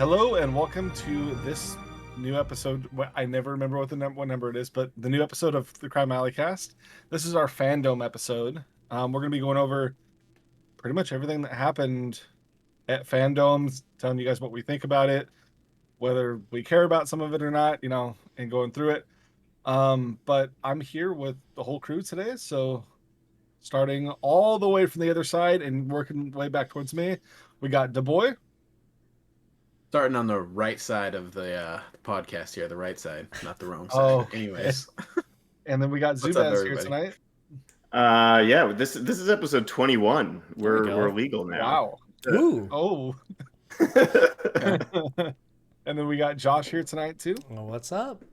Hello and welcome to this new episode. I never remember what number it is, but the new episode of the Crime Alley Cast. This is our Fandome episode. We're going to be going over pretty much everything that happened at Fandomes, telling you guys what we think about it, whether we care about some of it or not, and going through it. But I'm here with the whole crew today, so starting all the way from the other side and working way back towards me, we got DeBoy. Starting on the right side of the podcast here, the right side, not the wrong side. Oh, anyways. And then we got Zubaz here tonight. Yeah, this is episode 21. We're legal now. Wow. Ooh. Oh. And then we got Josh here tonight too. Well, what's up?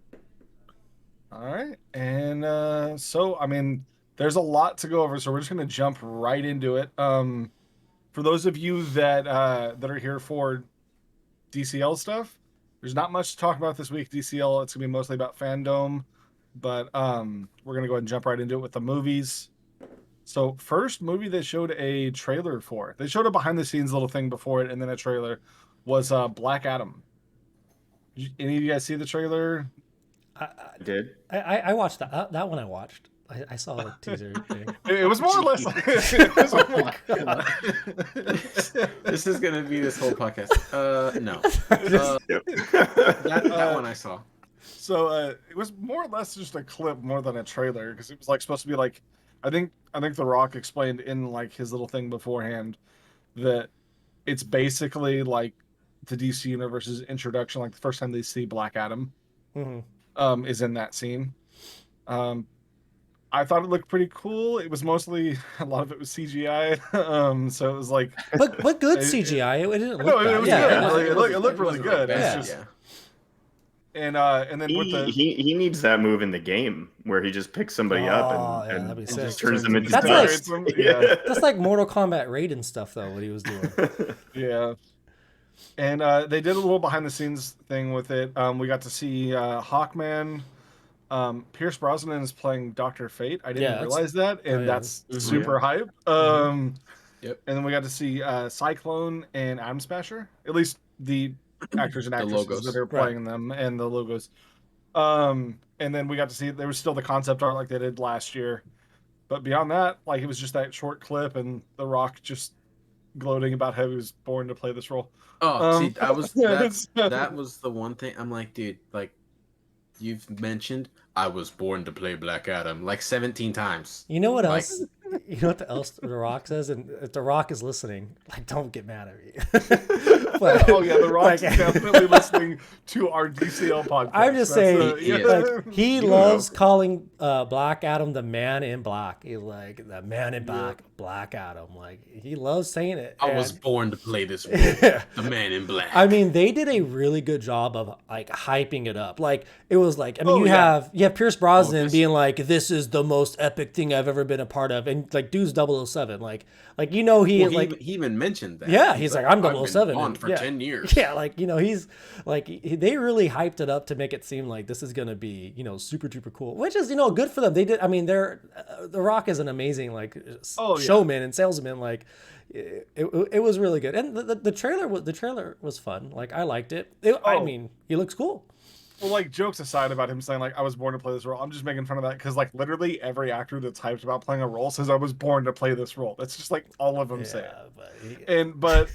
All right. And so I mean, there's a lot to go over, so we're just gonna jump right into it. For those of you that are here for DCL stuff, there's not much to talk about this week. DCL, it's gonna be mostly about Fandome, but we're gonna go ahead and jump right into it with the movies. So first movie they showed a trailer for. They showed a behind the scenes little thing before it, and then a trailer was Black Adam. Did any of you guys see the trailer? I did. I watched that. That one I watched. I saw the teaser thing. It was more or less. This is gonna be this whole podcast. No. That one I saw. So it was more or less just a clip more than a trailer, because it was like supposed to be like, I think The Rock explained in like his little thing beforehand that it's basically like the DC Universe's introduction, like the first time they see Black Adam is in that scene. I thought it looked pretty cool. It was mostly, a lot of it was CGI. So it was like, but good CGI. It didn't look bad. It was good. It looked really good. Bad, it's just, and then he needs that move in the game where he just picks somebody up and just turns them into that's stars. That's like Mortal Kombat Raiden stuff, though. What he was doing. Yeah. And they did a little behind the scenes thing with it. We got to see Hawkman. Pierce Brosnan is playing Dr. Fate. I didn't realize that, and that's super hype. And then we got to see Cyclone and Atom Smasher. At least the actors and actresses that are playing them and the logos. And then we got to see there was still the concept art like they did last year, but beyond that, like it was just that short clip and The Rock just gloating about how he was born to play this role. See, that was the one thing. I'm like, dude, like you've mentioned, I was born to play Black Adam like 17 times. You know what else? You know what else The Rock says? And if The Rock is listening, like, don't get mad at me. But, The Rock's definitely listening to our DCL podcast. I'm just saying, he loves calling Black Adam the Man in Black. He's like, the Man in Black, Black Adam. Like, he loves saying it. I was born to play this role, the Man in Black. I mean, they did a really good job of like hyping it up. Like, it was like, I mean, you have Pierce Brosnan being like, this is the most epic thing I've ever been a part of, and like, dude's 007. Like he even mentioned that. Yeah, he's like, I'm 007 on for 10 years. Yeah, like, he's like, they really hyped it up to make it seem like this is gonna be, super duper cool, which is, good for them. They did. I mean, The Rock is an amazing showman and salesman. Like, it was really good, and the trailer was fun. Like, I liked it. I mean, he looks cool. Well, like, jokes aside about him saying, like, I was born to play this role, I'm just making fun of that because, like, literally every actor that's hyped about playing a role says, I was born to play this role. That's just, like, all of them say it. But,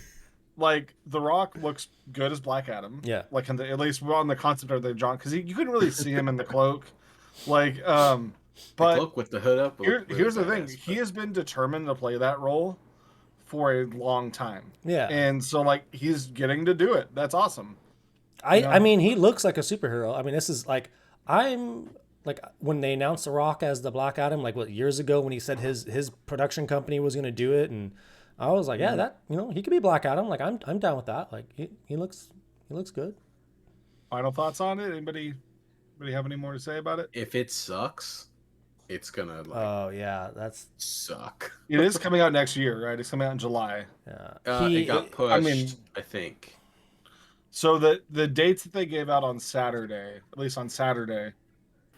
like, The Rock looks good as Black Adam. Yeah. Like, at least we're on the concept of the John, because you couldn't really see him in the cloak. Like, but... The cloak with the hood up. Here's the thing. He has been determined to play that role for a long time. Yeah. And so, like, he's getting to do it. That's awesome. I mean, he looks like a superhero. I mean, this is like, I'm like, when they announced The Rock as the Black Adam, like years ago when he said his production company was going to do it, and I was like, that he could be Black Adam. Like, I'm down with that. Like, he looks good. Final thoughts on it? Anybody have any more to say about it? If it sucks, it's gonna that's suck. It is coming out next year, right? It's coming out in July. Yeah, it got pushed. I think. So the dates that they gave out on Saturday, at least on Saturday,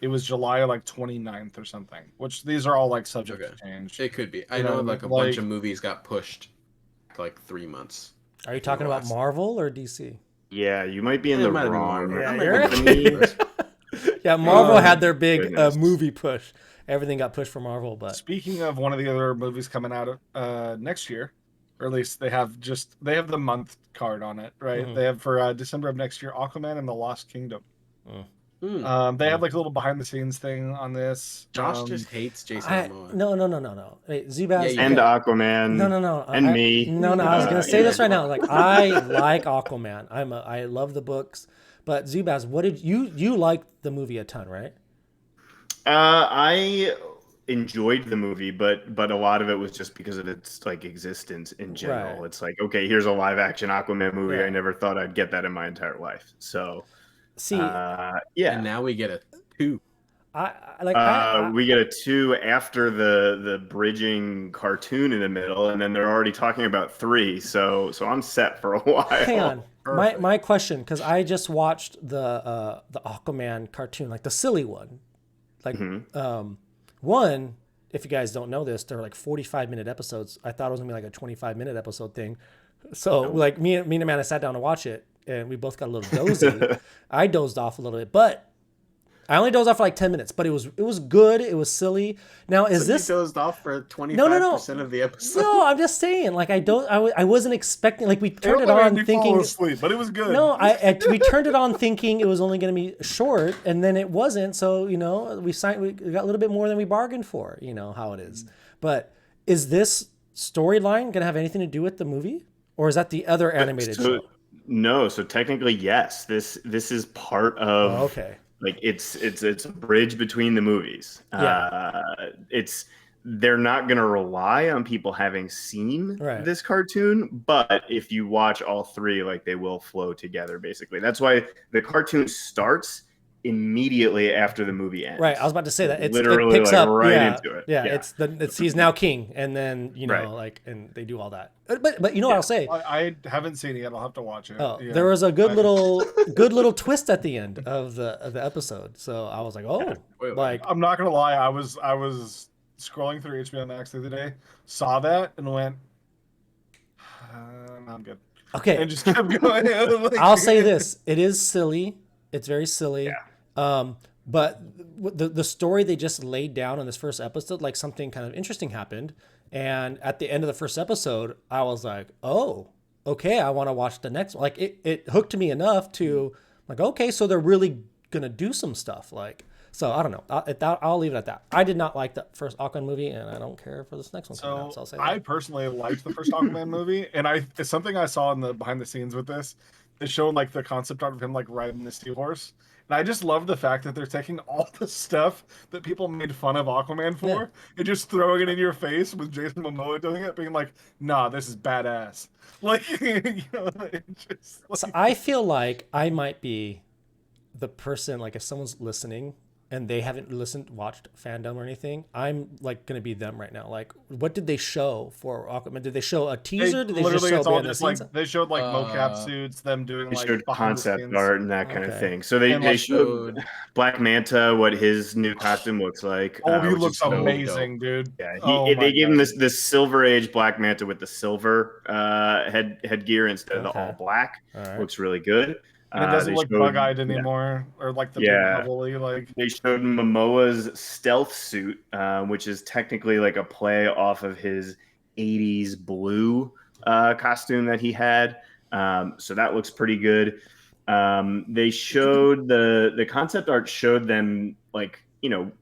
it was July like 29th or something, which these are all like subject to change. It could be. I know like a bunch of movies got pushed like 3 months. Are you talking about Marvel or DC? Yeah, you might be in the wrong. Yeah, Marvel had their big movie push. Everything got pushed for Marvel. But speaking of one of the other movies coming out next year, or at least they have the month card on it, right? Mm-hmm. They have for December of next year, Aquaman and the Lost Kingdom. They have like a little behind the scenes thing on this. Josh just hates Jason Momoa. No. Wait, Zubaz and Aquaman. No. And me. No. I was gonna say this right now. Like I like Aquaman. I love the books. But Zubaz, what did you like the movie a ton, right? I enjoyed the movie, but a lot of it was just because of its like existence in general. Right. It's like, okay, here's a live action Aquaman movie. Yeah. I never thought I'd get that in my entire life. So see, and now we get a 2. We get a 2 after the bridging cartoon in the middle, and then they're already talking about 3. So I'm set for a while. Hang on, my question, because I just watched the Aquaman cartoon, like the silly one, like one. If you guys don't know this, they're like 45-minute episodes. I thought it was gonna be like a 25-minute episode thing. So like me and Amanda sat down to watch it, and we both got a little dozy. I dozed off a little bit, but I only dozed off for like 10 minutes. But it was good. It was silly. Now is this? You dozed off for 25% of the episode? No, I'm just saying. Like I wasn't expecting. Like we turned it on thinking. Fall asleep, but it was good. No, we turned it on thinking it was only going to be short, and then it wasn't. So we got a little bit more than we bargained for. You know how it is. But is this storyline going to have anything to do with the movie, or is that the other animated show? No, so technically yes. This is part of. Oh, okay. Like it's a bridge between the movies. Yeah. They're not going to rely on people having seen this cartoon, but if you watch all 3, like they will flow together. Basically, that's why the cartoon starts immediately after the movie ends. Right. I was about to say that it picks up right into it. Yeah. It's he's now king, and then and they do all that. But what I'll say. I haven't seen it yet. I'll have to watch it. Oh, there was a good little twist at the end of the episode. So I was like, like I'm not gonna lie. I was scrolling through HBO Max the other day, saw that, and went, I'm good. Okay. And just kept going. I'll say this: it is silly. It's very silly. Yeah. But the story they just laid down in this first episode, like something kind of interesting happened. And at the end of the first episode, I was like, oh, okay, I want to watch the next one. Like it hooked me enough to like, okay, so they're really going to do some stuff. Like, so I don't know. I'll leave it at that. I did not like the first Aquaman movie, and I don't care for this next one. So I'll say that. I personally liked the first Aquaman movie, and it's something I saw in the behind the scenes with this. They showed like the concept art of him like riding the seahorse, and I just love the fact that they're taking all the stuff that people made fun of Aquaman for and just throwing it in your face with Jason Momoa doing it, being like, "Nah, this is badass." Like, So I feel like I might be the person. Like, if someone's listening and they haven't watched Fandome or anything, I'm like going to be them right now. Like, what did they show for Aquaman? Did they show a teaser? Did they just show behind the scenes? They showed like mocap suits, them doing like showed concept art and that kind of thing. So they showed Black Manta, what his new costume looks like. Oh, he looks amazing, dude. Yeah, they gave him this Silver Age Black Manta with the silver headgear instead of the all black. Right. Looks really good. And it doesn't look bug-eyed anymore, or like the big bubbly. Like they showed Momoa's stealth suit, which is technically like a play off of his '80s blue costume that he had. So that looks pretty good. They showed the concept art showed them like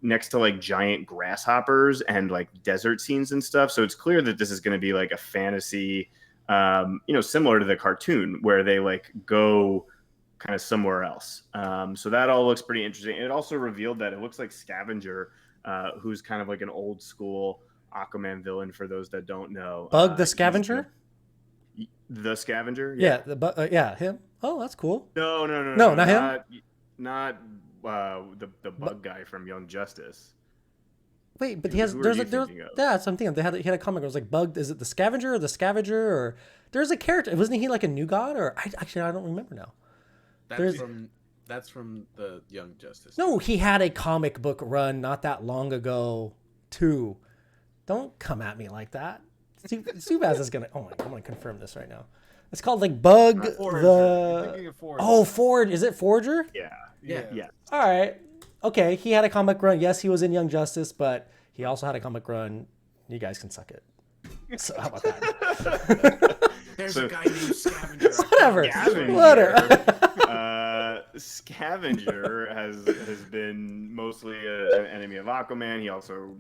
next to like giant grasshoppers and like desert scenes and stuff. So it's clear that this is going to be like a fantasy, similar to the cartoon where they like go kind of somewhere else. So that all looks pretty interesting. It also revealed that it looks like Scavenger, who's kind of like an old school Aquaman villain for those that don't know. Bug the Scavenger? The Scavenger? Yeah, him. Oh, that's cool. No, not him. Not the bug guy from Young Justice. Wait, but that's something. He had a comic. It was like Bug. Is it the Scavenger or the Scavenger or there's a character? Wasn't he like a new god or I don't remember now. That's from the Young Justice. No, he had a comic book run not that long ago too. Don't come at me like that. Zubaz is gonna. Oh my! I'm gonna confirm this right now. It's called like Bug Forger. the. You're thinking of Forge. Oh, Forge. Is it Forger? Yeah. All right. Okay. He had a comic run. Yes, he was in Young Justice, but he also had a comic run. You guys can suck it. So how about that? There's a guy named Scavenger. Whatever. Scavenger has been mostly an enemy of Aquaman. He also,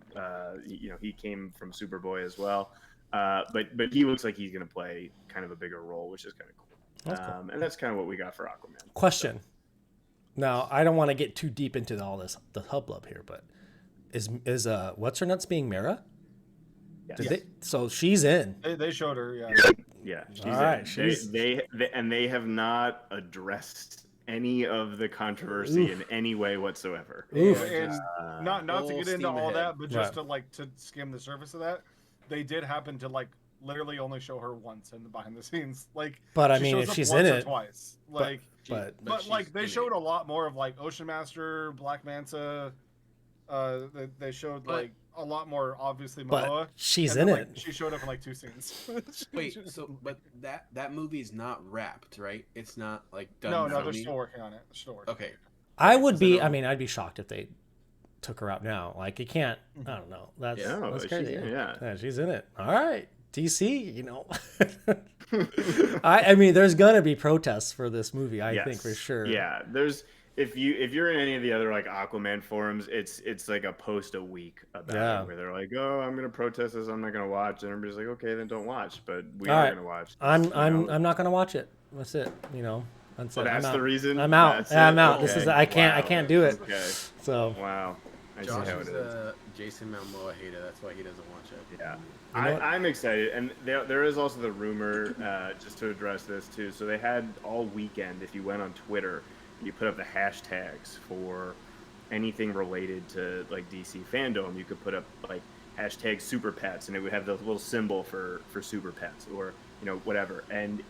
he came from Superboy as well. But he looks like he's going to play kind of a bigger role, which is kind of cool. That's cool. And that's kind of what we got for Aquaman. Question. Now, I don't want to get too deep into all this, the hubbub here, but is what's her nuts being Mara? Yes. So she's in. They showed her, Yeah, she's all right, in. They have not addressed any of the controversy in any way whatsoever. And not to get into all that, but just to skim the surface of that, they did happen to literally only show her once in the behind the scenes. But I mean, if she's in it twice, but they showed a lot more of Ocean Master, Black Manta. They showed a lot more, obviously, Momoa. But she's in it. She showed up in 2 scenes. Wait, but that movie is not wrapped, right? It's not done. No, they're still working on it. Okay. I'd be shocked if they took her out now. It can't. I don't know. That's crazy. Yeah, she's in it. All right, DC. I mean, there's gonna be protests for this movie. I think for sure. Yeah, there's. If you're in any of the other Aquaman forums, it's a post a week about it where they're like, oh, I'm gonna protest this, I'm not gonna watch, and everybody's like, okay, then don't watch. But we are gonna watch. I'm not gonna watch it. That's it. That's it. That's the reason. I'm out. I'm out. Okay. This is I can't do it. Okay. So wow. Josh is a Jason Momoa hater. That's why he doesn't watch it. Yeah. I'm excited, and there is also the rumor just to address this too. So they had all weekend. If you went on Twitter, you put up the hashtags for anything related to DC Fandome. You could put up hashtag super pets, and it would have the little symbol for super pets or whatever. And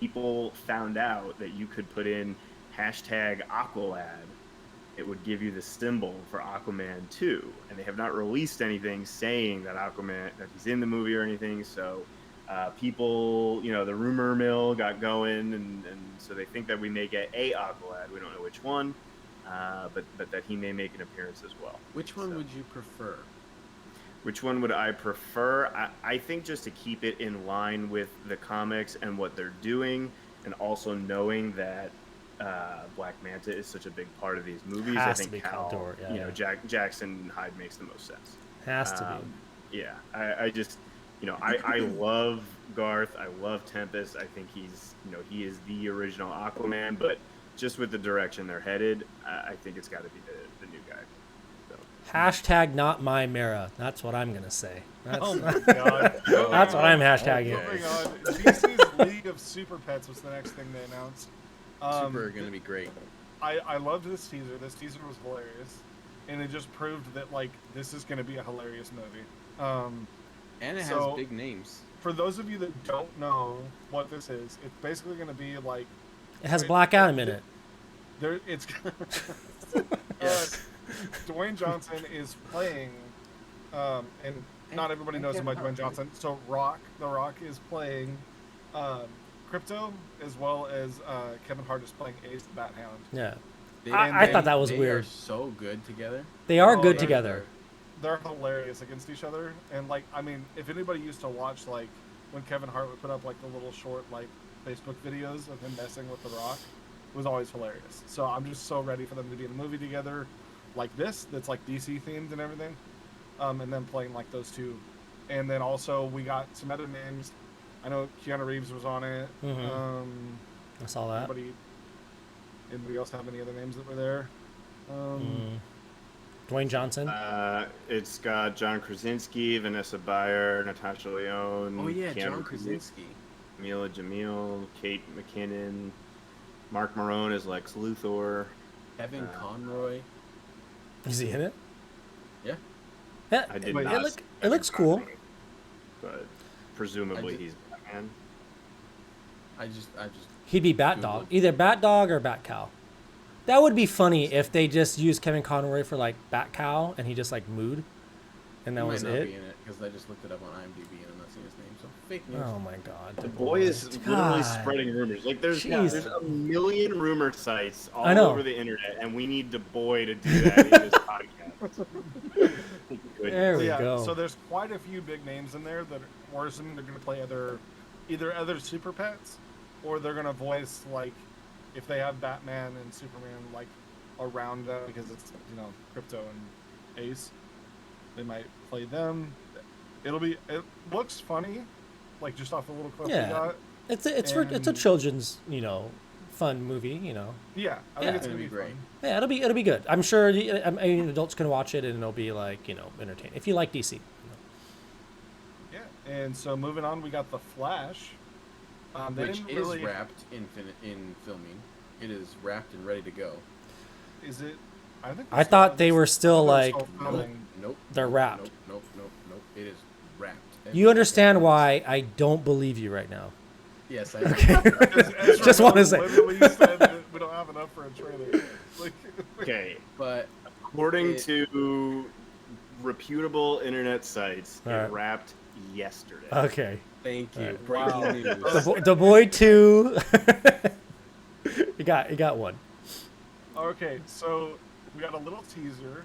people found out that you could put in hashtag Aqualad. It would give you the symbol for Aquaman 2, and they have not released anything saying that that he's in the movie or anything. So people, the rumor mill got going, and so they think that we may get a Aqualad. We don't know which one, but that he may make an appearance as well. Which one would you prefer? Which one would I prefer? I think just to keep it in line with the comics and what they're doing, and also knowing that Black Manta is such a big part of these movies. I think Jackson Hyde makes the most sense. Has to be. Yeah, I just, I love Garth. I love Tempest. I think he is the original Aquaman, but just with the direction they're headed, I think it's got to be the new guy. So. Hashtag not my Mara. That's what I'm gonna say. Oh my god. That's what I'm hashtagging. DC's League of Super Pets was the next thing they announced. Super going to be great. I loved this teaser. This teaser was hilarious, and it just proved that this is going to be a hilarious movie. And it has big names. For those of you that don't know what this is, it's basically going to be it has Black Adam in it. It's Dwayne Johnson is playing, and not everybody knows him by Dwayne Johnson. So The Rock is playing Crypto, as well as Kevin Hart is playing Ace the Bat Hound. Yeah, I thought that was weird. They are so good together. They are good together. They're hilarious against each other, and if anybody used to watch when Kevin Hart would put up the little short Facebook videos of him messing with The Rock, it was always hilarious. So I'm just so ready for them to be in a movie together like this, that's DC themed and everything, and then playing those two, and then also we got some other names. I know Keanu Reeves was on it. Mm-hmm. I saw that. Anybody else have any other names that were there? Dwayne Johnson. It's got John Krasinski, Vanessa Bayer, Natasha Lyonne. Oh yeah, John Krasinski. Mila Jamil, Kate McKinnon, Mark Marone as Lex Luthor. Evan Conroy. Is he in it? Yeah. I did not. It looks cool. But presumably he's Batman. I just. He'd be Bat Dog, either Bat Dog or Bat Cow. That would be funny if they just used Kevin Conroy for Bat Cow and he just Mood, and that was might not it. be in it because I just looked it up on IMDb and I'm not seeing his name. So fake news. Oh my god. The boy is literally spreading rumors. Like there's a million rumor sites all over the internet, and we need the boy to do that in this podcast. There we go. So there's quite a few big names in there that we're assuming they're going to play either other super pets, or they're going to voice, like, if they have Batman and Superman like around them because it's Crypto and Ace, they might play them. It looks funny, like just off the little clip we got. It's a children's fun movie. Yeah, I think it's gonna be great. Fun. Yeah, it'll be good. I'm sure adults can watch it and it'll be like entertaining if you like DC. Yeah, and so moving on, we got The Flash, which is wrapped in filming. It is wrapped and ready to go. Is it? I thought they were still like. Nope. They're wrapped. Nope. It is wrapped. You understand why I don't believe you right now? Yes, I do. Just want to say. Literally said that we don't have enough for a trailer. Okay, but according to reputable internet sites, it wrapped yesterday. Okay. Thank you. Breaking news. The Boy 2. You got one. Okay, so we got a little teaser.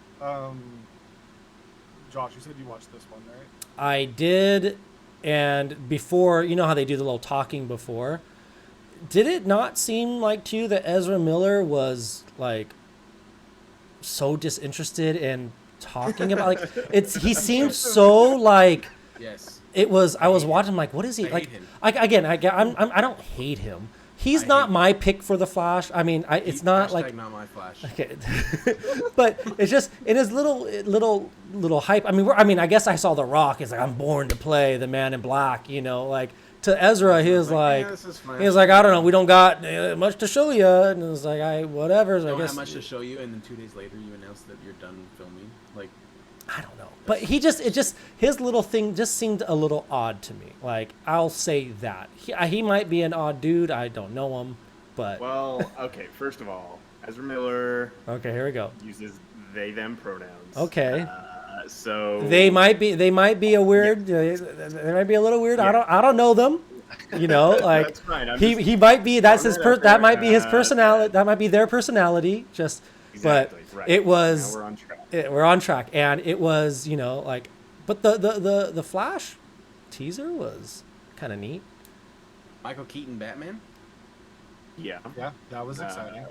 Josh, you said you watched this one, right? I did, and before, you know how they do the little talking before? Did it not seem like to you that Ezra Miller was, like, so disinterested in talking about, like, he seemed so, like... Yes. It was, I was watching, like, what is he, like, I don't hate him. He's not my pick for the Flash. I mean, it's not like not my Flash. Okay, but it's just in his little hype. I mean, I guess I saw The Rock. He's like, I'm born to play the Man in Black. Like to Ezra, he was like, I don't know, we don't got much to show you, and it was like, whatever. So I guess have much to show you, and then 2 days later, you announce that you're done filming. Like, I don't know. But his little thing just seemed a little odd to me. Like, I'll say that. He might be an odd dude. I don't know him, but... Well, okay, first of all, Ezra Miller... Okay, here we go. ...uses they, them pronouns. Okay. So... They might be a weird... Yeah. They might be a little weird. Yeah. I don't know them. Like... That's fine. He might be... That might be his personality. That might be their personality. Just... Exactly. But right. it was... Now we're on track. We're on track, and it was, like, but the Flash teaser was kind of neat. Michael Keaton Batman? Yeah, that was exciting.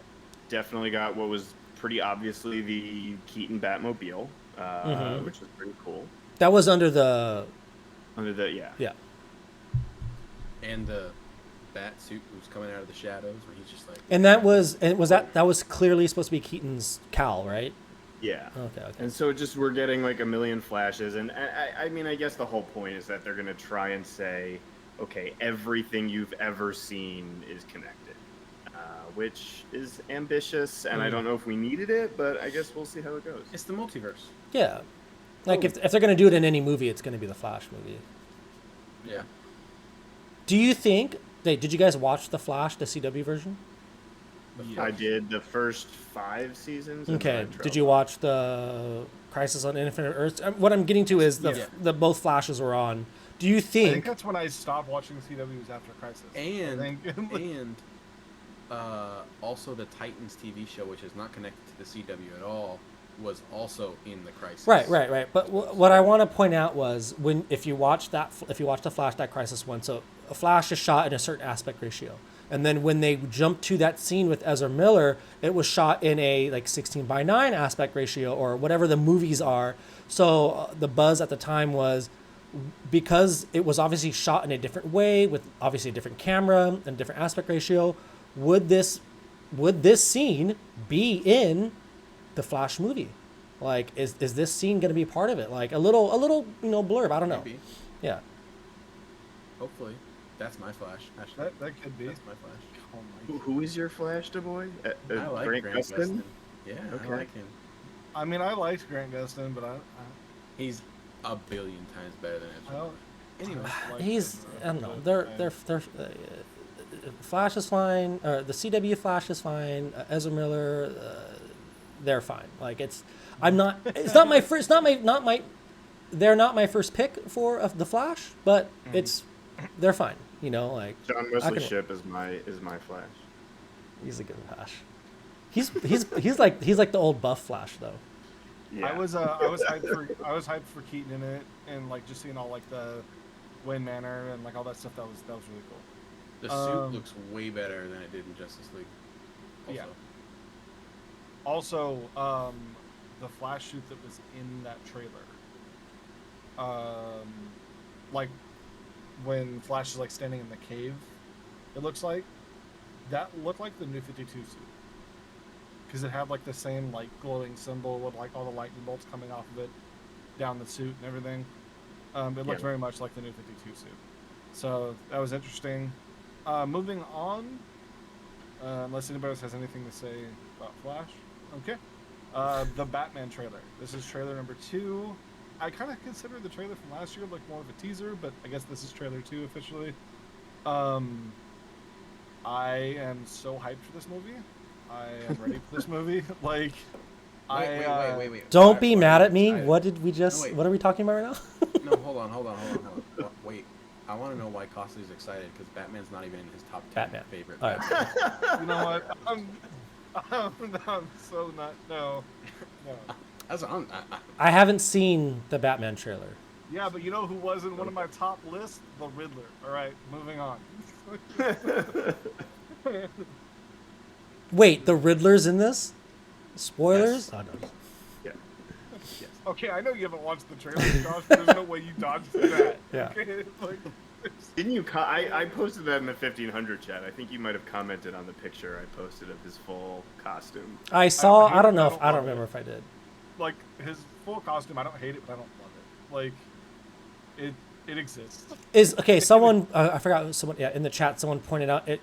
Definitely got what was pretty obviously the Keaton Batmobile, which was pretty cool. That was under the yeah. And the bat suit was coming out of the shadows, where he's just like. And that was clearly supposed to be Keaton's cowl, right? Yeah. Okay. And so we're getting like a million flashes, and I mean, I guess the whole point is that they're going to try and say, okay, everything you've ever seen is connected, which is ambitious, and I don't know if we needed it, but I guess we'll see how it goes. It's the multiverse. Yeah. Like, if they're going to do it in any movie, it's going to be the Flash movie. Yeah. Do you think... Did you guys watch The Flash, the CW version? I did the first 5 seasons. Okay. Did you watch the Crisis on Infinite Earths? What I'm getting to is the both Flashes were on. Do you think... I think that's when I stopped watching CWs after Crisis. And also the Titans TV show, which is not connected to the CW at all, was also in the Crisis. Right. But what I want to point out was if you watch the Flash, that Crisis one, so a Flash is shot in a certain aspect ratio. And then when they jumped to that scene with Ezra Miller, it was shot in a 16:9 aspect ratio or whatever the movies are. So the buzz at the time was because it was obviously shot in a different way with obviously a different camera and different aspect ratio. Would this scene be in the Flash movie? Like, is this scene going to be part of it? Like a little blurb. I don't know. Maybe. Yeah. Hopefully. That's my Flash. That could be. That's my Flash. Oh my who is your Flash, boy? I like Grant Gustin. Yeah, okay. I like him. I mean, I liked Grant Gustin, but he's a billion times better than Ezra. Anyway, I don't know. They're Flash is fine. The CW Flash is fine. Ezra Miller, they're fine. Like it's not my they're not my first pick for the Flash, but they're fine. You know, like John Wesley Shipp is my Flash. He's a good Flash. He's like the old buff Flash though. Yeah. I was hyped for Keaton in it, and like just seeing all like the Wayne Manor and like all that stuff. That was really cool. The suit looks way better than it did in Justice League. Also. Yeah. Also, the Flash suit that was in that trailer, like when Flash is like standing in the cave, it looks like that looked like the New 52 suit because it had like the same like glowing symbol with like all the lightning bolts coming off of it down the suit and everything. It looked very much like the New 52 suit, so that was interesting. Moving on, unless anybody else has anything to say about Flash. Okay. The Batman trailer. This is trailer number 2. I kind of consider the trailer from last year like more of a teaser, but I guess this is trailer 2 officially. I am so hyped for this movie. I am ready for this movie. Like, wait. Don't be mad at me. What did we just? No, what are we talking about right now? No, hold on. Wait. I want to know why Costa's excited because Batman's not even in his top 10 favorite. Right. You know what? I'm so not. No. I haven't seen the Batman trailer. Yeah, but you know who was in one of my top lists? The Riddler. All right, moving on. Wait, the Riddler's in this? Spoilers? Yes. Oh, no. Yeah. Yes. Okay, I know you haven't watched the trailer, Josh. There's no way you dodged that. Yeah. Okay? Like, didn't you? I posted that in the 1500 chat. I think you might have commented on the picture I posted of his full costume. I saw. I don't remember if I did. Like his full costume, I don't hate it, but I don't love it. Like, it exists. Someone I forgot. Someone in the chat. Someone pointed out it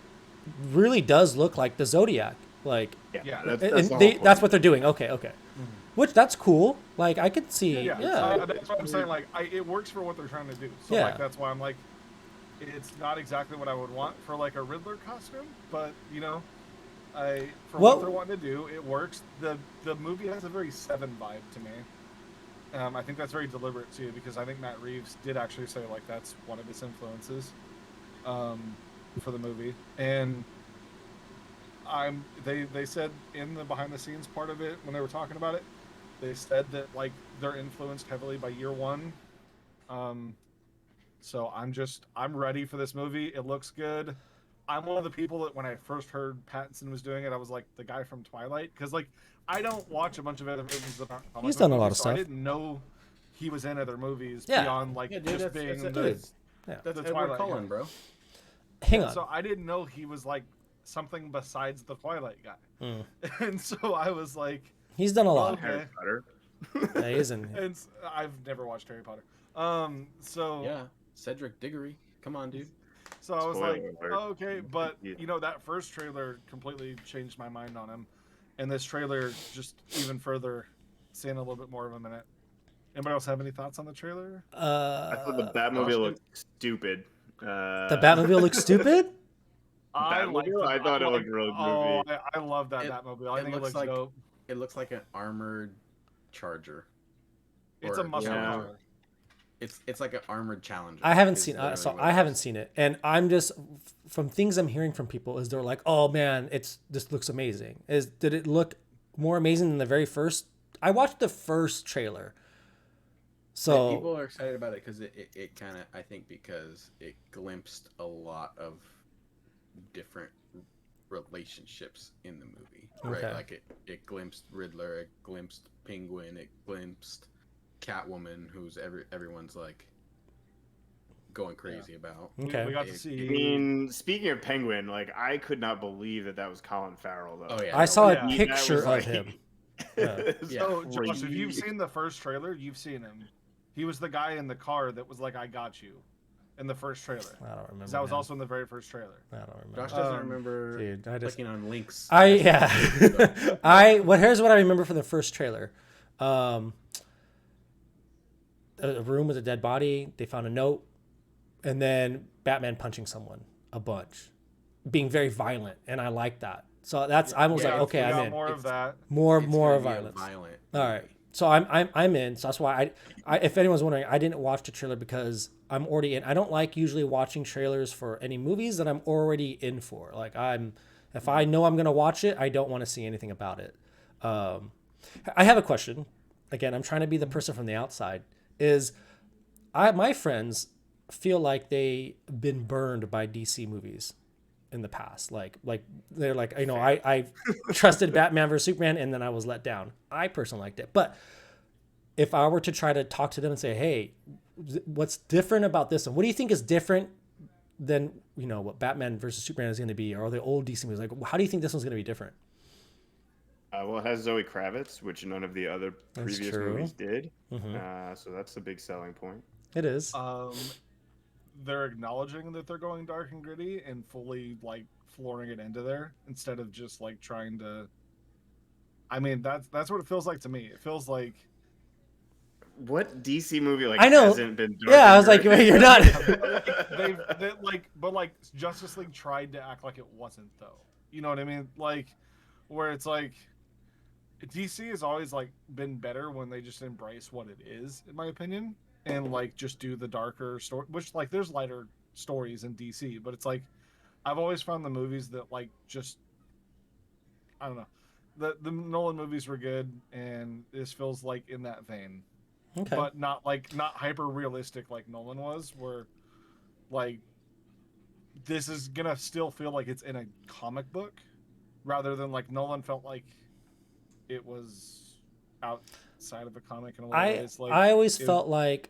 really does look like the Zodiac. Like that's what they're doing. Okay. Mm-hmm. Which that's cool. Like I could see. Yeah. That's what I'm saying. Like it works for what they're trying to do. So like that's why I'm like. It's not exactly what I would want for like a Riddler costume, but you know, what they're wanting to do, it works. The movie has a very Seven vibe to me. I think that's very deliberate too, because I think Matt Reeves did actually say like that's one of his influences for the movie, and they said in the behind the scenes part of it when they were talking about it, they said that like they're influenced heavily by Year One. So I'm ready for this movie. It looks good. I'm one of the people that when I first heard Pattinson was doing it, I was like the guy from Twilight. Because like I don't watch a bunch of other movies that aren't comic He's done a lot of so stuff. I didn't know he was in other movies beyond like just being that's Edward Cullen, bro. Hang on. So I didn't know he was like something besides the Twilight guy. And so I was like, he's done a lot. Okay. Harry Potter. Yeah, he is in. And I've never watched Harry Potter. So yeah. Cedric Diggory. Come on, dude. So I was like, oh, okay. But, you know, that first trailer completely changed my mind on him. And this trailer just even further, seeing a little bit more of him in it. Anybody else have any thoughts on the trailer? I thought the Batmobile looked stupid. The Batmobile looks stupid? I thought it looked really movie. I love that Batmobile. I think it looks like dope. It looks like an armored Charger. It's a muscle car. It's like an armored Challenger. I haven't seen I haven't seen it, and I'm just from things I'm hearing from people is they're like, oh man, this looks amazing. Did it look more amazing than the very first? I watched the first trailer, so people are excited about it because it kind of I think because it glimpsed a lot of different relationships in the movie, right? Okay. Like it glimpsed Riddler, it glimpsed Penguin, it glimpsed Catwoman, who's everyone's like going crazy about. Okay, we got to see. I mean, speaking of Penguin, like I could not believe that was Colin Farrell though. Oh yeah, I saw a picture of him. So Josh, if you've seen the first trailer, you've seen him. He was the guy in the car that was like, "I got you," in the first trailer. I don't remember. That was also in the very first trailer. I don't remember. Josh doesn't remember clicking on links. Here's what I remember from the first trailer. A room with a dead body. They found a note, and then Batman punching someone a bunch, being very violent, and I like that. So that's I was like, okay, I'm in. More of that. More violence. Violent. All right. So I'm in. So that's why I if anyone's wondering, I didn't watch the trailer because I'm already in. I don't like usually watching trailers for any movies that I'm already in for. Like if I know I'm gonna watch it, I don't want to see anything about it. I have a question. Again, I'm trying to be the person from the outside. My friends feel like they've been burned by DC movies in the past. Like they're like, I trusted Batman versus Superman and then I was let down. I personally liked it. But if I were to try to talk to them and say, hey, what's different about this? And what do you think is different than, what Batman versus Superman is going to be, or the old DC movies? Like, how do you think this one's going to be different? Well, it has Zoe Kravitz, which none of the other previous movies did. Mm-hmm. So that's a big selling point. It is. They're acknowledging that they're going dark and gritty and fully like flooring it into there instead of just like trying to. I mean, that's what it feels like to me. It feels like. What DC movie I know. hasn't been dark? Yeah, I was like, wait, you're not. But Justice League tried to act like it wasn't though. You know what I mean? Like, where it's like. DC has always like been better when they just embrace what it is, in my opinion, and like just do the darker story. Which like there's lighter stories in DC, but it's like I've always found the movies that like just I don't know, the Nolan movies were good, and this feels like in that vein, but not hyper realistic like Nolan was, where like this is gonna still feel like it's in a comic book, rather than like Nolan felt like. It was outside of a comic in a lot of ways. Like, I always felt like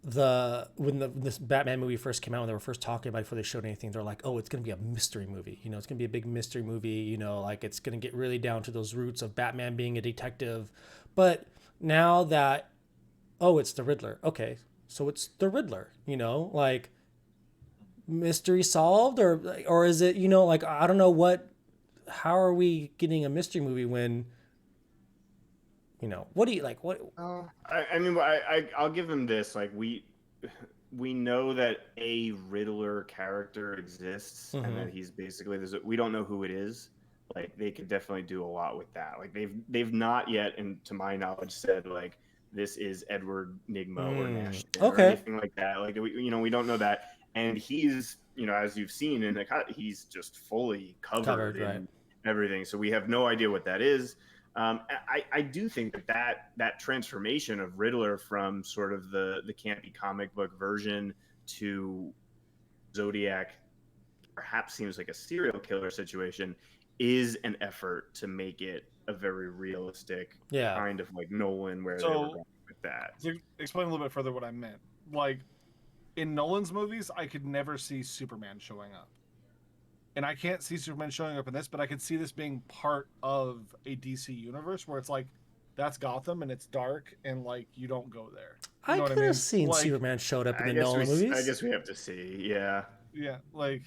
when this Batman movie first came out, when they were first talking about it before they showed anything, they're like, oh, it's going to be a mystery movie. It's going to be a big mystery movie. Like it's going to get really down to those roots of Batman being a detective. But now that, it's the Riddler. Okay, so it's the Riddler, like mystery solved or is it, like, I don't know how are we getting a mystery movie when, what do you like? What? I mean, I'll give them this. Like we know that a Riddler character exists, and that he's basically we don't know who it is. Like they could definitely do a lot with that. Like they've not yet, and to my knowledge, said like this is Edward Nygma or Nash or anything like that. Like we don't know that, and he's as you've seen in the he's just fully covered in everything. So we have no idea what that is. I do think that transformation of Riddler from sort of the campy comic book version to Zodiac perhaps seems like a serial killer situation is an effort to make it a very realistic kind of like Nolan where they were going with that. To explain a little bit further what I meant. Like in Nolan's movies, I could never see Superman showing up. And I can't see Superman showing up in this, but I could see this being part of a DC universe where it's like, that's Gotham and it's dark and like you don't go there. I could have seen like, Superman showed up in the Nolan movies. I guess we have to see, yeah. Yeah, like,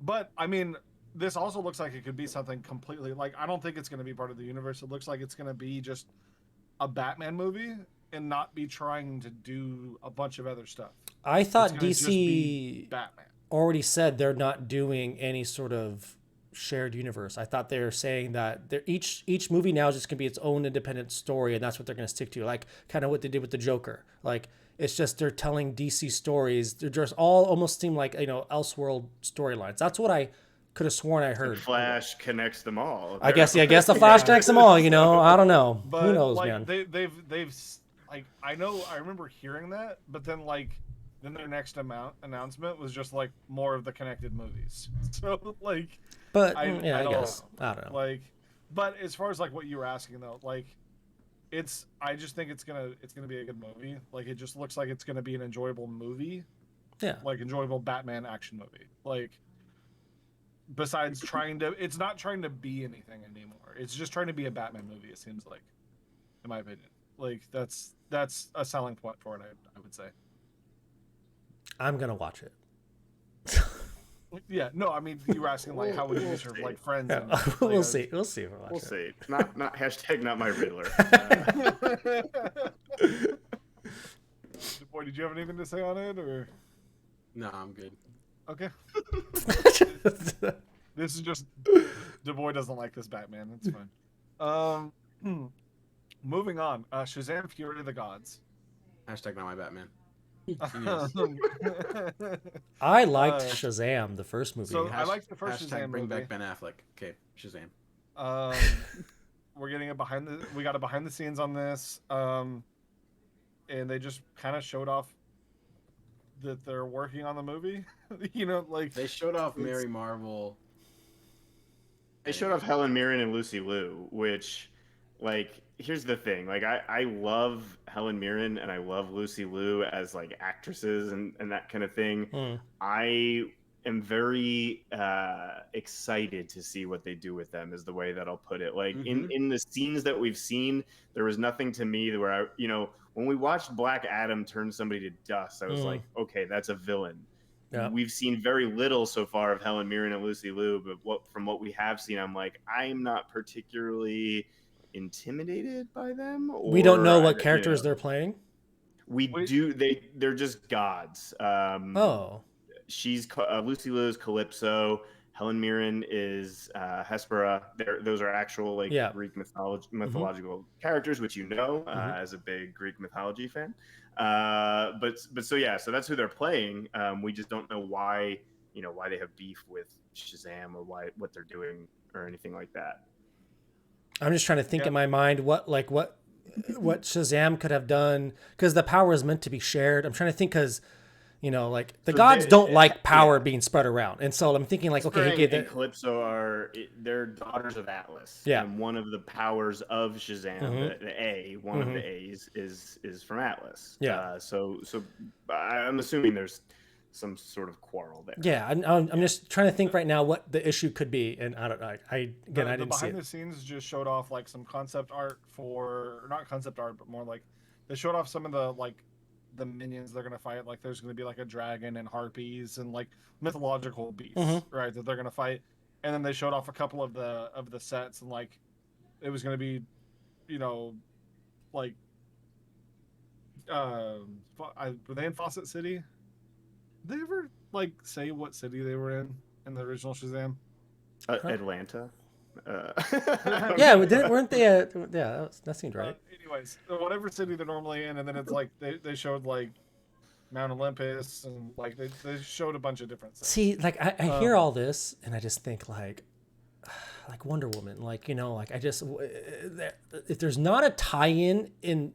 but I mean, this also looks like it could be something completely, like, I don't think it's going to be part of the universe. It looks like it's going to be just a Batman movie and not be trying to do a bunch of other stuff. I thought DC Batman already said they're not doing any sort of shared universe. I thought they were saying that each movie now is just going to be its own independent story, and that's what they're going to stick to, like kind of what they did with the Joker. Like it's just they're telling DC stories. They're just all almost seem like Elseworld storylines. That's what I could have sworn I heard. The Flash connects them all. I guess the Flash connects them all. I don't know. But who knows, like, man? They've like I remember hearing that, but then then their next announcement was just like more of the connected movies. So like, but I guess know. I don't know. Like, but as far as like what you were asking though, like, I just think it's gonna be a good movie. Like it just looks like it's gonna be an enjoyable movie. Yeah. Like enjoyable Batman action movie. Like besides it's not trying to be anything anymore. It's just trying to be a Batman movie. It seems like, in my opinion, like that's a selling point for it. I would say. I'm gonna watch it. Yeah, no, I mean you were asking like how would you use your like friends? Yeah. And, we'll see. We'll see. We'll see. Not hashtag not my Riddler. Boy, did you have anything to say on it or? No, I'm good. Okay. This is just Du Bois doesn't like this Batman. That's fine. moving on. Shazam! Fury of the Gods. Hashtag not my Batman. I liked Shazam, the first movie. So I liked the first Shazam bring movie. back Ben Affleck. Okay, Shazam. We're getting we got a behind the scenes on this, and they just kind of showed off that they're working on the movie. Like they showed off Mary Marvel. They showed off Helen Mirren and Lucy Liu, which, like, here's the thing. Like, I love Helen Mirren and I love Lucy Liu as, like, actresses and that kind of thing. I am very excited to see what they do with them, is the way that I'll put it. Like, in the scenes that we've seen, there was nothing to me where when we watched Black Adam turn somebody to dust, I was like, okay, that's a villain. Yeah. We've seen very little so far of Helen Mirren and Lucy Liu, but from what we have seen, I'm like, I'm not particularly intimidated by them. We don't know what characters they're playing. They're just gods. She's Lucy Liu is Calypso. Helen Mirren is Hespera. Those are actual Greek mythological characters, which as a big Greek mythology fan. So that's who they're playing. We just don't know why they have beef with Shazam or what they're doing or anything like that. I'm just trying to think in my mind what Shazam could have done, because the power is meant to be shared. I'm trying to think because the gods don't like power being spread around. And so I'm thinking like, okay, he and Calypso they're daughters of Atlas. Yeah. And one of the powers of Shazam, one of the A's is from Atlas. Yeah. So I'm assuming there's some sort of quarrel there. Yeah. I'm just trying to think right now what the issue could be. And I don't know. I didn't see it. The behind the scenes just showed off like some concept art not concept art, but more like they showed off some of the minions they're gonna fight. Like there's gonna be like a dragon and harpies and like mythological beasts, right? That they're gonna fight. And then they showed off a couple of the sets, and like it was gonna be, like were they in Fawcett City? Did they ever like say what city they were in the original Shazam? Atlanta. Yeah, weren't they? That seemed right. Anyways, whatever city they're normally in, and then it's like they showed like Mount Olympus, and like they showed a bunch of different things. See, like I hear all this, and I just think like Wonder Woman, I just if there's not a tie-in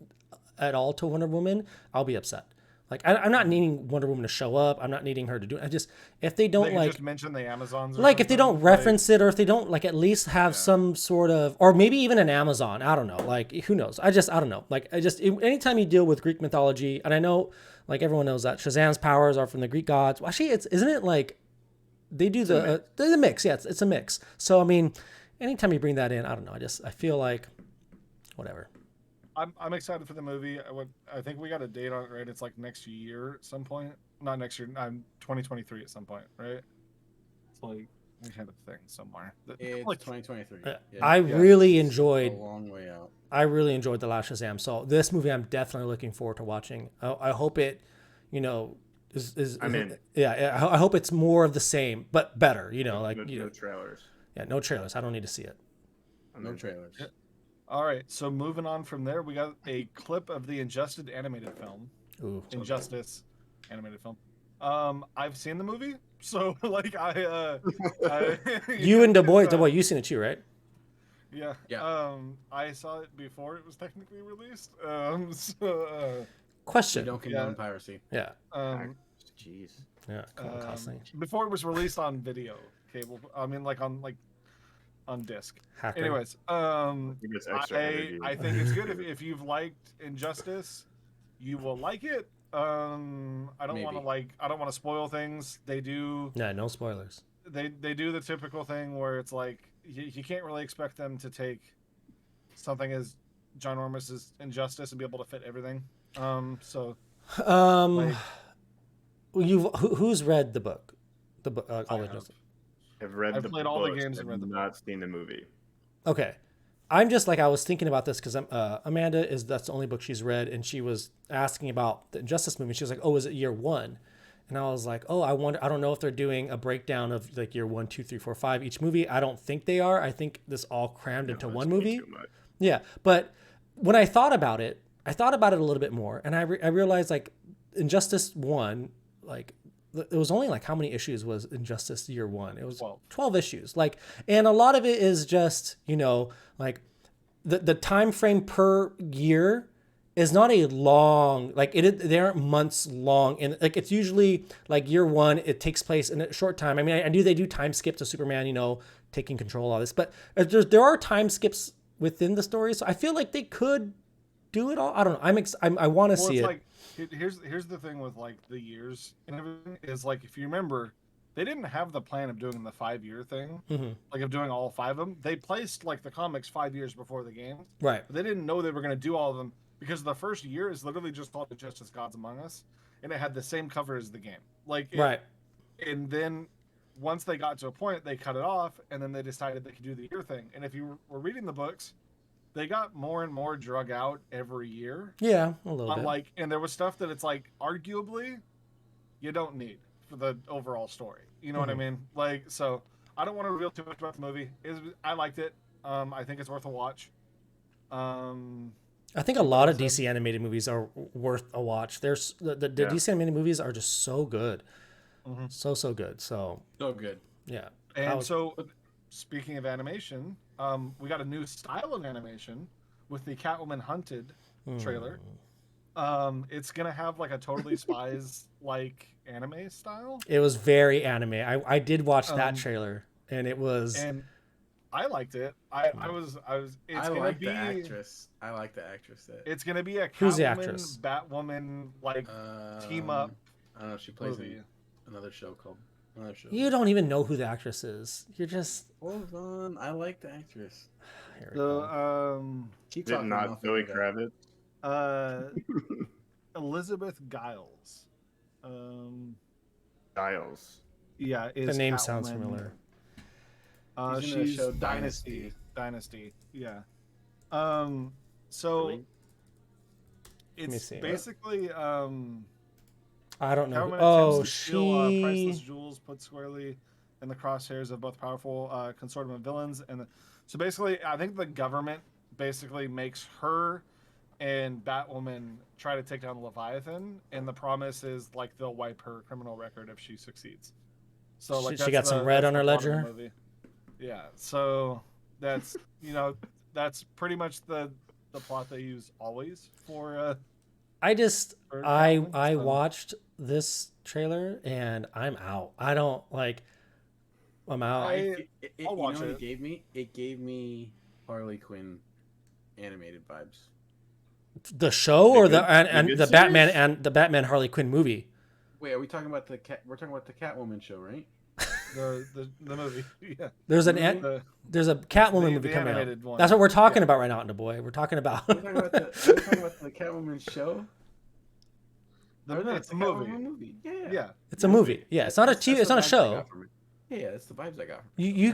at all to Wonder Woman, I'll be upset. Like I'm not needing Wonder Woman to show up. I'm not needing her to do it. If they don't just mention the Amazons. If they don't reference it, or if they don't at least have some sort of, or maybe even an Amazon. I don't know. Who knows? I don't know. Anytime you deal with Greek mythology, and I know everyone knows that Shazam's powers are from the Greek gods. Well, actually, isn't it they do the mix? Yeah, it's a mix. So I mean, anytime you bring that in, I don't know. I feel like whatever. I'm excited for the movie. I think we got a date on it, right? It's like next year at some point. Not next year. 2023 at some point, right? It's like we had a thing somewhere. It's like 2023. I really enjoyed. It's a long way out. I really enjoyed the last Shazam. So this movie, I'm definitely looking forward to watching. I hope it, is I'm in. Yeah, I hope it's more of the same, but better. No trailers. Yeah, no trailers. I don't need to see it. No trailers. Yeah. All right, so moving on from there, we got a clip of the Injustice animated film. Ooh. Injustice animated film. I've seen the movie, so you and Du Bois, you've seen it too, right? Yeah. I saw it before it was technically released. Question. We don't condone piracy. Yeah. Jeez. Yeah. Constantly. Before it was released on video cable. I mean, on disc. Hacker. Anyways, I think it's good if you've liked Injustice, you will like it. I don't want to spoil things. They do. Yeah, no spoilers. They do the typical thing where it's like you can't really expect them to take something as ginormous as Injustice and be able to fit everything. Who's read the book? The book, all Injustice. I've read the played books, all the games and I've read the not seen the movie. Okay. I'm just I was thinking about this because Amanda that's the only book she's read, and she was asking about the Injustice movie. She was like, "Oh, is it year 1?" And I was like, "Oh, I don't know if they're doing a breakdown of year 1, 2, 3, 4, 5 each movie. I don't think they are. I think this all crammed into one movie." Yeah, but when I thought about it a little bit more, and I realized like Injustice 1, like it was only like how many issues was Injustice year 1? It was 12 issues. Like, and a lot of it is just, you know, like the time frame per year is not a long, like they aren't months long, and like it's usually like year 1, it takes place in a short time. I mean, I knew they do time skip to Superman, you know, taking control of all this, but there are time skips within the story, so I feel like they could do it all. I don't know. I want to see it. Like, here's the thing with like the years and everything is like, if you remember, they didn't have the plan of doing the 5-year thing, like of doing all 5 of them. They placed like the comics 5 years before the game, right? But they didn't know they were going to do all of them because the first year is literally just called Justice Gods Among Us, and it had the same cover as the game, like right. And then once they got to a point, they cut it off, and then they decided they could do the year thing. And if you were reading the books, they got more and more drug out every year. Yeah, a little bit. Like, and there was stuff that it's like, arguably, you don't need for the overall story. You know what I mean? Like, so I don't want to reveal too much about the movie. I liked it. I think it's worth a watch. I think a lot of DC animated movies are worth a watch. There's the DC animated movies are just so good. So good. So good. Yeah. And so, speaking of animation, we got a new style of animation with the Catwoman Hunted trailer. It's gonna have like a Totally Spies like anime style. It was very anime. I did watch that trailer, and it was. And I liked it. I like the actress. I like the actress. It's gonna be a Catwoman, who's the actress? Batwoman like team up. I don't know. She plays in another show called. You don't even know who the actress is. You're just. Hold on. I like the actress. Here we go. Keep Did talking. not Zoe Kravitz. Elizabeth Giles. Giles. Yeah, the name Catwoman. sounds familiar. She's in the show Dynasty. Yeah. So Really? it's basically I don't know. Oh, she priceless jewels put squarely in the crosshairs of both powerful consortium of villains, and so basically, I think the government basically makes her and Batwoman try to take down Leviathan, and the promise is like they'll wipe her criminal record if she succeeds. So like she got some red on her ledger. Yeah, so that's that's pretty much the plot they use always for. I watched this trailer and I'm out. I don't like. I'm out. I'll watch it. It gave me Harley Quinn animated vibes. The show or the Batman and the Batman Harley Quinn movie. Wait, are we talking about we're talking about the Catwoman show, right? The movie. Yeah. There's a Catwoman movie coming out. One. That's what we're talking about right now, boy. We're talking about. We're talking about the Catwoman show. It's a movie. Yeah. It's a movie. Yeah, it's not a TV. It's not a show. Yeah, that's the vibes I got. You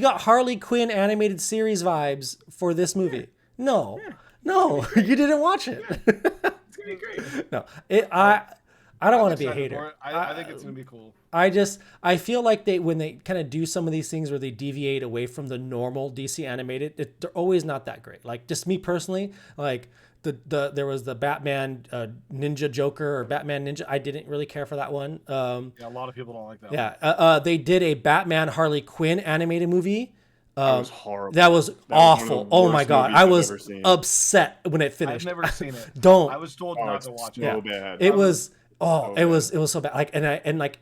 got Harley Quinn animated series vibes for this movie. No, you didn't watch it. It's gonna be great. No, I don't want to be a hater. I think it's gonna be cool. I feel like when they kind of do some of these things where they deviate away from the normal DC animated, they're always not that great. Like just me personally, like there was the Batman Ninja Joker or Batman Ninja. I didn't really care for that one. Yeah, a lot of people don't like that. Yeah, they did a Batman Harley Quinn animated movie. That was horrible. That was awful. Oh my god, I was upset when it finished. I've never seen it. Don't. I was told not to watch it. So bad. It was. Oh, it was so bad. Like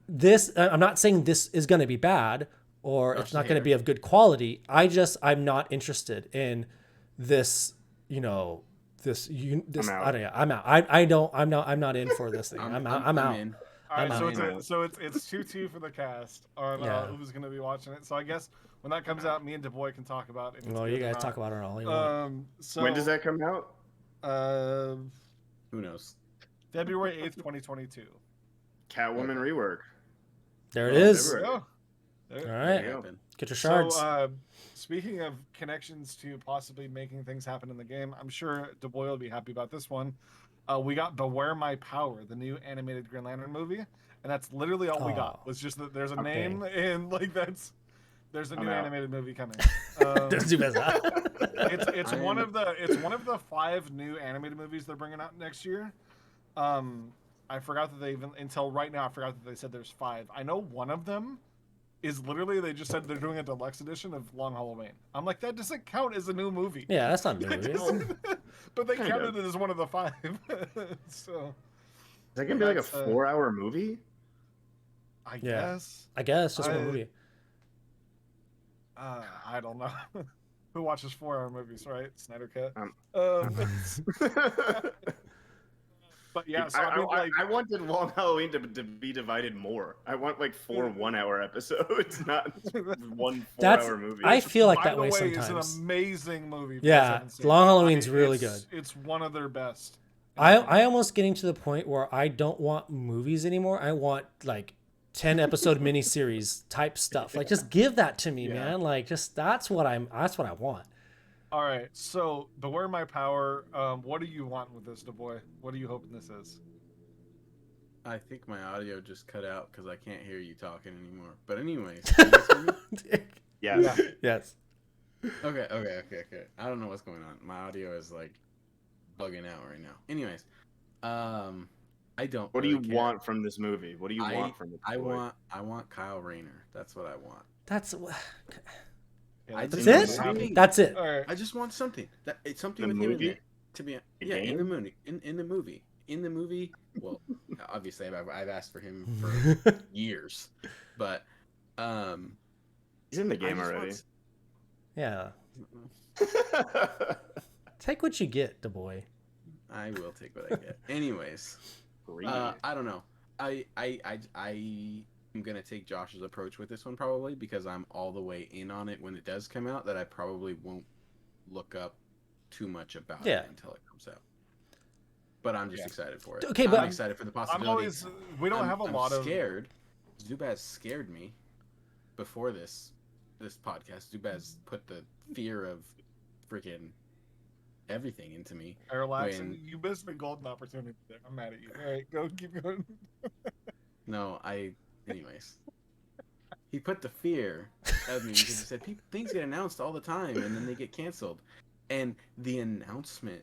this. I'm not saying this is going to be bad or it's not going to be of good quality. I'm not interested in this. I'm out. I'm out. I'm not in for this thing. I'm out. In. All right, so it's 2-2 for the cast on who's going to be watching it. So I guess when that comes out, me and DuBois can talk about it. Well, you guys talk about it all you want. So when does that come out? Who knows? February 8th, 2022. Catwoman rework. There it is. There we go. All right. Get your shards. So, speaking of connections to possibly making things happen in the game, I'm sure DuBois will be happy about this one. We got Beware My Power, the new animated Green Lantern movie, and that's literally all we got. Was just that there's a name, and like There's a new animated movie coming. It's one of the 5 new animated movies they're bringing out next year. I forgot that until right now I forgot that they said there's 5. I know one of them is literally they just said they're doing a deluxe edition of Long Halloween. I'm like, that doesn't count as a new movie. Yeah, that's not a new movie. But they counted it as one of the 5. So is that gonna be like a 4-hour movie? I guess. I guess just one movie. I don't know. Who watches 4-hour movies, right? Snyder Cut. But yeah, so I wanted Long Halloween to be divided more. I want like 4 1-hour episodes, not 1 4-hour movie. I feel like By that the way sometimes. sometimes. It's an amazing movie. Yeah, Long Halloween's really good. It's one of their best. I almost getting to the point where I don't want movies anymore. I want like 10 episode miniseries type stuff. Like just give that to me, man. Like just that's what I want. All right, so Beware My Power. What do you want with this, DuBois? What are you hoping this is? I think my audio just cut out because I can't hear you talking anymore. But anyways, yes. Yes. Okay. I don't know what's going on. My audio is like bugging out right now. Anyways, I don't. What do you want from this movie? What do you want from it? I want Kyle Rayner. That's what I want. That's. Yeah, that's it. That's it. Right. I just want something. It's something the with movie? him in there. To be in the movie. In the movie. Well, obviously I've asked for him for years, but he's in the game already. Yeah. Take what you get, DuBois. I will take what I get. Anyways, I don't know. I'm gonna take Josh's approach with this one probably because I'm all the way in on it when it does come out. That I probably won't look up too much about it until it comes out. But I'm just excited for it. Okay, I'm but excited for the possibility. We don't have a lot of. Scared. Zubaz scared me before this podcast. Zubaz put the fear of freaking everything into me. Relax, you missed a golden opportunity there. I'm mad at you. All right, go keep going. No, anyways. He put the fear of me because he said things get announced all the time and then they get canceled. And the announcement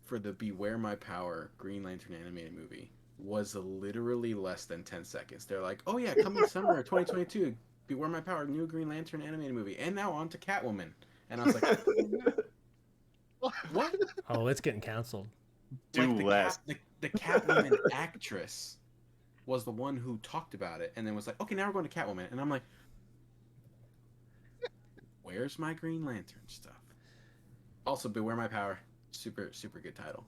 for the Beware My Power Green Lantern animated movie was literally less than 10 seconds. They're like, oh yeah, coming summer 2022, Beware My Power, new Green Lantern animated movie. And now on to Catwoman. And I was like, what? Oh, it's getting canceled. The Catwoman actress was the one who talked about it and then was like, okay, now we're going to Catwoman. And I'm like, where's my Green Lantern stuff? Also, Beware My Power, super, super good title.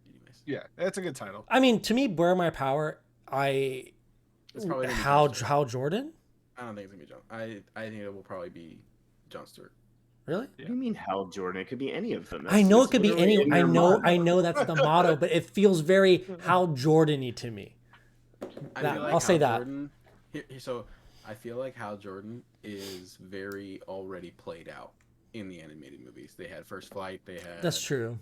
Anyways. Yeah, it's a good title. I mean, to me, Beware My Power, Hal Jordan? I don't think it's going to be John. I think it will probably be Jon Stewart. Really? What do you mean Hal Jordan? It could be any of them. I know it could be any. I know that's the motto, but it feels very Hal Jordan-y to me. I'll say that. So I feel like Hal Jordan is very already played out in the animated movies. They had First Flight. They had. That's true.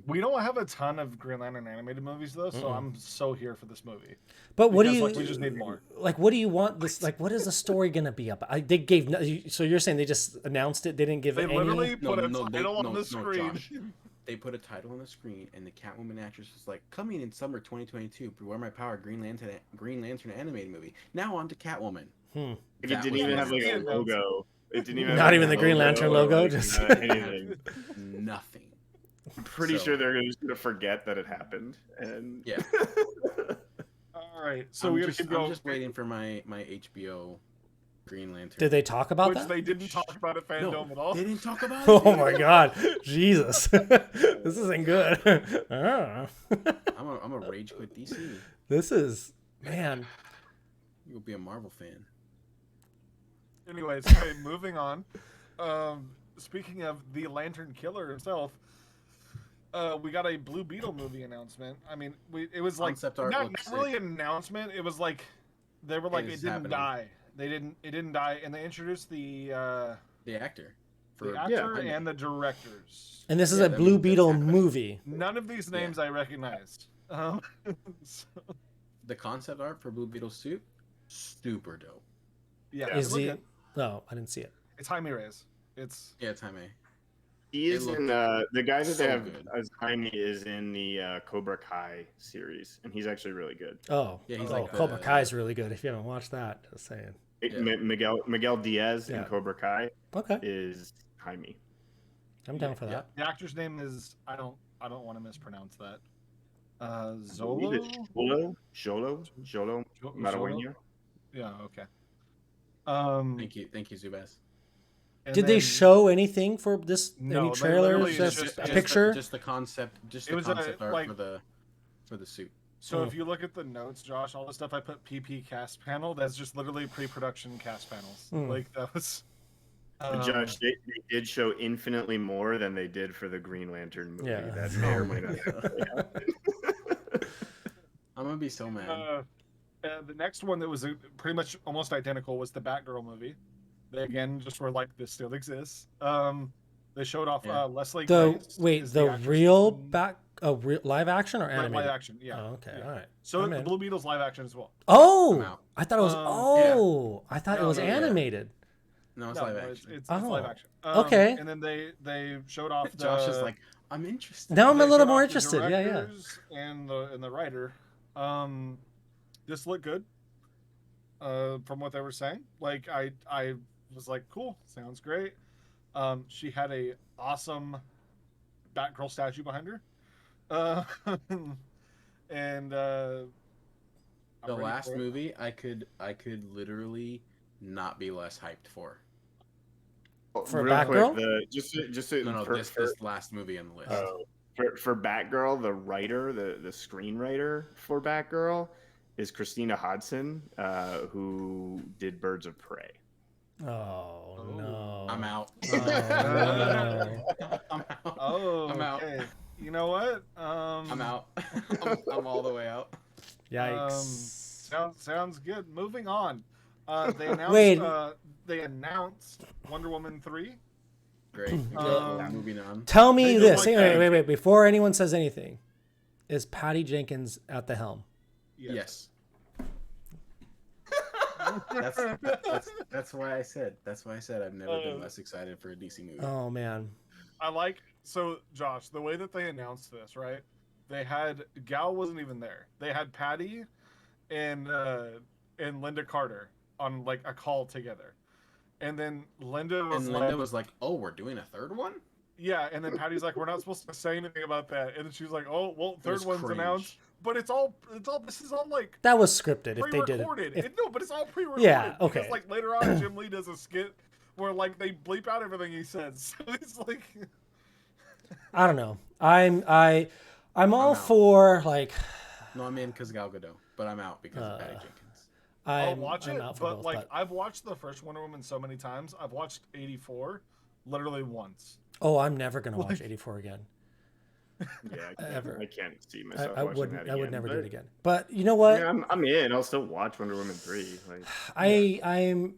We don't have a ton of Green Lantern animated movies though, so I'm so here for this movie. But what do you? We just need more. Like, what do you want? This what is the story gonna be about? They gave. So you're saying they just announced it? They didn't give it any. They literally put a title on the screen. Josh, they put a title on the screen, and the Catwoman actress was like, "Coming in summer 2022, Beware My Power Green Lantern animated movie." Now on to Catwoman. It didn't even have like a logo. It didn't even. Not even the Green Lantern logo. Just anything. Nothing. I'm pretty sure they're just gonna forget that it happened. And yeah. All right, so we gotta keep going. I'm just waiting for my HBO Green Lantern. Did they talk about that? Which they didn't talk about at Fandome at all. They didn't talk about it. Oh my god, Jesus, this isn't good. I'm a rage quit DC. This is, man. You'll be a Marvel fan. Anyways, okay, moving on. Speaking of the Lantern Killer himself, we got a Blue Beetle movie announcement. I mean, it was like not really an announcement. It was like they were like it didn't die. It didn't die, and they introduced the actor. And the directors. And this is a Blue Beetle movie. None of these names I recognized. The concept art for Blue Beetle's suit, super dope. Yeah, is he? No, I didn't see it. It's Jaime Reyes. It's Jaime. He is in the guy that they have good. as Jaime is in the Cobra Kai series, and he's actually really good. Oh, yeah, he's like Cobra Kai is really good. If you haven't watched that, just saying. Miguel Diaz in Cobra Kai is Jaime. I'm down for that. The actor's name is I don't want to mispronounce that. Zolo? Jolo Maragueño. Yeah, okay. Thank you, Zubaz. Did they show anything for this? No, any trailers? Just a picture? Just the concept. Just the concept art for the suit. So if you look at the notes, Josh, all the stuff I put PP cast panel, that's just literally pre-production cast panels. Like that was. Josh, they did show infinitely more than they did for the Green Lantern movie. Yeah. That may or may not happen. I'm gonna be so mad. The next one that was pretty much almost identical was the Batgirl movie. They again just were like, this still exists. They showed off Leslie Grace. The real live action or animated? Live action, yeah. Oh, okay, all right. So the Blue Beetle's live action as well. Oh, I thought it was. I thought it was animated. No, it's live action. It's live action. Okay. And then they showed off. Josh is like, I'm interested. Now I'm a little more interested. Yeah. And the writer. This looked good. From what they were saying, like I was like, cool, sounds great. She had a awesome Batgirl statue behind her. And the last movie, I could literally not be less hyped for. For Batgirl? This last movie on the list. For Batgirl, the writer, the screenwriter for Batgirl is Christina Hodson, who did Birds of Prey. Oh no! I'm out. Oh, no. I'm out. I'm out. Okay. You know what? I'm out. I'm all the way out. Yikes! Sounds good. Moving on. They announced Wonder Woman 3. Great. Moving on. Tell me this. Wait. Before anyone says anything, is Patty Jenkins at the helm? Yes. That's why I said. I've never been less excited for a DC movie. Oh man. Josh, the way that they announced this, right? They had Gal wasn't even there. They had Patty and Linda Carter on like a call together. And then Linda was like, "Oh, we're doing a third one?" Yeah, and then Patty's like, "We're not supposed to say anything about that." And then she was like, "Oh, well, third one's cringe. Announced." But it's all this is all like that was scripted if they did it. No, but it's all pre-recorded. Yeah, okay. Because like later on, Jim Lee does a skit where like they bleep out everything he says. So it's like I don't know. I'm all for like. No, I'm in because Gal Gadot, but I'm out because of Patty Jenkins. I'll watch it, but like I've watched the first Wonder Woman so many times. I've watched 84 literally once. Oh, I'm never gonna watch 84 again. Yeah, I can't see myself watching that again. I would never do it again. But you know what? Yeah, I'm in. I'll still watch Wonder Woman 3. Like, I'm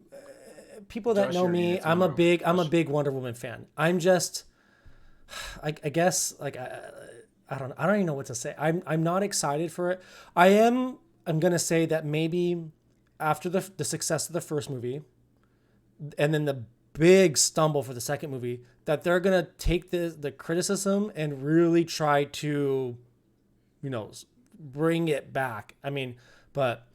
people that know me. I'm a big Wonder Woman fan. I'm just, I guess like I don't even know what to say. I'm not excited for it. I'm gonna say that maybe after the success of the first movie, and then the big stumble for the second movie, that they're gonna take the criticism and really try to, bring it back. I mean, but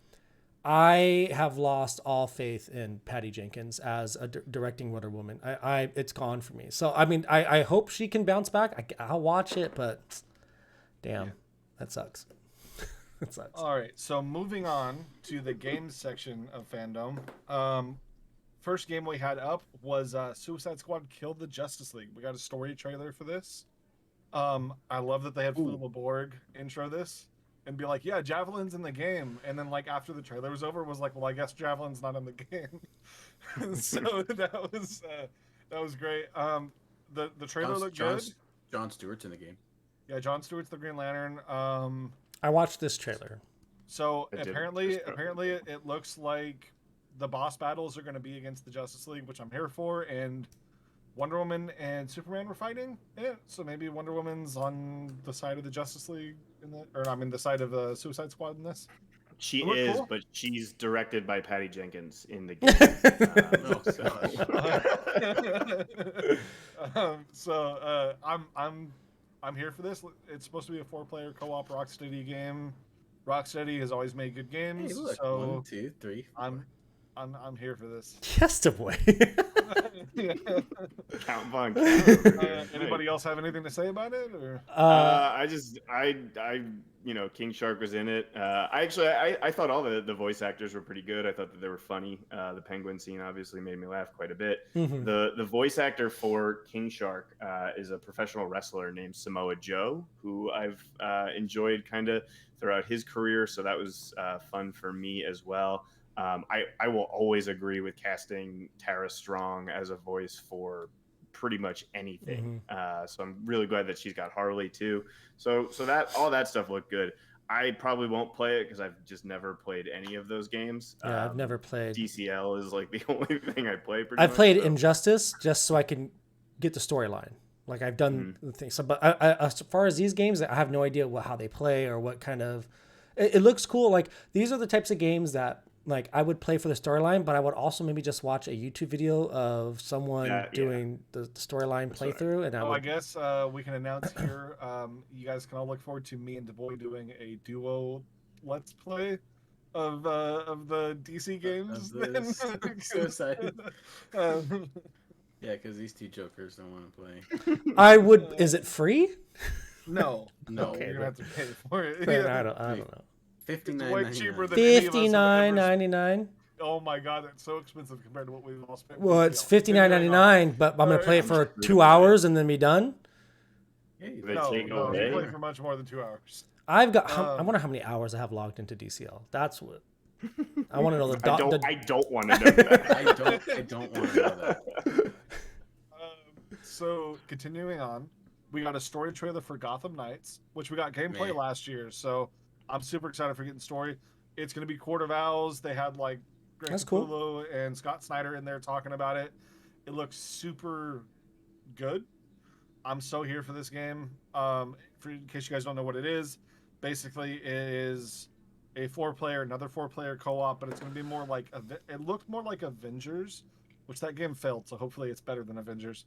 I have lost all faith in Patty Jenkins as a directing Wonder Woman. It's gone for me. So I mean, I hope she can bounce back. I'll watch it, but damn, that sucks. It sucks. All right, so moving on to the games section of Fandome. First game we had up was Suicide Squad Killed the Justice League. We got a story trailer for this. I love that they had Philip LeBorg intro this and be like, yeah, Javelin's in the game. And then like after the trailer was over, was like, well, I guess Javelin's not in the game. So that was great. The trailer looked good. Jon Stewart's in the game. Yeah, Jon Stewart's the Green Lantern. I watched this trailer. So apparently it looks like the boss battles are going to be against the Justice League, which I'm here for, and Wonder Woman and Superman were fighting. Yeah, so maybe Wonder Woman's on the side of the Justice League the side of the Suicide Squad in this. She Look is, cool. but she's directed by Patty Jenkins in the game. I'm here for this. It's supposed to be a 4-player co-op Rocksteady game. Rocksteady has always made good games. Hey, look, so 1, 2, 3, 4. I'm here for this. Yes, boy. Count Von. Anybody else have anything to say about it? Or King Shark was in it. I thought all the voice actors were pretty good. I thought that they were funny. The penguin scene obviously made me laugh quite a bit. Mm-hmm. The voice actor for King Shark is a professional wrestler named Samoa Joe, who I've enjoyed kind of throughout his career. So that was fun for me as well. I will always agree with casting Tara Strong as a voice for pretty much anything. So I'm really glad that she's got Harley too. So that all that stuff looked good. I probably won't play it because I've just never played any of those games. Yeah, I've never played. DCL is like the only thing I play. I played Injustice just so I can get the storyline. Like I've done the things. So, but as far as these games, I have no idea how they play or what kind of. It looks cool. Like these are the types of games that. Like I would play for the storyline, but I would also maybe just watch a YouTube video of someone doing the storyline playthrough. And I guess we can announce here. You guys can all look forward to me and DeBoy doing a duo let's play of the DC games. So excited. Yeah, because these two jokers don't want to play. I would. Is it free? No. Okay, you're gonna have to pay for it. I don't know. $59.99. Oh my god, that's so expensive compared to what we've all spent. Well, it's $59.99, but I'm gonna play it for 2 hours and then be done. No, you play for much more than 2 hours. I've got. I wonder how many hours I have logged into DCL. That's what. I want to know the. I don't want to know that. I don't want to know that. So continuing on, we got a story trailer for Gotham Knights, which we got gameplay last year. So. I'm super excited for getting story. It's going to be Court of Owls. They had like Greg Capullo and Scott Snyder in there talking about it. It looks super good. I'm so here for this game. In case you guys don't know what it is, basically it is a another 4-player co-op, but it's going to be more like it looked more like Avengers, which that game failed. So hopefully it's better than Avengers.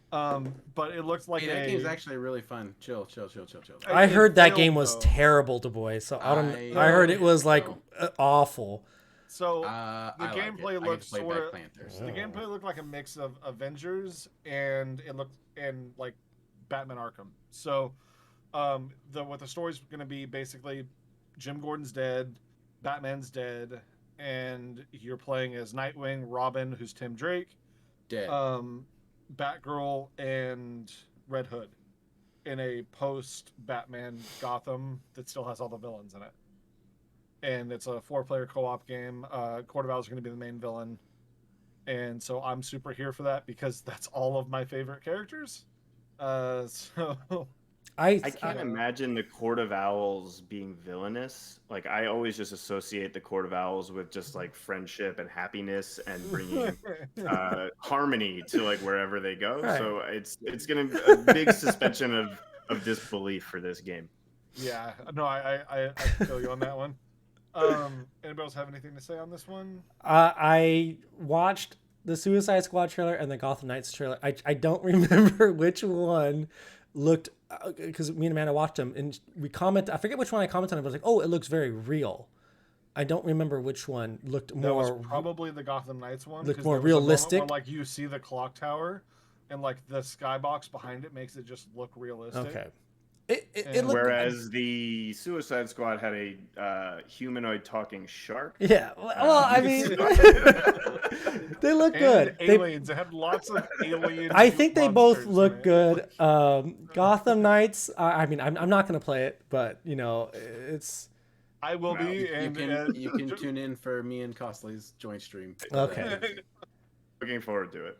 But it looks like that game's actually really fun. Chill. I heard that game was terrible to boy, so I heard it was like awful. So the gameplay looked sort of. The gameplay looked like a mix of Avengers and it looked like Batman Arkham. So, what the story's going to be basically, Jim Gordon's dead, Batman's dead, and you're playing as Nightwing, Robin, who's Tim Drake, dead. Batgirl and Red Hood in a post-Batman Gotham that still has all the villains in it. And it's a 4-player co-op game. Court of Owls is going to be the main villain. And so I'm super here for that because that's all of my favorite characters. I can't imagine the Court of Owls being villainous. Like I always just associate the Court of Owls with just like friendship and happiness and bringing harmony to like wherever they go. Right. So it's gonna be a big suspension of disbelief for this game. Yeah, no, I feel you on that one. Anybody else have anything to say on this one? I watched the Suicide Squad trailer and the Gotham Knights trailer. I don't remember which one looked, because me and Amanda watched them and we commented. I forget which one I commented on. I was like, oh, it looks very real. I don't remember which one looked more. That was probably the Gotham Knights one. Looked more realistic. Where, like you see the clock tower, and like the skybox behind it makes it just look realistic. Okay. Whereas the Suicide Squad had a humanoid talking shark. Yeah, well, I mean, they look good. Aliens. They had lots of aliens. I think they both look good. Gotham Knights. I mean, I'm not going to play it, but you know, it's. I will be, and you can tune in for me and Costly's joint stream. Okay. Looking forward to it.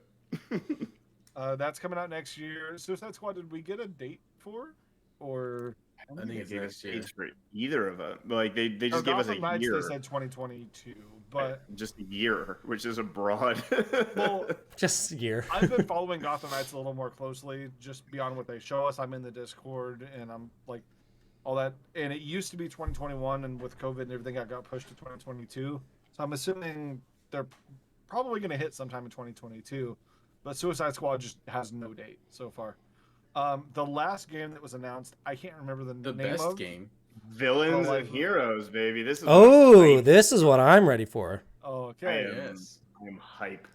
That's coming out next year. Suicide Squad. Did we get a date for? Or I think it's next year. For either of them. Like they just gave us a Knights, year. They said 2022, but just a year, which is a broad. Well, just a year. I've been following Gotham Knights a little more closely, just beyond what they show us. I'm in the Discord, and I'm like, all that. And it used to be 2021, and with COVID and everything, got pushed to 2022. So I'm assuming they're probably going to hit sometime in 2022. But Suicide Squad just has no date so far. The last game that was announced, I can't remember the name best of. game. Villains and Heroes, baby. This is this is what I'm ready for. Okay. I'm hype.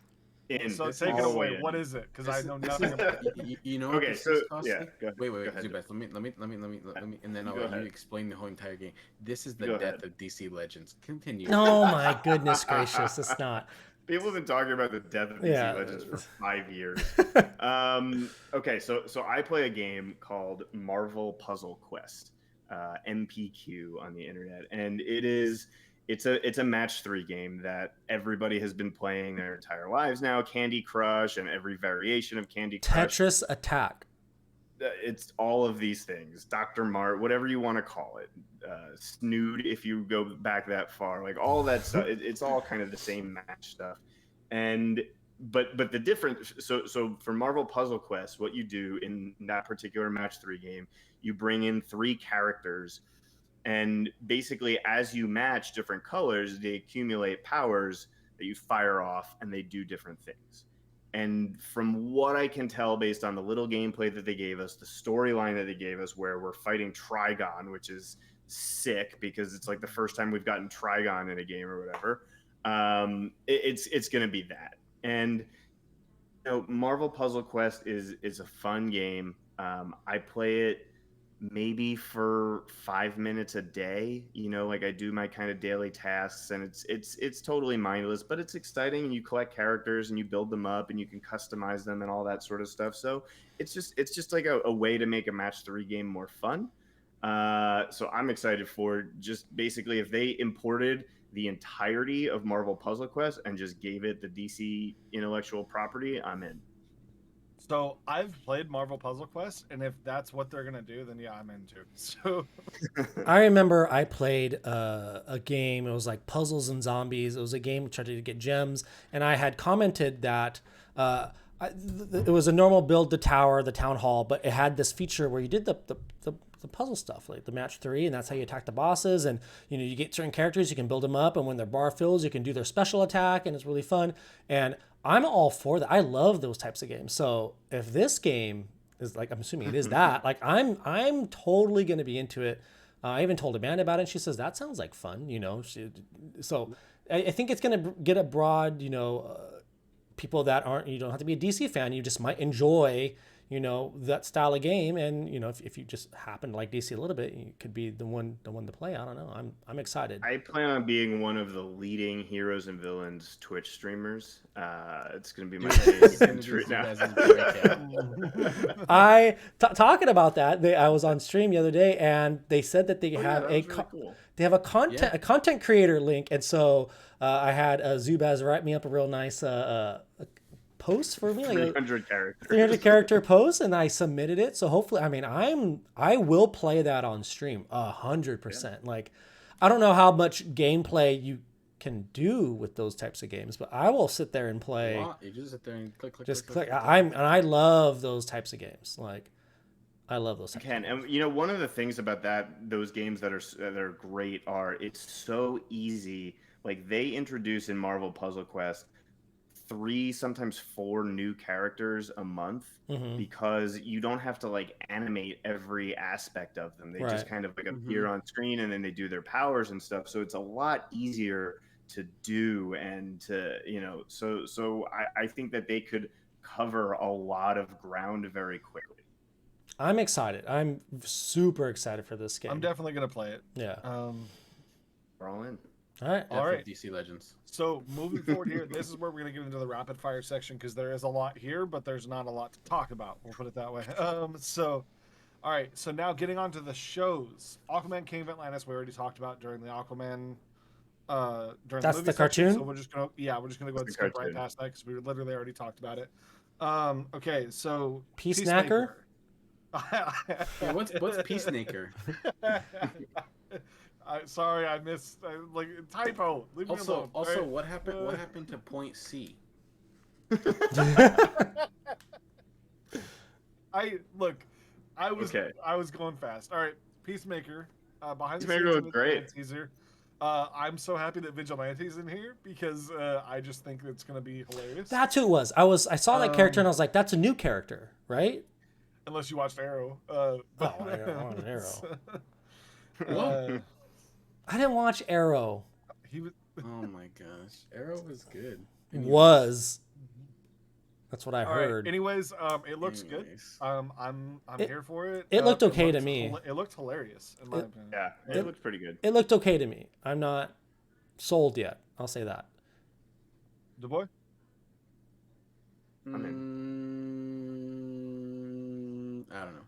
So take it away. What is it? Because I know nothing about it. You know. Okay, so yeah. Wait, Zubeth, let me, and then I'll let you explain the whole entire game. This is the death of DC Legends. Continue. Oh my goodness gracious! It's not. People have been talking about the death of DC Legends for 5 years. Okay, so I play a game called Marvel Puzzle Quest, MPQ on the internet, and it's a match 3 game that everybody has been playing their entire lives now. Candy Crush and every variation of Candy Crush. Tetris Attack. It's all of these things. Dr. Mart, whatever you want to call it. Snood, if you go back that far. Like all that stuff. It's all kind of the same match stuff. But the difference. So for Marvel Puzzle Quest, what you do in that particular match 3 game, you bring in 3 characters. And basically, as you match different colors, they accumulate powers that you fire off, and they do different things. And from what I can tell, based on the little gameplay that they gave us, the storyline that they gave us, where we're fighting Trigon, which is sick because it's like the first time we've gotten Trigon in a game or whatever. It's going to be that. And Marvel Puzzle Quest is a fun game. I play it maybe for 5 minutes a day, like I do my kind of daily tasks, and it's totally mindless, but it's exciting, and you collect characters and you build them up and you can customize them and all that sort of stuff. So it's just like a way to make a match 3 game more fun. So I'm excited for just basically if they imported the entirety of Marvel Puzzle Quest and just gave it the DC intellectual property, I'm in. So I've played Marvel Puzzle Quest, and if that's what they're gonna do, then yeah, I'm into. So I remember I played a game. It was like Puzzles and Zombies. It was a game trying to get gems, and I had commented that it was a normal build the tower, the town hall, but it had this feature where you did the puzzle stuff, like the match 3, and that's how you attack the bosses. And you get certain characters, you can build them up, and when their bar fills, you can do their special attack, and it's really fun. And I'm all for that. I love those types of games. So if this game is like, I'm assuming it is that, like I'm totally going to be into it. I even told Amanda about it, and she says, that sounds like fun, So I think it's going to get a broad, people that aren't, you don't have to be a DC fan. You just might enjoy, that style of game. And, if you just happen to like DC a little bit, you could be the one to play. I don't know. I'm excited. I plan on being one of the leading Heroes and Villains Twitch streamers. It's going to be my right now. Talking about that, I was on stream the other day, and they said that they have they have a content creator link. And so I had Zubaz write me up a real nice post for me, like 300 character post, and I submitted it. So hopefully, I will play that on stream 100%. Like, I don't know how much gameplay you can do with those types of games, but I will sit there and play. You just sit there and click. I love those types of games. Like, I love those. And one of the things about those games that are great are it's so easy. Like, they introduce in Marvel Puzzle Quest 3, sometimes 4 new characters a month, because you don't have to like animate every aspect of them. They just kind of like appear on screen, and then they do their powers and stuff. So it's a lot easier to do, and to so I think that they could cover a lot of ground very quickly. I'm excited. I'm super excited for this game. I'm definitely gonna play it. Yeah. We're all in. All right. DC Legends. So moving forward here, this is where we're going to get into the rapid fire section, because there is a lot here, but there's not a lot to talk about. We'll put it that way. All right. So now getting on to the shows. Aquaman King of Atlantis, we already talked about during the Aquaman. During that's the movie the cartoon. Section, so we're just gonna go ahead and skip right past that, because we literally already talked about it. Okay. So Peacemaker. What's Peacemaker? Sorry, I missed typo. Leave me alone. Also, right? What happened to Point C? I was going fast. All right, Peacemaker. Behind the Peacemaker scenes looked great. teaser. I'm so happy that Vigilante's in here because I just think it's gonna be hilarious. That's who it was. I saw that character and I was like, that's a new character, right? Unless you watched Arrow. I watched Arrow. I didn't watch Arrow. Oh my gosh, Arrow was good. Was. That's what I heard. Right. Anyways, it looks good. I'm here for it. It looked okay to me. It looked hilarious in my opinion. Yeah, it looked pretty good. It looked okay to me. I'm not sold yet. I'll say that. The boy. I don't know.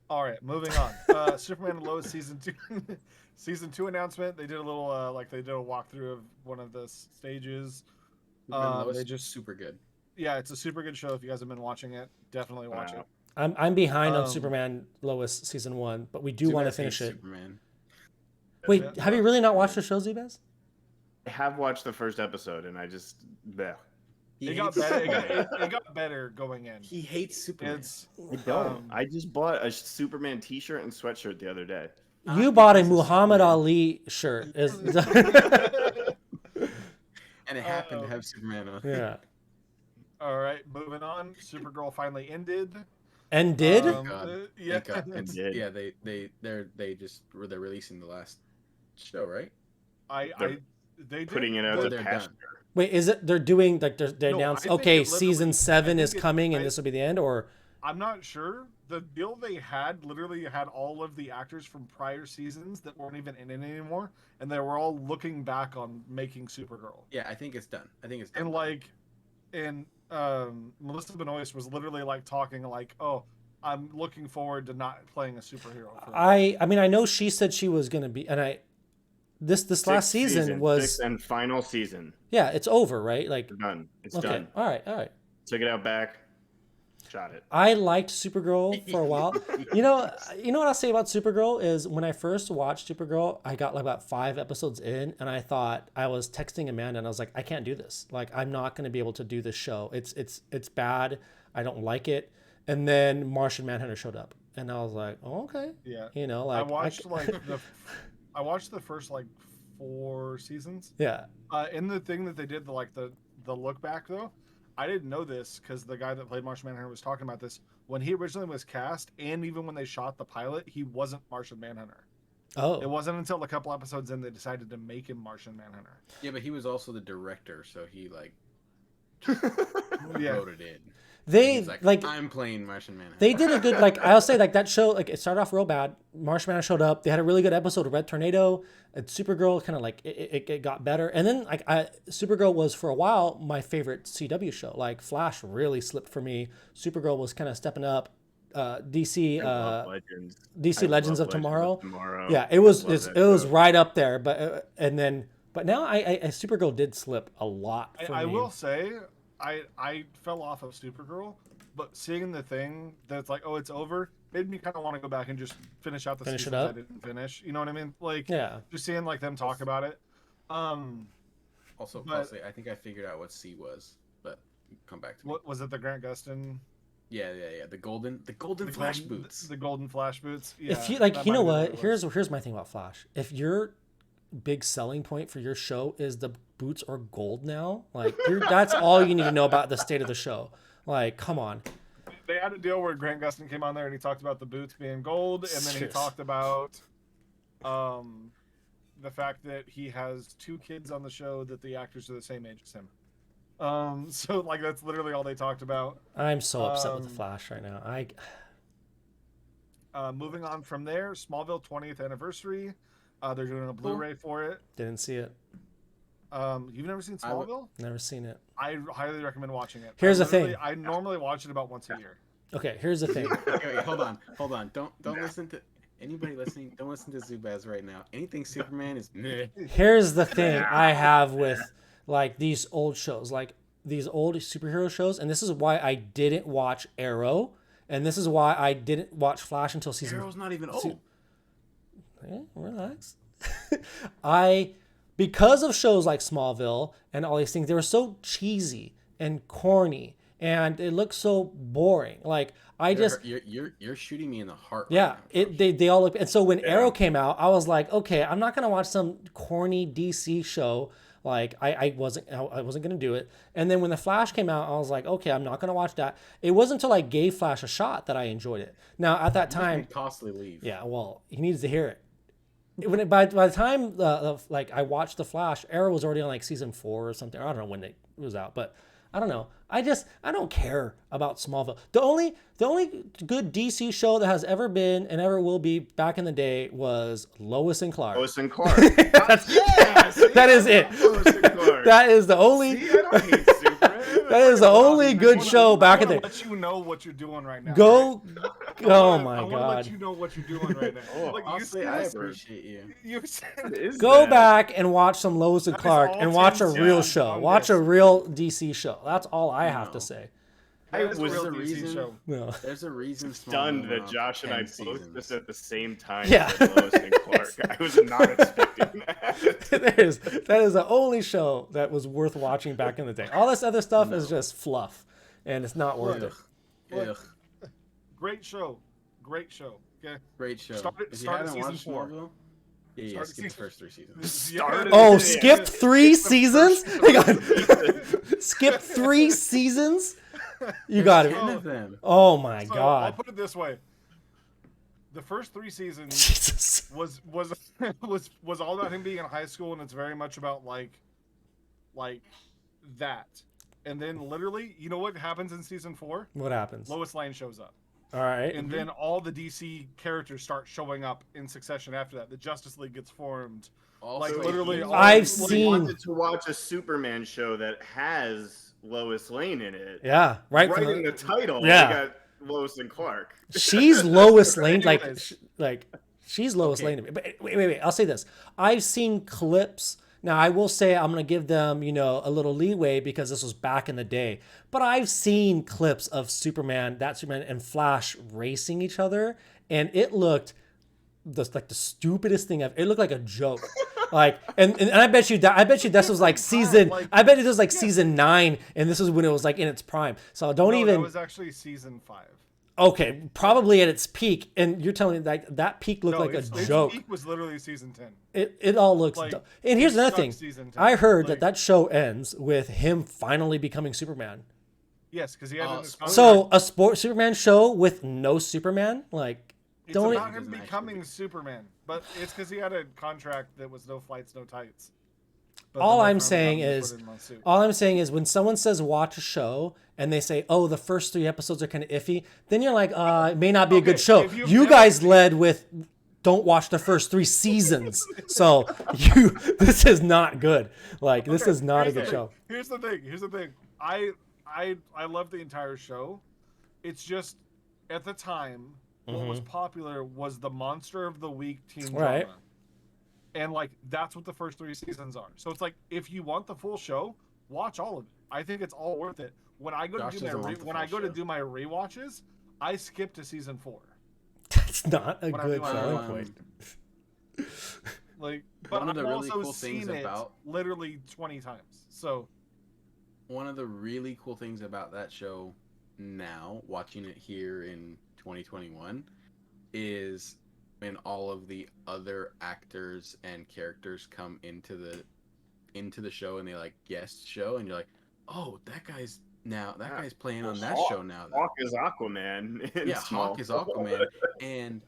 All right, moving on. Superman and Lois season 2, season 2 announcement. They did a little they did a walkthrough of one of the stages. Lois just super good. Yeah, it's a super good show. If you guys have been watching it, definitely watch it. I'm behind on Superman Lois season 1, but we do want to finish it. Superman. Wait, have you really not watched the show, Zubaz? I have watched the first episode, and I just It got better. It got better going in. He hates Superman. I don't. I just bought a Superman T-shirt and sweatshirt the other day. You bought a Muhammad Ali shirt. And it happened to have Superman on. Yeah. All right, moving on. Supergirl finally ended. And did? Yeah. Yeah, they're releasing the last show, right? They putting it out they're pasture. done. Wait, is it they're doing like they No, announced? I think Okay, it literally- season 7 is think it- coming, and this will be the end, or I'm not sure. The deal they had literally had all of the actors from prior seasons that weren't even in it anymore, and they were all looking back on making Supergirl. Yeah, I think it's done. And Melissa Benoist was literally like talking like, "Oh, I'm looking forward to not playing a superhero." I mean, I know she said she was gonna be, and this last season was sixth and final season. Yeah, it's over, right? Like It's done. It's okay, done. all right. Took it out back. Shot it. I liked Supergirl for a while. You know what I'll say about Supergirl is when I first watched Supergirl, I got like about 5 episodes in, and I thought I was texting Amanda, and I was like, I can't do this. Like, I'm not going to be able to do this show. It's bad. I don't like it. And then Martian Manhunter showed up, and I was like, oh, okay. Yeah. You know, like I watched the first like 4 seasons. Yeah. In the thing that they did, the look back though, I didn't know this because the guy that played Martian Manhunter was talking about this. When he originally was cast, and even when they shot the pilot, he wasn't Martian Manhunter. Oh. It wasn't until a couple episodes in they decided to make him Martian Manhunter. Yeah, but he was also the director, so he like wrote it in. They like I'm playing Martian Manhunter. They did a good I'll say that show it started off real bad. Martian Manhunter showed up. They had a really good episode of Red Tornado. And Supergirl kind of it got better. And then Supergirl was for a while my favorite CW show. Like Flash really slipped for me. Supergirl was kind of stepping up. DC Legends of Tomorrow. Yeah, it was right up there. But now I Supergirl did slip a lot for me. I will say I fell off of Supergirl, but seeing the thing that's like, oh, it's over, made me kind of want to go back and just finish out the season I didn't finish. You know what I mean? Like, yeah, just seeing like them talk about it. Also, I think I figured out what C was, but come back to me. What was it? The Grant Gustin? Yeah. The golden Flash boots. The golden Flash boots. Yeah. If you know what? Here's my thing about Flash. If your big selling point for your show is the boots are gold now, like that's all you need to know about the state of the show. Like, come on. They had a deal where Grant Gustin came on there and he talked about the boots being gold, and then he talked about the fact that he has 2 kids on the show that the actors are the same age as him. So like that's literally all they talked about. I'm so upset with the Flash right now. Moving on from there, Smallville 20th anniversary. They're doing a Blu-ray for it. Didn't see it. You've never seen Smallville? Never seen it. I highly recommend watching it. Here's the thing. I normally watch it about once a year. Okay, here's the thing. Wait, hold on. Don't listen to anybody listening. Don't listen to Zubaz right now. Anything Superman is. Here's the thing I have with like these old shows, like these old superhero shows, and this is why I didn't watch Arrow, and this is why I didn't watch Flash until season. Arrow's not even old. Relax. Because of shows like Smallville and all these things, they were so cheesy and corny and it looks so boring. Like you're shooting me in the heart. Yeah, right now, they all look. And so when Arrow came out, I was like, okay, I'm not gonna watch some corny DC show. Like I wasn't gonna do it. And then when the Flash came out, I was like, okay, I'm not gonna watch that. It wasn't until I gave Flash a shot that I enjoyed it. Now at that time, costly leave. yeah, well, he needs to hear it. By the time like I watched the Flash, Arrow was already on like season 4 or something. I don't know when it was out, but I don't know. I don't care about Smallville. The only good DC show that has ever been and ever will be back in the day was Lois and Clark. Lois and Clark. That is it. That is the only. See, I don't hate Superman. That is the only good show back in the day. Let you know what you're doing right now. Go. Right? Oh my I want to God. let you know what you're doing right now. Like, I appreciate you. Go back and watch some Lois and Clark and watch a real show. Watch a real DC show. That's all I have to say. There's a reason. No. There's a reason. Stunned that Josh and I both this at the same time. Yeah. Lois and Clark. I was not expecting that. That is the only show that was worth watching back in the day. All this other stuff is just fluff, and it's not worth it. Ugh. Great show. Great show. Okay. Great show. Started season 4. Smallville, yeah, skip the first 3 seasons. Oh, skipped 3 seasons? Hang on. Skip 3 seasons? You got it. Oh my God. I'll put it this way. The first 3 seasons Jesus. was all about him being in high school, and it's very much about like that. And then literally, you know what happens in season 4? What happens? Lois Lane shows up. All right. And then all the DC characters start showing up in succession after that. The Justice League gets formed. Also, like literally, I've seen. Wanted to watch a Superman show that has Lois Lane in it. Yeah, right. In the title, yeah. They got Lois and Clark. She's Lois Lane, like she's Lois Lane to me. But wait. I'll say this: I've seen clips. Now I will say I'm gonna give them, a little leeway because this was back in the day. But I've seen clips of Superman and Flash racing each other, and it looked the stupidest thing ever. It looked like a joke. And I bet you this was like season. I bet it was like season 9, and this was when it was like in its prime. So that was actually season 5. Okay, probably at its peak, and you're telling me that peak looked like a joke. Its peak was literally season 10. It all looks dumb. And here's another thing. I heard that show ends with him finally becoming Superman. Yes, because he had so a Superman show with no Superman, it's about him becoming Superman, but it's because he had a contract that was no flights, no tights. All I'm saying is when someone says watch a show and they say, oh, the first 3 episodes are kind of iffy, then you're like, it may not be a good show. You guys led with don't watch the first 3 seasons. So this is not good. This is not a good show. Here's the thing. I love the entire show. It's just at the time what was popular was the Monster of the Week teen drama. And that's what the first 3 seasons are. So it's like, if you want the full show, watch all of it. I think it's all worth it. When I go to do my rewatches, I skip to season 4. That's not a good selling point. But I've also seen it literally 20 times. So one of the really cool things about that show now, watching it here in 2021, is when all of the other actors and characters come into the show and they guest show, and you're like, oh, that guy's playing on that show now. Hawk is Aquaman. Hawk is Aquaman, and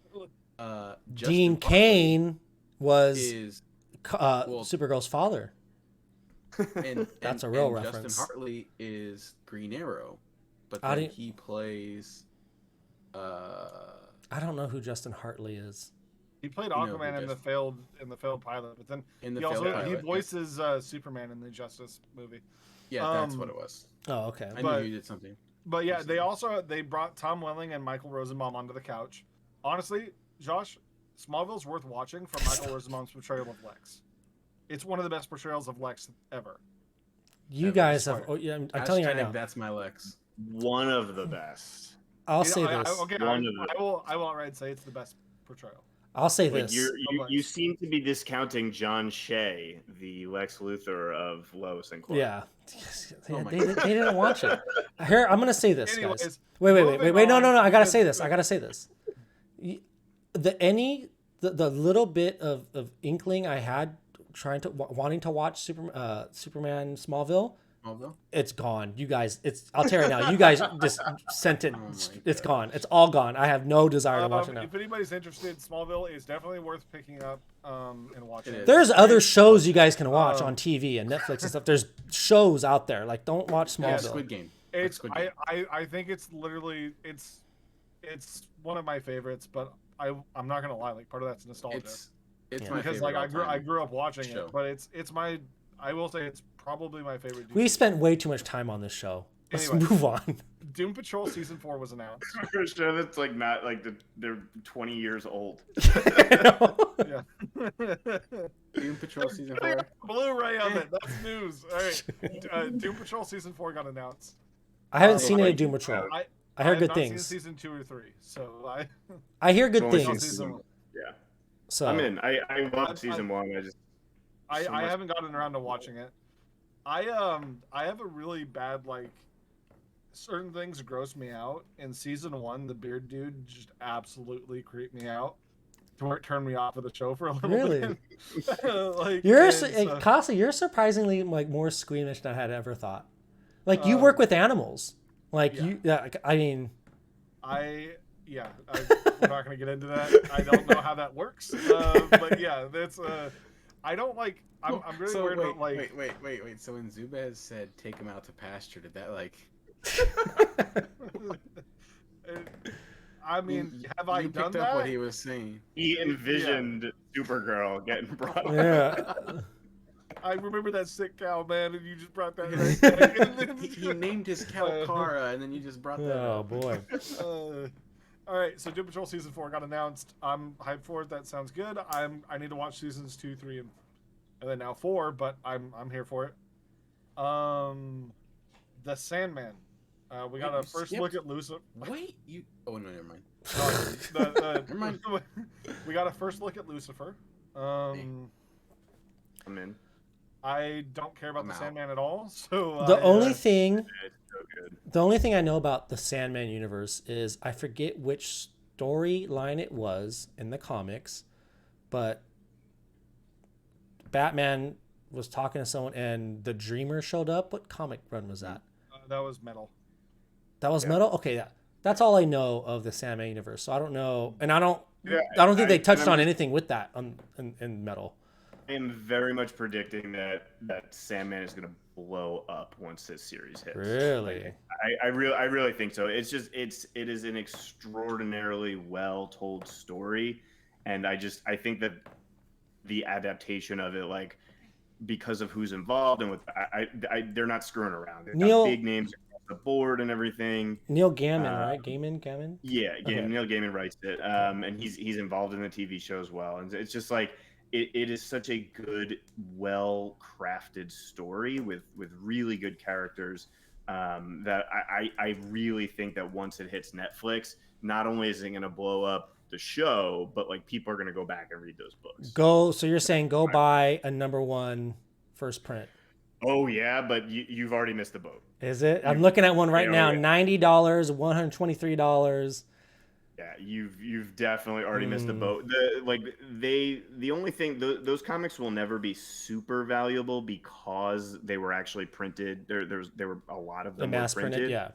Dean Cain was Supergirl's father. And that's a real and reference. Justin Hartley is Green Arrow, but then he plays. I don't know who Justin Hartley is. He played Aquaman in the failed pilot, but then he voices Superman in the Justice movie. Yeah, that's what it was. Oh, okay. I knew he did something. But yeah, they brought Tom Welling and Michael Rosenbaum onto the couch. Honestly, Josh, Smallville's worth watching for Michael Rosenbaum's portrayal of Lex. It's one of the best portrayals of Lex ever. You guys have. Oh, yeah, I'm telling you right now. That's my Lex. One of the best. I'll say this. I will outright say it's the best portrayal. I'll say like this. You seem to be discounting John Shea, the Lex Luthor of Lois and Clark. Yeah. They didn't watch it. Here, I'm going to say this, Anyways, guys. Wait. No. I got to say this. The little bit of inkling I had wanting to watch Superman Smallville, it's gone. You guys, I'll tell you right now. You guys just sent it. It's gone. It's all gone. I have no desire to watch it now. If anybody's interested, Smallville is definitely worth picking up and watching. There's other shows you guys can watch on TV and Netflix and stuff. There's shows out there. Like, don't watch Smallville. Yeah, Squid Game. I think it's literally it's one of my favorites, but I'm not gonna lie. Like, part of that's nostalgia. It's my because favorite. Like I grew up watching it, but it's my. I will say it's probably my favorite. We spent way too much time on this show. Let's move on. Doom Patrol season 4 was announced. For a show that's like not like they're 20 years old. Yeah. Doom Patrol season 4. Blu-ray of it. That's news. All right. Doom Patrol season 4 got announced. I haven't seen any Doom Patrol. I heard good things. Seen season 2 or 3, so I hear good things. Yeah. So I'm in. I love season 1. I haven't gotten around to watching it. I have a really bad, like, certain things gross me out. In season 1, the beard dude just absolutely creeped me out to where it turned me off of the show for a little bit. Like, Casa, you're surprisingly like more squeamish than I had ever thought. Like, you work with animals. Like, we're not gonna get into that. I don't know how that works. But yeah, that's I don't like. I'm really worried about like. Wait. So when Zubaz said take him out to pasture, did that like? I mean, have I done that? What he was saying. He envisioned Supergirl getting brought up. Yeah. I remember that sick cow, man, and you just brought that. He named his cow Kara, and then you just brought that. Oh boy. All right, so Doom Patrol season 4 got announced. I'm hyped for it. That sounds good. I need to watch seasons 2, 3, and then now 4, but I'm here for it. The Sandman. We got a first look at Lucifer. Wait, you? Oh no, never mind. Never mind. We got a first look at Lucifer. I'm in. I don't care about the Sandman at all. So the only thing I know about the Sandman universe is I forget which storyline it was in the comics, but Batman was talking to someone and the Dreamer showed up. What comic run was that? That was Metal. That was Metal? Okay, yeah. That's all I know of the Sandman universe. So I don't know, and I don't think they touched on anything with that in Metal. I am very much predicting that Sandman is going to blow up once this series hits. Really? I really think so. It is an extraordinarily well told story, and I think that the adaptation of it, like, because of who's involved and with they're not screwing around. They've got big names across the board and everything. Neil Gaiman, right? Gaiman? Yeah, okay. Neil Gaiman writes it, and he's involved in the TV show as well. And it's just like it is such a good, well-crafted story with really good characters that I really think that once it hits Netflix, not only is it going to blow up the show, but like people are going to go back and read those books. So you're saying go buy a #1 first print. Oh yeah, but you've already missed the boat. Is it? I'm looking at one right now. $90, $123. Yeah, you've definitely already missed the boat. The only thing, those comics will never be super valuable because they were actually printed. There were a lot of them mass printed. Yeah.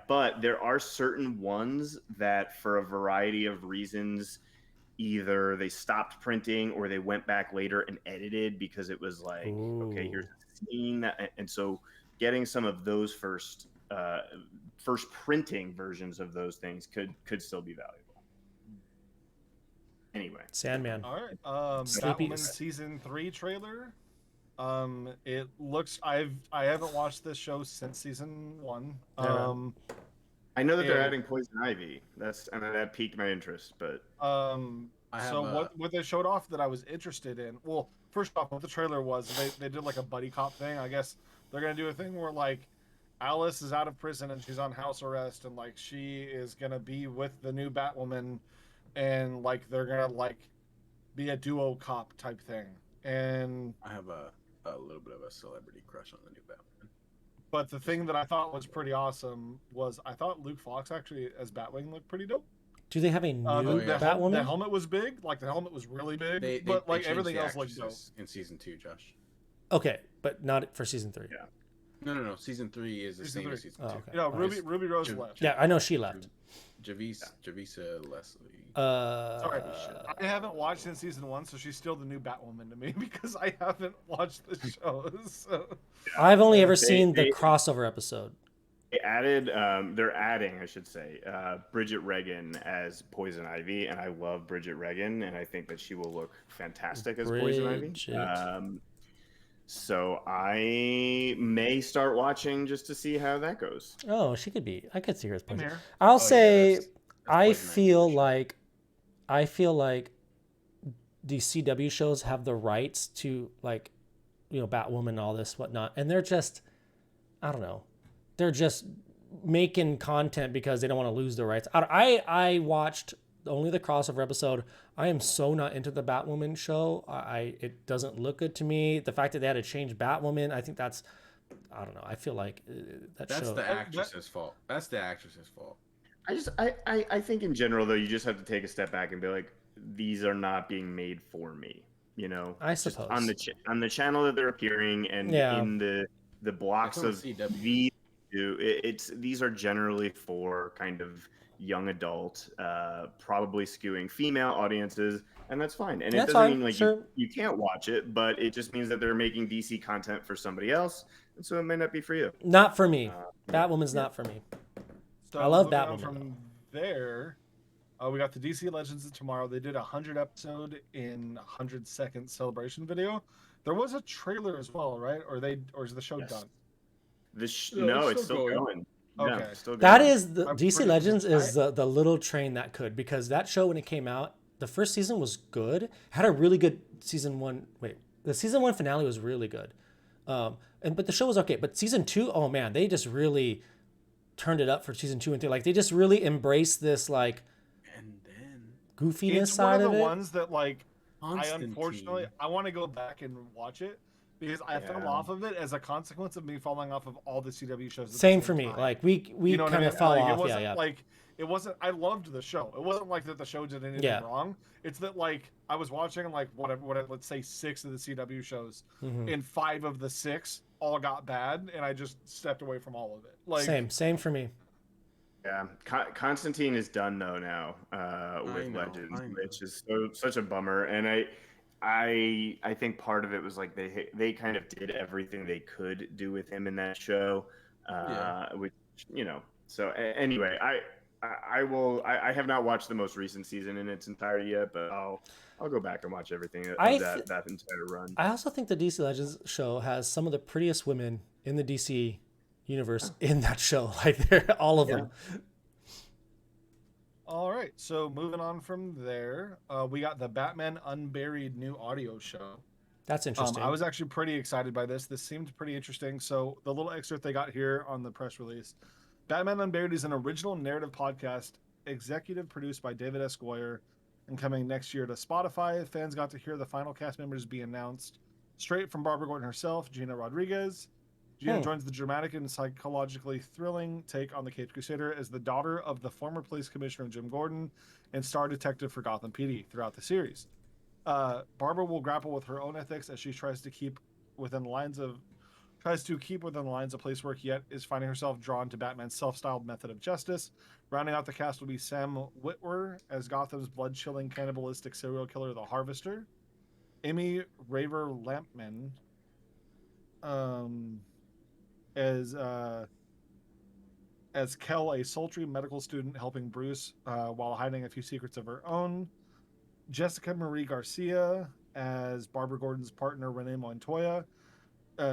But there are certain ones that, for a variety of reasons, either they stopped printing or they went back later and edited because it was like, okay, here's a scene, and so getting some of those first printing versions of those things could still be valuable. Anyway, Sandman. All right, Batwoman season 3 trailer. It looks. I haven't watched this show since season 1. I know that they're adding Poison Ivy. That piqued my interest, but what they showed off that I was interested in. Well, first off, what the trailer was, they did like a buddy cop thing. I guess they're gonna do a thing where like Alice is out of prison and she's on house arrest, and like she is gonna be with the new Batwoman, and like they're gonna like be a duo cop type thing. And I have a little bit of a celebrity crush on the new Batman. But the thing that I thought was pretty awesome was I thought Luke Fox actually as Batwing looked pretty dope. Do they have a new Batwoman? The helmet was big. Like the helmet was really big. But like everything else looked dope. In season 2, Josh. Okay, but not for season 3. Yeah. No. Season 3 is the same as season 2. Okay. Yeah, Ruby Rose left. Yeah, I know she left. Javisa Leslie. Sorry, I haven't watched since season 1, so she's still the new Batwoman to me because I haven't watched the shows. So. I've only ever seen the crossover episode. They added, they're adding, I should say, Bridget Regan as Poison Ivy, and I love Bridget Regan, and I think that she will look fantastic as Poison Ivy. So I may start watching just to see how that goes. Oh, she could be. I could see her as Poison. I'll say, that's I feel like the CW shows have the rights to, like, you know, Batwoman and all this whatnot, and they're just, I don't know, they're just making content because they don't want to lose their rights. I watched only the crossover episode. I am so not into the Batwoman show. It doesn't look good to me. The fact that they had to change Batwoman, I think that's, I don't know. I feel like that's the actress's fault. That's the actress's fault. I think in general though, you just have to take a step back and be like, these are not being made for me. You know, I suppose on the channel that they're appearing and in the blocks of CW. These are generally for kind of young adult, probably skewing female audiences, and that's fine. And it doesn't mean like you can't watch it, but it just means that they're making DC content for somebody else, and so it may not be for you. Not for me. Batwoman's not for me. So I love Batwoman. From there, we got the DC Legends of Tomorrow. They did a 100 episode in 100-second celebration video. There was a trailer as well, right? Or is the show done? No, it's still going. Okay. Yeah, still going. That is the DC Legends is the little train that could, because that show when it came out, the first season was good. Had a really good season 1. Wait, the season 1 finale was really good. But the show was okay. But season 2, oh man, they just really turned it up for season 2 and 3. Like they just really embraced this like goofiness side of it. It's one of the ones that like I want to go back and watch it. Because I fell off of it as a consequence of me falling off of all the CW shows. Same for me. Like we kind of fell off. It wasn't like it wasn't. I loved the show. It wasn't like that the show did anything wrong. It's that like I was watching like what let's say 6 of the CW shows, and 5 of the 6 all got bad, and I just stepped away from all of it. Like same for me. Yeah, Constantine is done though now with Legends, which is such a bummer, and I think part of it was like they kind of did everything they could do with him in that show, which So anyway, I have not watched the most recent season in its entirety yet, but I'll go back and watch everything of that entire run. I also think the DC Legends show has some of the prettiest women in the DC universe in that show. Like they're all of them. All right, so moving on from there, we got the Batman Unburied new audio show. That's interesting. I was actually pretty excited by this. This seemed pretty interesting. So the little excerpt they got here on the press release, Batman Unburied is an original narrative podcast, executive produced by David S. Goyer, and coming next year to Spotify. Fans got to hear the final cast members be announced straight from Barbara Gordon herself, Gina Rodriguez. Gina joins the dramatic and psychologically thrilling take on the Caped Crusader as the daughter of the former police commissioner Jim Gordon and star detective for Gotham PD throughout the series. Barbara will grapple with her own ethics as she tries to keep within the lines of police work, yet is finding herself drawn to Batman's self-styled method of justice. Rounding out the cast will be Sam Witwer as Gotham's blood-chilling cannibalistic serial killer, the Harvester. Amy Raver Lampman as Kel, a sultry medical student helping Bruce while hiding a few secrets of her own. Jessica Marie Garcia as Barbara Gordon's partner, Renee Montoya.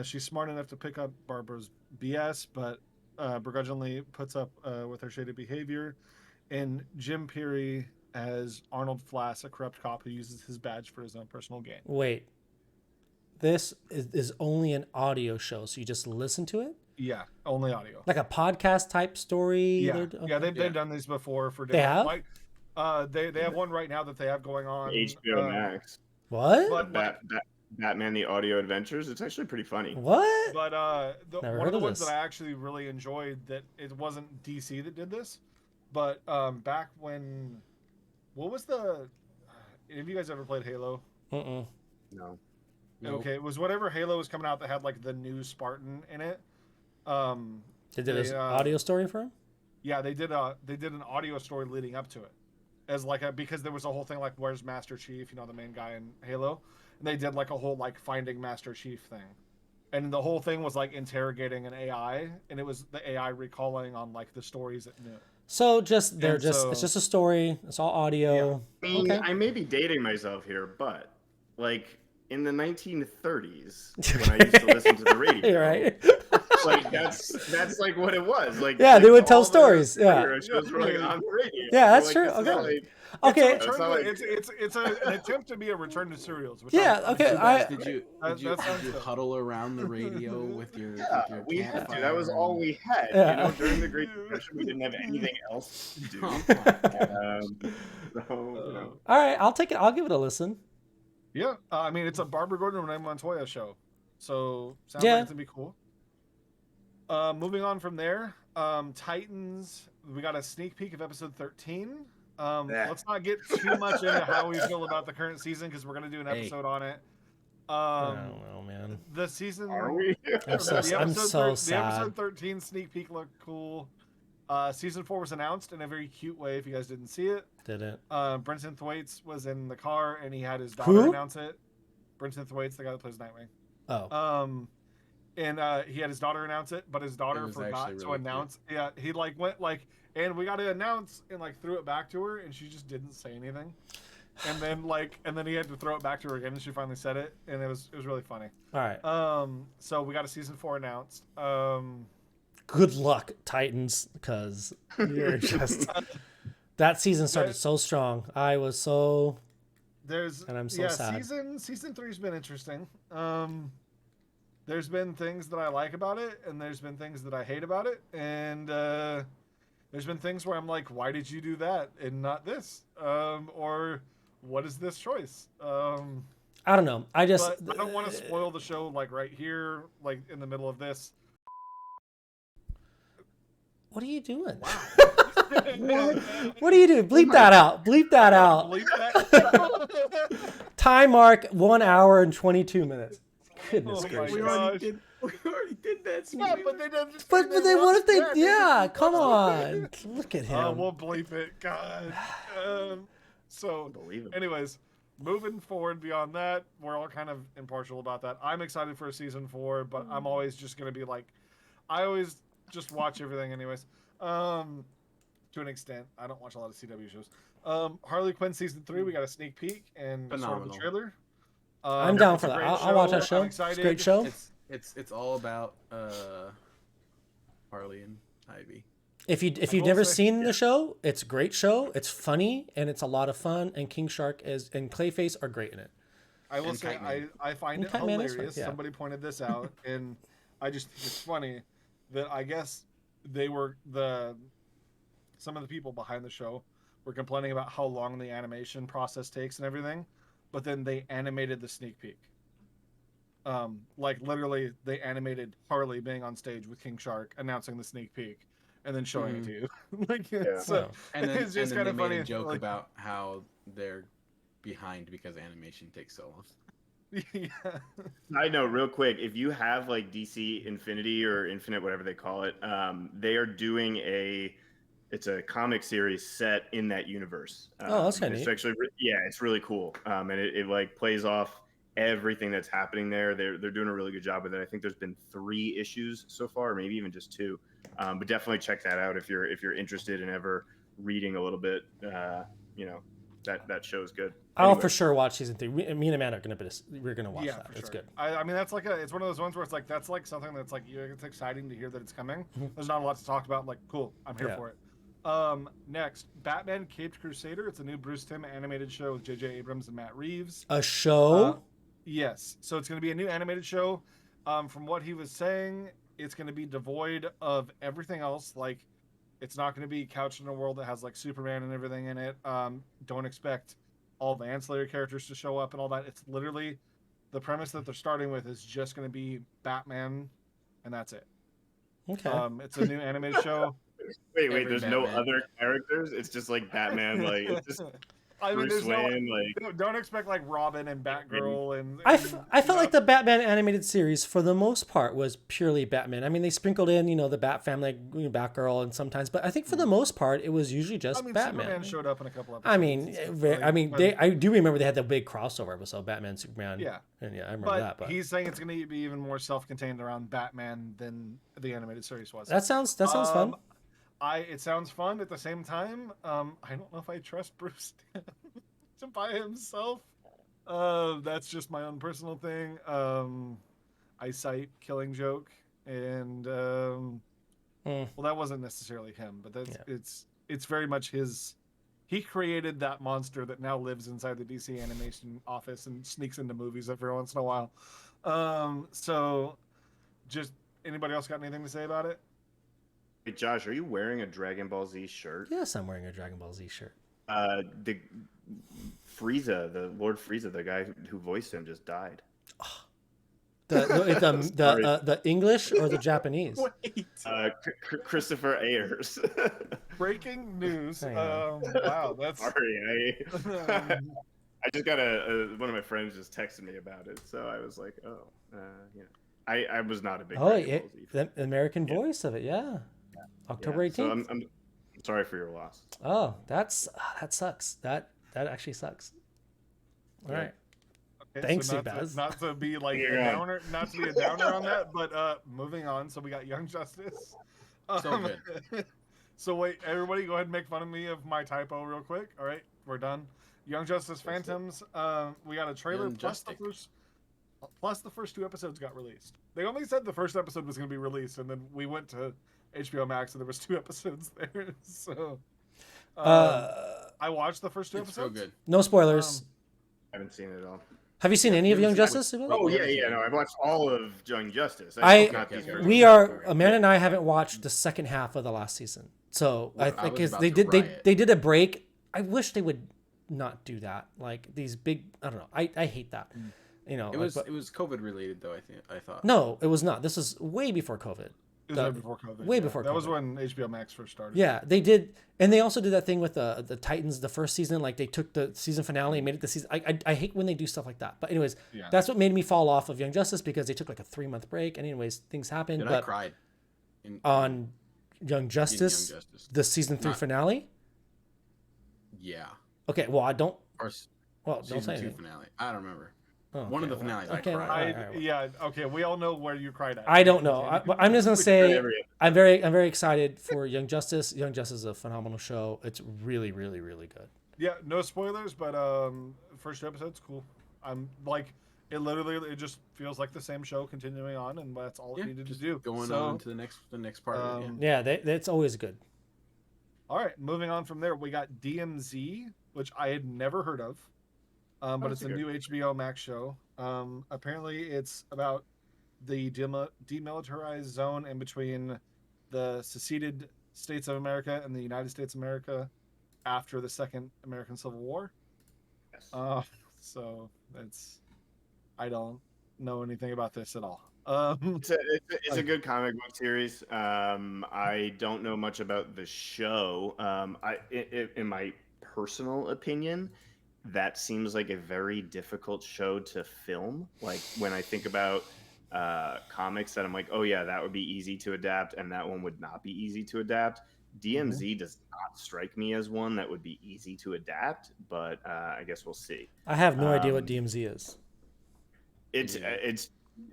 She's smart enough to pick up Barbara's BS, but begrudgingly puts up with her shady behavior. And Jim Peary as Arnold Flass, a corrupt cop who uses his badge for his own personal gain. Wait. This is only an audio show, so you just listen to it? Yeah, only audio. Like a podcast type story? Yeah, they've done these before for different. They have? They have one right now that they have going on HBO Max. What? But Batman: The Audio Adventures. It's actually pretty funny. What? But one of the ones this. that I actually really enjoyed, that it wasn't DC that did this, but back when, what was the? Have you guys ever played Halo? No. Okay, it was whatever Halo was coming out that had like the new Spartan in it. They did an audio story for him. Yeah, they did an audio story leading up to it, as like because there was a whole thing like, where's Master Chief? You know, the main guy in Halo. And they did like a whole like finding Master Chief thing, and the whole thing was like interrogating an AI, and it was the AI recalling on like the stories it knew. So it's just a story. It's all audio. Yeah. I mean, I may be dating myself here, but like in the 1930s when I used to listen to the radio, right? Like that's like what it was. Like they would tell stories. Shows were like on the radio. Yeah, that's like, true. Okay. It's an attempt to be a return to serials. Which Okay. Did you huddle around the radio with your? We had to. That was all we had. You know, during the Great Depression, we didn't have anything else to do. All right, I'll take it. I'll give it a listen. Yeah, I mean, it's a Barbara Gordon and Renee Montoya show, so sounds like it's gonna be cool. Moving on from there, Titans. We got a sneak peek of episode 13. Let's not get too much into how we feel about the current season because we're gonna do an episode on it. I don't know, man. The season. Are we? I'm so sad. The episode 13 sneak peek looked cool. Season 4 was announced in a very cute way. If you guys didn't see it, didn't. Brenton Thwaites was in the car and he had his daughter announce it. Brenton Thwaites, the guy that plays Nightwing. Oh. And he had his daughter announce it, but his daughter forgot to announce. Cute. Yeah, he like went like, and we got to announce, and like threw it back to her, and she just didn't say anything. And then he had to throw it back to her again, and she finally said it, and it was really funny. All right. So we got a season 4 announced. Good luck, Titans, because you're just that season started so strong. I was so. And I'm so sad. Season 3's been interesting. There's been things that I like about it, and there's been things that I hate about it, and there's been things where I'm like, why did you do that and not this? Or what is this choice? I don't know. I don't want to spoil the show like right here, like in the middle of this. What are you doing? Wow. What are you doing? Bleep that out. Bleep that out. Bleep that. Time mark 1 hour and 22 minutes. Goodness gracious. We already did that. Yeah, but they did. But they what if they? Yeah, come on. Look at him. We'll bleep it. God. So, anyways, moving forward beyond that, we're all kind of impartial about that. I'm excited for season 4, but I'm always just gonna be like, I always just watch everything anyways. To an extent, I don't watch a lot of CW shows. Harley Quinn season 3, we got a sneak peek and sort of the trailer. I'm down for that. I'll watch that show. It's a great show. It's all about Harley and Ivy. If you've never seen the show, it's a great show. It's funny and it's a lot of fun. And King Shark and Clayface are great in it. I will say I find it hilarious. Yeah. Somebody pointed this out, and I just think it's funny that I guess they were some of the people behind the show were complaining about how long the animation process takes and everything, but then they animated the sneak peek. Like literally they animated Harley being on stage with King Shark announcing the sneak peek and then showing it to you. And then, it's just kind of funny. A joke about how they're behind because animation takes so long. Yeah. I know, real quick, if you have like DC Infinity or Infinite, whatever they call it, they are doing it's a comic series set in that universe. That's kind of neat. Actually, it's really cool. And it like plays off everything that's happening there. They're doing a really good job with it. I think there's been 3 issues so far, maybe even just 2. But definitely check that out if you're interested in ever reading a little bit. That show is good. I'll for sure watch season 3. Me and Amanda we're gonna watch that. It's good. I mean, that's it's one of those ones where that's like something that's like it's exciting to hear that it's coming. There's not a lot to talk about. Like, cool, I'm here for it. Next, Batman Caped Crusader. It's a new Bruce Timm animated show with J.J. Abrams and Matt Reeves. A show? Yes. So it's going to be a new animated show. From what he was saying, it's going to be devoid of everything else. Like, It's not going to be couched in a world that has like Superman and everything in it. Don't expect all the ancillary characters to show up and all that. It's literally the premise that they're starting with is just going to be Batman, and that's it. Okay. It's a new animated show. Wait, there's Batman. No other characters? It's just like Batman, like it's just Bruce Wayne, like don't expect like Robin and Batgirl and I felt like the Batman animated series for the most part was purely Batman. I mean, they sprinkled in, the Bat family, Batgirl, and sometimes, but I think for the most part it was usually just Batman. Superman showed up in a couple episodes. I do remember they had the big crossover episode, Batman, Superman. Yeah, and I remember that. But he's saying it's going to be even more self-contained around Batman than the animated series was. That sounds fun. It sounds fun at the same time. I don't know if I trust Bruce to by himself. That's just my own personal thing. I cite Killing Joke, and well, that wasn't necessarily him, but it's very much his. He created that monster that now lives inside the DC animation office and sneaks into movies every once in a while. So, just anybody else got anything to say about it? Hey Josh, are you wearing a Dragon Ball Z shirt? Yes, I'm wearing a Dragon Ball Z shirt. The Frieza, the Lord Frieza, the guy who voiced him, just died. Oh. The English or the Japanese? Wait. Christopher Ayers. Breaking news. Wow, that's sorry. I just got one of my friends just texted me about it, so I was like, I was not a big Dragon Ball Z fan. The American voice of it, yeah. October 18th. So I'm sorry for your loss. Oh, that sucks. That actually sucks. All right. Okay, thanks, so Baz. Not to be like a downer, not to be a downer on that, but moving on. So we got Young Justice. So good. So wait, everybody, go ahead and make fun of me of my typo real quick. All right, we're done. Young Justice Phantoms. We got a trailer plus the first 2 episodes got released. They only said the first episode was going to be released, and then we went to HBO Max, and there was 2 episodes there. So, I watched the first 2 episodes. So good. No spoilers. I haven't seen it at all. Have you seen any of Young Justice? Oh yeah. No, I've watched all of Young Justice. Amanda and I haven't watched the second half of the last season, so I think they did a break. I wish they would not do that. Like these big, I don't know. I hate that. It was COVID related though. I thought. No, it was not. This is way before COVID. It was way before COVID. Way before COVID. That was when HBO Max first started. Yeah, they did, and they also did that thing with the Titans, the first season. Like they took the season finale and made it the season. I hate when they do stuff like that. But anyways, that's what made me fall off of Young Justice, because they took like a 3-month break. And anyways, things happened. I cried on Young Justice, the season 3 finale. Yeah. Okay. Well, I don't. Don't say anything. Finale. I don't remember. Oh, one of the finales. Okay, I cried. Yeah. Okay. We all know where you cried at. I don't know. I'm just gonna say I'm very excited for Young Justice. Young Justice is a phenomenal show. It's really, really, really good. Yeah. No spoilers, but first 2 episodes, cool. I'm like, it just feels like the same show continuing on, and that's all it needed to do. Going on to the next part. Of it, that's always good. All right. Moving on from there, we got DMZ, which I had never heard of. But it's a new HBO Max show. Apparently, it's about the demilitarized zone in between the seceded states of America and the United States of America after the Second American Civil War. Yes. So I don't know anything about this at all. It's a good comic book series. I don't know much about the show. In my personal opinion, that seems like a very difficult show to film. Like when I think about comics that I'm like, oh yeah, that would be easy to adapt, and that one would not be easy to adapt. DMZ does not strike me as one that would be easy to adapt, but I guess we'll see. I have no idea what DMZ is. It's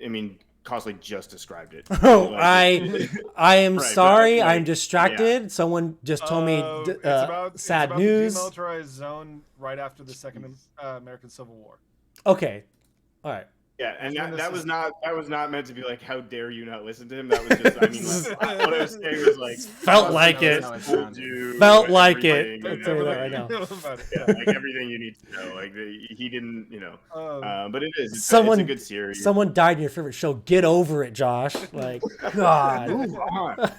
I mean, Costley just described it. Oh, I am sorry. I'm distracted. Yeah. Someone just told me sad news. The demilitarized zone right after the Second American Civil War. Okay. All right. Yeah, and that was not meant to be like, how dare you not listen to him? That was just, I mean, what I was saying was like, felt like it. Felt like it. I'll tell you that right now. Yeah, like everything you need to know. Like he didn't, but it is. It's a good series. Someone died in your favorite show. Get over it, Josh. Like, God. Move on.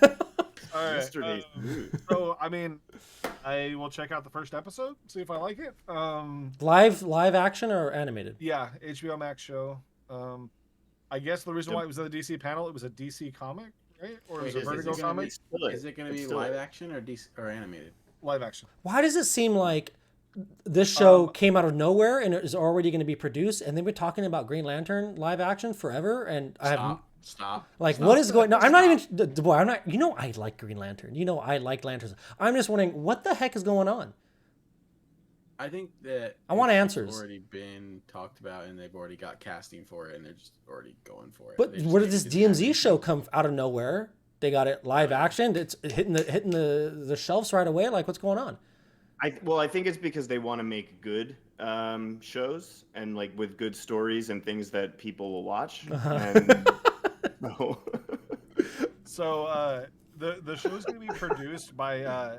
All right. Yesterday's news. So, I mean, I will check out the first episode, see if I like it. Live action or animated? Yeah, HBO Max show. I guess the reason why it was at the DC panel, it was a DC comic, right? Or it was a Vertigo comic. Is it going to be live action or animated? Live action. Why does it seem like this show came out of nowhere and it is already going to be produced, and then we're talking about Green Lantern live action forever? And Stop. What is going? No, I'm not even. Boy, I'm not. You know, I like Green Lantern. You know, I like lanterns. I'm just wondering what the heck is going on. I think that I want answers. Already been talked about, and they've already got casting for it, and they're just already going for it. But where did this DMZ show come out of nowhere? They got it live action. It's hitting the shelves right away. Like, what's going on? I think it's because they want to make good shows and like with good stories and things that people will watch. And, no. So the show's gonna be produced by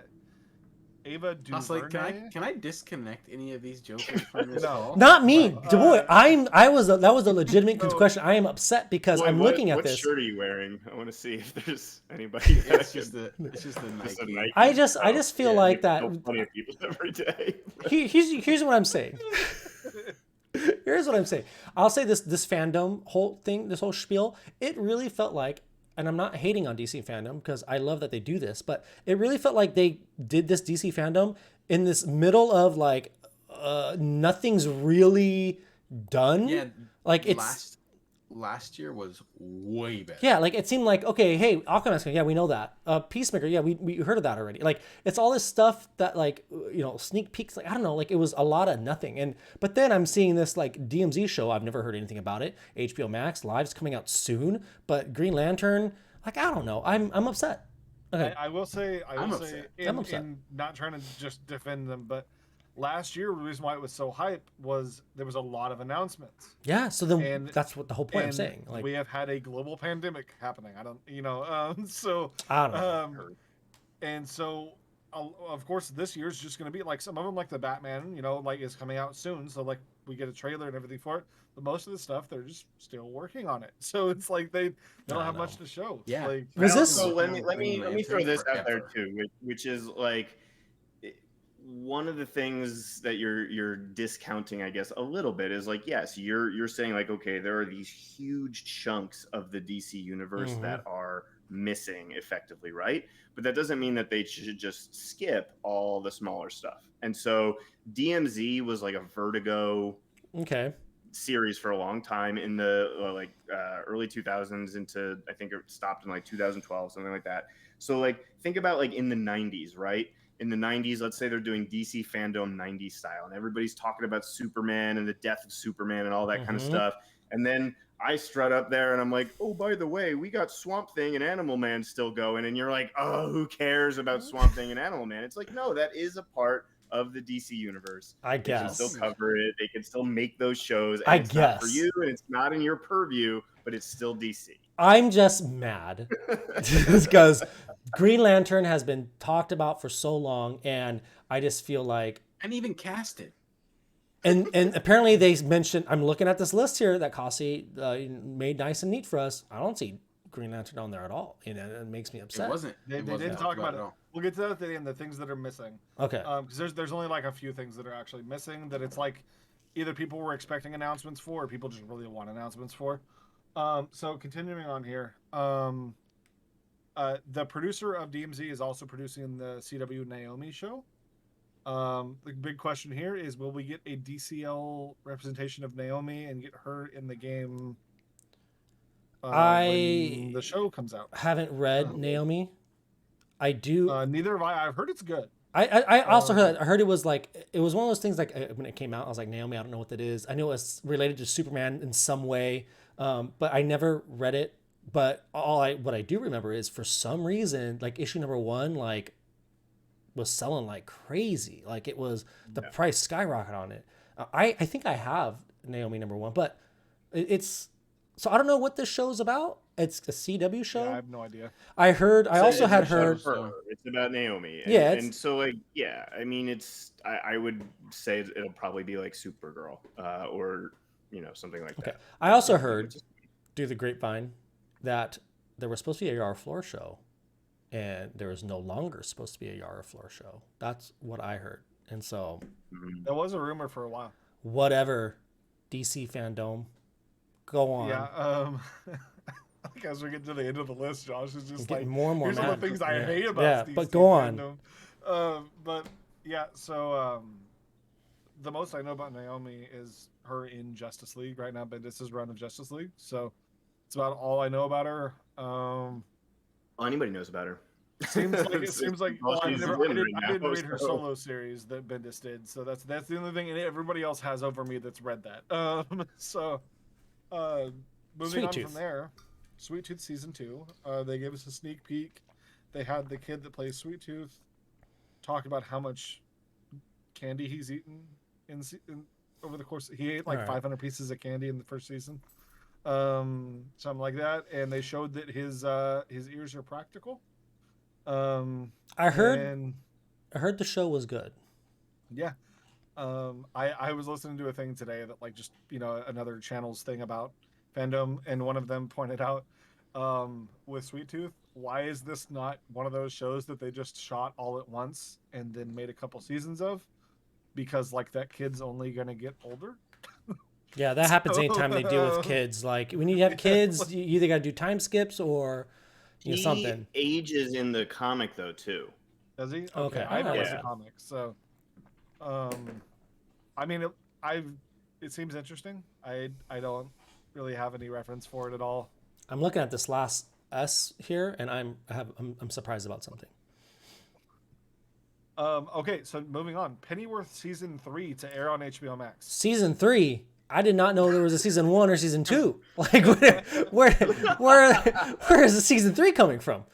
Ava DuVernay. Can I disconnect any of these jokers from this call? Not me, boy. That was a legitimate question. I am upset because I'm looking at this. What shirt are you wearing? I want to see if there's anybody. It's just the Nike. I just feel like that. Plenty of people every day. Here's what I'm saying. Here's what I'm saying. I'll say this fandom whole thing, this whole spiel, it really felt like, and I'm not hating on DC fandom because I love that they do this, but it really felt like they did this DC fandom in this middle of like nothing's really done. Yeah, like it's last year was way better. Yeah, like it seemed like, okay, hey, Aquaman's coming. Yeah, we know that. Peacemaker, yeah, we heard of that already. Like it's all this stuff that like, you know, sneak peeks. Like I don't know, like it was a lot of nothing. But then I'm seeing this like DMZ show. I've never heard anything about it. HBO Max Live's coming out soon. But Green Lantern, like I don't know. I'm upset. Okay. I will say, I'm upset. in not trying to just defend them, but last year, the reason why it was so hype was there was a lot of announcements. Yeah, so then that's what the whole point I'm saying. Like we have had a global pandemic happening. I don't know. And so, of course, this year's just going to be like some of them, like the Batman, you know, like is coming out soon. So like we get a trailer and everything for it. But most of the stuff they're just still working on it. So it's like they don't have much to show. Yeah. Like, was this? So let me throw this out there too, which is like. One of the things that you're discounting, I guess, a little bit is like, yes, you're saying like, okay, there are these huge chunks of the DC universe that are missing effectively, right? But that doesn't mean that they should just skip all the smaller stuff. And so DMZ was like a Vertigo series for a long time in the early 2000s into, I think it stopped in like 2012, something like that. So like think about like in the 90s, right? In the 90s, let's say they're doing DC Fandome 90s style, and everybody's talking about Superman and the death of Superman and all that kind of stuff. And then I strut up there and I'm like, oh, by the way, we got Swamp Thing and Animal Man still going. And you're like, oh, who cares about Swamp Thing and Animal Man? It's like, no, that is a part of the DC universe. I guess. They can still cover it. They can still make those shows. And I it's guess. not for you, and it's not in your purview, but it's still DC. I'm just mad because Green Lantern has been talked about for so long, and I just feel like, and even casted. And apparently they mentioned, I'm looking at this list here that Kasi made nice and neat for us. I don't see Green Lantern on there at all. You know, it makes me upset. It wasn't. They didn't talk about it. We'll get to that at the end, the things that are missing. Okay. Because there's only like a few things that are actually missing that it's like either people were expecting announcements for or people just really want announcements for. So continuing on here, the producer of DMZ is also producing the CW Naomi show. The big question here is, will we get a DCL representation of Naomi and get her in the game when the show comes out? Haven't read Naomi. I do. Neither have I. I've heard it's good. I also heard that. I heard it was one of those things like when it came out, I was like, Naomi, I don't know what that is. I know it's related to Superman in some way, but I never read it. But what I do remember is for some reason, like issue number 1, like was selling like crazy. Like it was the price skyrocketed on it. I think I have Naomi number 1, but it's so I don't know what this show's about. It's a CW show. Yeah, I have no idea. I also had heard it's about Naomi. And, yeah, and so like I mean it's I would say it'll probably be like Supergirl or something like that. I also heard through the grapevine that there was supposed to be a AR Floor show. and there is no longer supposed to be a Yara Flor show. That's what I heard. And so there was a rumor for a while. Whatever, DC Fandome, go on. Yeah. Like as we get to the end of the list, Josh is just like, more and more here's all the things I hate about DC but go Fandome. on. But yeah, so the most I know about Naomi is her in Justice League right now. Bendis' run of Justice League, so it's about all I know about her. Well, anybody knows about her. Seems like well, I didn't read her solo series that Bendis did, so that's the only thing, and everybody else has over me that's read that. Moving on from there, Sweet Tooth season 2. They gave us a sneak peek. They had the kid that plays Sweet Tooth talk about how much candy he's eaten in over the course. He ate like 500 pieces of candy in the first season, something like that. And they showed that his ears are practical. I heard the show was good. Yeah. I was listening to a thing today that like just another channel's thing about Fandome, and one of them pointed out with Sweet Tooth, why is this not one of those shows that they just shot all at once and then made a couple seasons of? Because like that kid's only gonna get older. Yeah, that happens anytime they deal with kids. Like when you have kids, you either got to do time skips or something. He ages in the comic though too. Does he? Okay. I know it's a comic, so I mean, it seems interesting. I don't really have any reference for it at all. I'm looking at this last S here, and I'm surprised about something. Okay, so moving on. Pennyworth season 3 to air on HBO Max. Season 3. I did not know there was a season 1 or season 2. Like where is the season 3 coming from?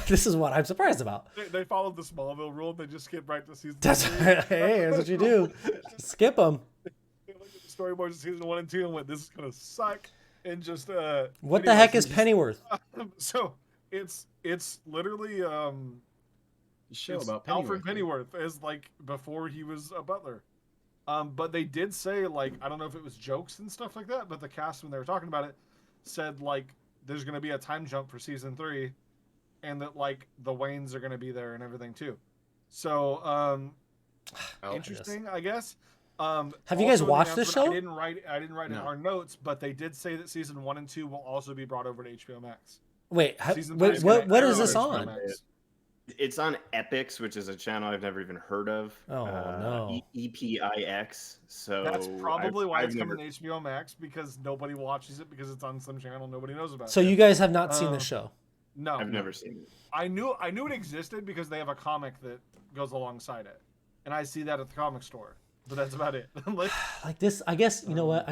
This is what I'm surprised about. They followed the Smallville rule. They just skipped right to season 3. Hey, that's what you do. Skip them. They looked at the storyboards of season 1 and 2 and went, "This is gonna suck." And just what the heck is Pennyworth? So it's literally show about Alfred Pennyworth as like before he was a butler. But they did say, like, I don't know if it was jokes and stuff like that, but the cast, when they were talking about it, said like there's gonna be a time jump for season 3, and that like the Waynes are gonna be there and everything too. So interesting, I guess. Have you guys watched this show? I didn't write it in our notes, but they did say that season 1 and 2 will also be brought over to HBO Max. Wait, what is this on? It's on Epix, which is a channel I've never even heard of. Oh no, EPIX. So that's probably why it's coming to HBO Max, because nobody watches it because it's on some channel nobody knows about. So you guys have not seen the show? No, I've never seen it. I knew it existed because they have a comic that goes alongside it, and I see that at the comic store. But that's about it. Like this, I guess you know what?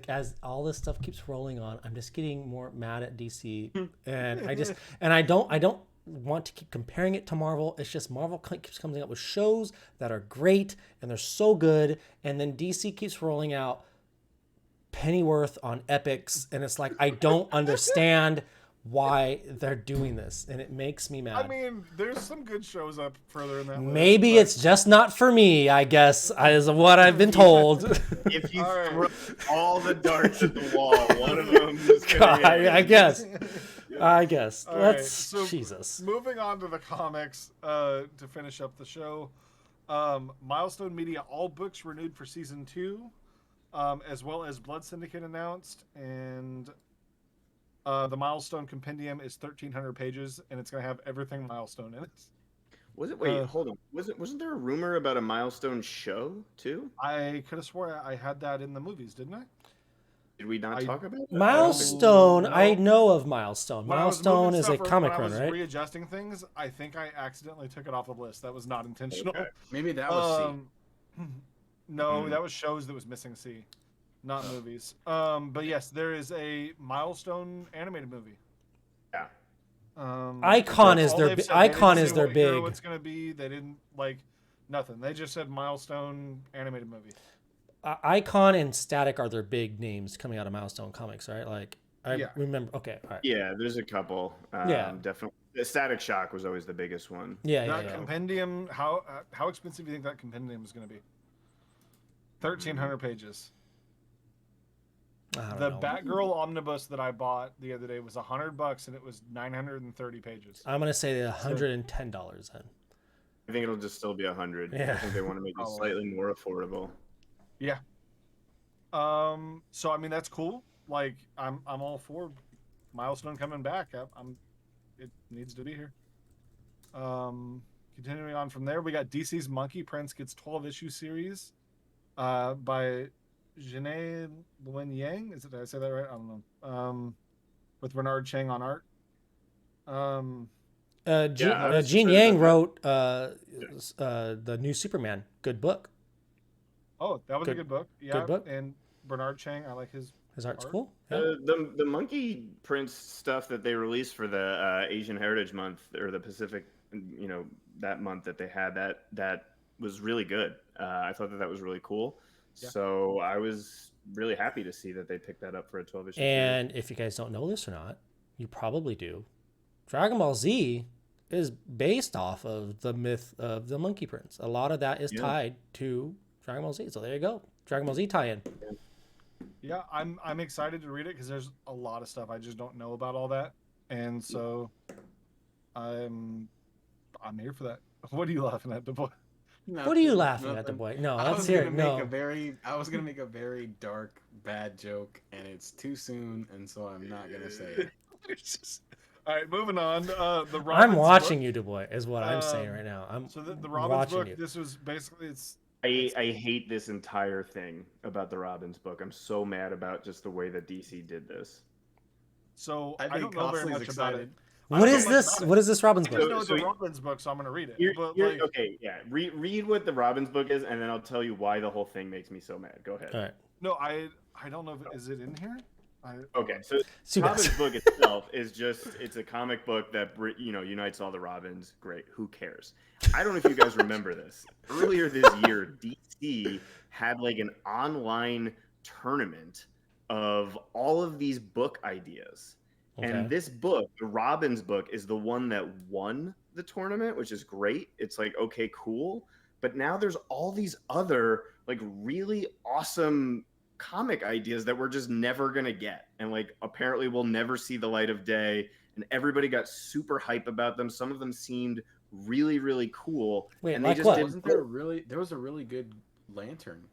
As all this stuff keeps rolling on, I'm just getting more mad at DC, and I don't want to keep comparing it to Marvel. It's just Marvel keeps coming up with shows that are great and they're so good, and then DC keeps rolling out Pennyworth on Epix, and it's like I don't understand why they're doing this, and it makes me mad. I mean, there's some good shows up further in that maybe list, it's just not for me, I guess, is what I've been told. If you throw all the darts at the wall, one of them is gonna I guess. All Let's right, so Jesus. Moving on to the comics to finish up the show. Milestone Media, all books renewed for season 2, as well as Blood Syndicate announced, and the Milestone Compendium is 1,300 pages, and it's going to have everything Milestone in it. Was it? Wait, hold on. Wasn't there a rumor about a Milestone show too? I could have swore I had that in the movies, didn't I? Did we not talk about it? Milestone? I know of Milestone. Milestone is a comic run, right? When I was readjusting things, I think I accidentally took it off the list. That was not intentional. Okay. Maybe that was C. No, that was shows that was missing C, not movies. But yes, there is a Milestone animated movie. Yeah. Icon is their big. What's going to be? They didn't like nothing. They just said Milestone animated movie. Icon and Static are their big names coming out of Milestone Comics, right? Like I remember. Okay, all right. Yeah, there's a couple. Definitely. The Static Shock was always the biggest one. That compendium. How expensive do you think that compendium is going to be? 1,300 pages. The Batgirl omnibus that I bought the other day was $100 and it was 930 pages. I'm gonna say $110 then. I think it'll just still be 100. Yeah. I think they want to make it slightly more affordable. Yeah. So I mean that's cool. Like I'm all for Milestone coming back. It needs to be here. Continuing on from there, we got DC's Monkey Prince gets 12-issue series by Janae Luen Yang. Did I say that right? I don't know. With Bernard Chang on art. Gene Yang wrote the new Superman. Good book. Oh, that was a good book. Yeah, good book. And Bernard Chang, I like his art's art. cool. Yeah. The Monkey Prince stuff that they released for the Asian Heritage Month or the Pacific, that month that they had, that was really good. I thought that was really cool. Yeah. So I was really happy to see that they picked that up for a 12-issue And series. if you guys don't know this or not, you probably do. Dragon Ball Z is based off of the myth of the Monkey Prince. A lot of that is tied to Dragon Ball Z. So there you go. Dragon Ball Z tie-in. Yeah, I'm excited to read it because there's a lot of stuff I just don't know about all that, and so I'm here for that. What are you laughing at, the boy? Nothing, what are you laughing at, the boy? No, let's hear it. No. I was gonna make a very dark, bad joke, and it's too soon, and so I'm not gonna say it. All right, moving on. The Robins I'm watching book. you, Du Bois, is what I'm saying right now. So the Robins book. You. This was basically I hate this entire thing about the Robins book. I'm so mad about just the way that DC did this. So I don't know very much about it. What is this? What is this Robins book? I just know it's a Robins book, so I'm going to read it. Okay, yeah. Read what the Robins book is, and then I'll tell you why the whole thing makes me so mad. Go ahead. All right. No, I don't know. Is it in here? Okay, so the Robins book itself is it's a comic book that unites all the Robins. Great, who cares? I don't know if you guys remember this. Earlier this year, DC had like an online tournament of all of these book ideas. Okay. And this book, the Robins book, is the one that won the tournament, which is great. It's like, okay, cool. But now there's all these other like really awesome comic ideas that we're just never gonna get, and like apparently will never see the light of day, and everybody got super hype about them. Some of them seemed really, really cool. Wait, and like there was a really good Lantern.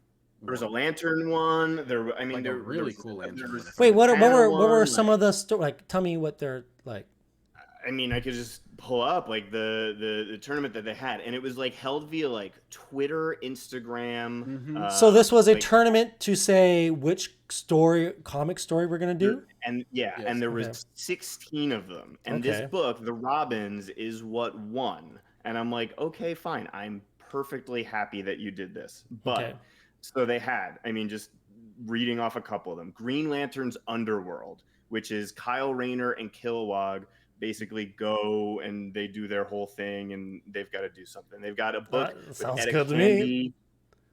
There was a Lantern one. There were really cool Lantern. Wait, what were some of the like? Tell me what they're like. I mean, I could just pull up like the tournament that they had, and it was like held via like Twitter, Instagram. Mm-hmm. So this was a tournament to say which comic story we're gonna do. And and there was 16 of them, and this book, The Robins, is what won. And I'm like, okay, fine, I'm perfectly happy that you did this. But so they had, just reading off a couple of them, Green Lantern's Underworld, which is Kyle Rayner and Kilowog basically go and they do their whole thing, and they've got to do something. They've got a book with Etta Candy,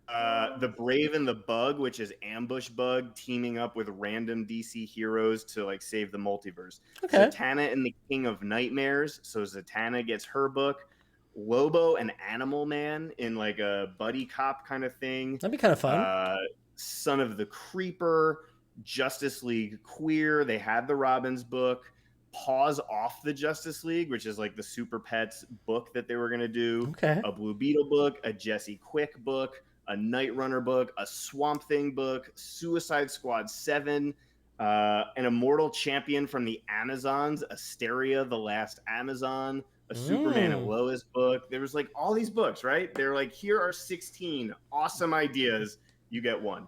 The Brave and the Bug, which is Ambush Bug teaming up with random DC heroes to like save the multiverse. Zatanna and the King of Nightmares, so Zatanna gets her book. Lobo and Animal Man in like a buddy cop kind of thing. That'd be kind of fun. Son of the Creeper, Justice League Queer. They had the Robins book. Paws Off the Justice League, which is like the Super Pets book that they were going to do. A Blue Beetle book, a Jesse Quick book, a Night Runner book, a Swamp Thing book, Suicide Squad 7, an Immortal Champion from the Amazons, Asteria, the Last Amazon, a Superman and Lois book. There was like all these books, right? They're like, here are 16 awesome ideas. You get one.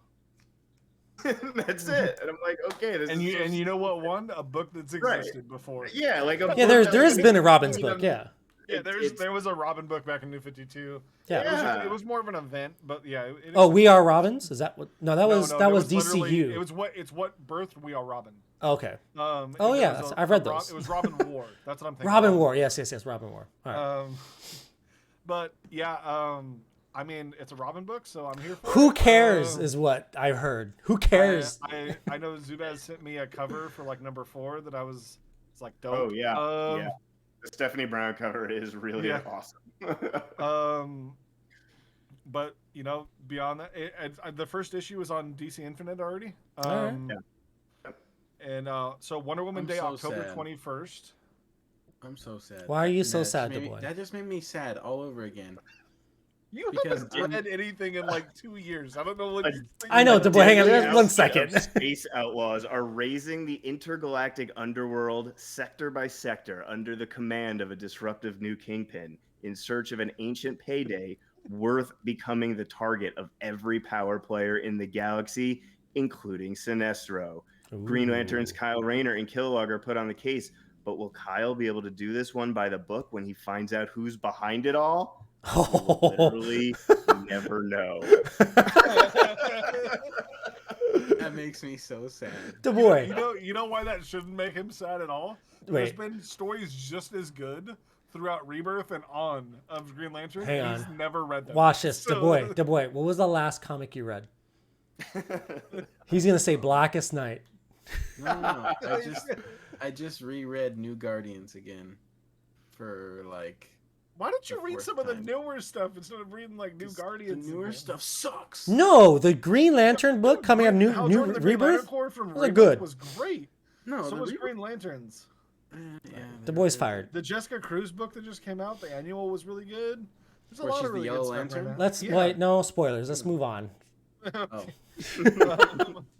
That's it. And I'm like, okay. You know what won? A book that's existed before. Yeah, like there has been a Robins book. Yeah, there was a Robin book back in New 52. Yeah, it was more of an event, but yeah. We Are Robins? Is that what? No, that was DCU. It's what birthed We Are Robin. Okay. I've read those. It was Robin War. That's what I'm thinking. Robin War. Yes. Robin War. All right. But yeah. It's a Robin book, so I'm here for it. Who cares is what I heard. Who cares? I know Zubaz sent me a cover for like number 4 that it's like dope. Oh yeah, the Stephanie Brown cover is really awesome. But beyond that, the first issue was on DC Infinite already. And so Wonder Woman Day, so October sad. 21st. I'm so sad. Why are you so sad, boy? That just made me sad all over again. You haven't read anything in like 2 years. I don't know what. I know, boy. Hang on, 1 second. Space outlaws are raising the intergalactic underworld sector by sector under the command of a disruptive new kingpin in search of an ancient payday worth becoming the target of every power player in the galaxy, including Sinestro. Ooh. Green Lantern's Kyle Rayner and Kilowog are put on the case, but will Kyle be able to do this one by the book when he finds out who's behind it all? We'll literally never know. That makes me so sad. The boy. You know why that shouldn't make him sad at all? There's been stories just as good throughout Rebirth and on of Green Lantern. Hang on. He's never read them. Watch this. The boy. What was the last comic you read? He's gonna say Blackest Night. No. I just reread New Guardians again for like. Why don't you read some of the newer stuff instead of reading like New Guardians? The newer stuff sucks. No, the Green Lantern book coming out new Rebirth was good. Was great. No, so was Green Lanterns. Yeah, the boy's fired. The Jessica Cruz book that just came out, the annual, was really good. There's a lot of really good stuff right now. Wait, no spoilers. Let's move on. Oh.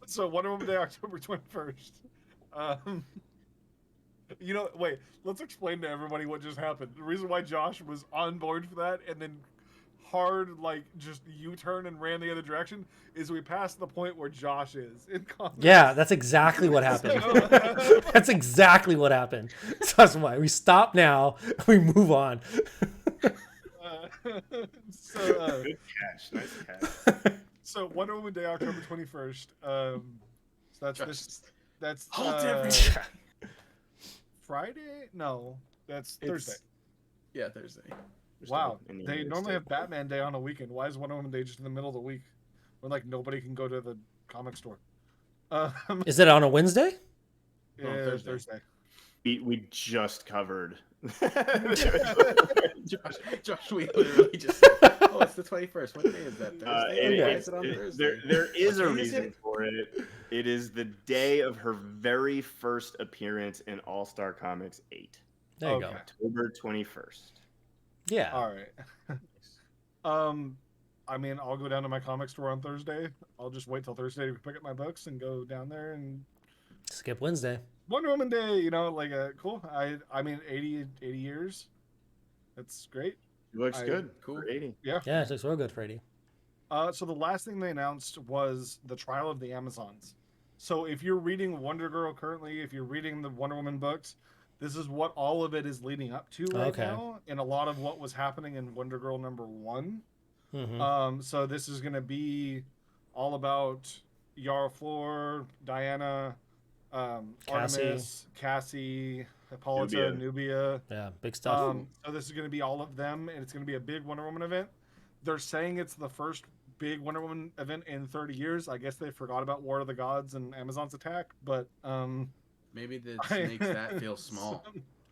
So Wonder Woman Day, October 21st. Wait, let's explain to everybody what just happened. The reason why Josh was on board for that and then just U-turn and ran the other direction is we passed the point where Josh is in comics. Yeah, that's exactly what happened. That's exactly what happened. So that's why we stop now. We move on. Good catch. Nice catch. So Wonder Woman Day, October 21st. So that's Friday? No, that's Thursday. Yeah, Thursday. Wow, they normally have Batman Day on a weekend. Why is Wonder Woman Day just in the middle of the week when like nobody can go to the comic store? Is it on a Wednesday? Yeah, Thursday. We just covered. Josh, we literally just. Oh, it's the 21st. What day is that? Thursday. Why is it on Thursday? There is a reason for it. It is the day of her very first appearance in All-Star Comics 8. There you go. October 21st. Yeah. All right. I mean, I'll go down to my comic store on Thursday. I'll just wait till Thursday to pick up my books and go down there and skip Wednesday. Wonder Woman Day, cool. I mean, 80 years. That's great. It looks good. Cool. For 80. Yeah. Yeah, it looks real good for 80. So the last thing they announced was the Trial of the Amazons. So if you're reading Wonder Girl currently, if you're reading the Wonder Woman books, this is what all of it is leading up to right now, and a lot of what was happening in Wonder Girl #1. Mm-hmm. So this is going to be all about Yara Flor, Diana, Artemis, Cassie, Hippolyta, Nubia. Yeah, big stuff. So this is going to be all of them, and it's going to be a big Wonder Woman event. They're saying it's the first big Wonder Woman event in 30 years. I guess they forgot about War of the Gods and Amazon's attack, but maybe that makes that feel small.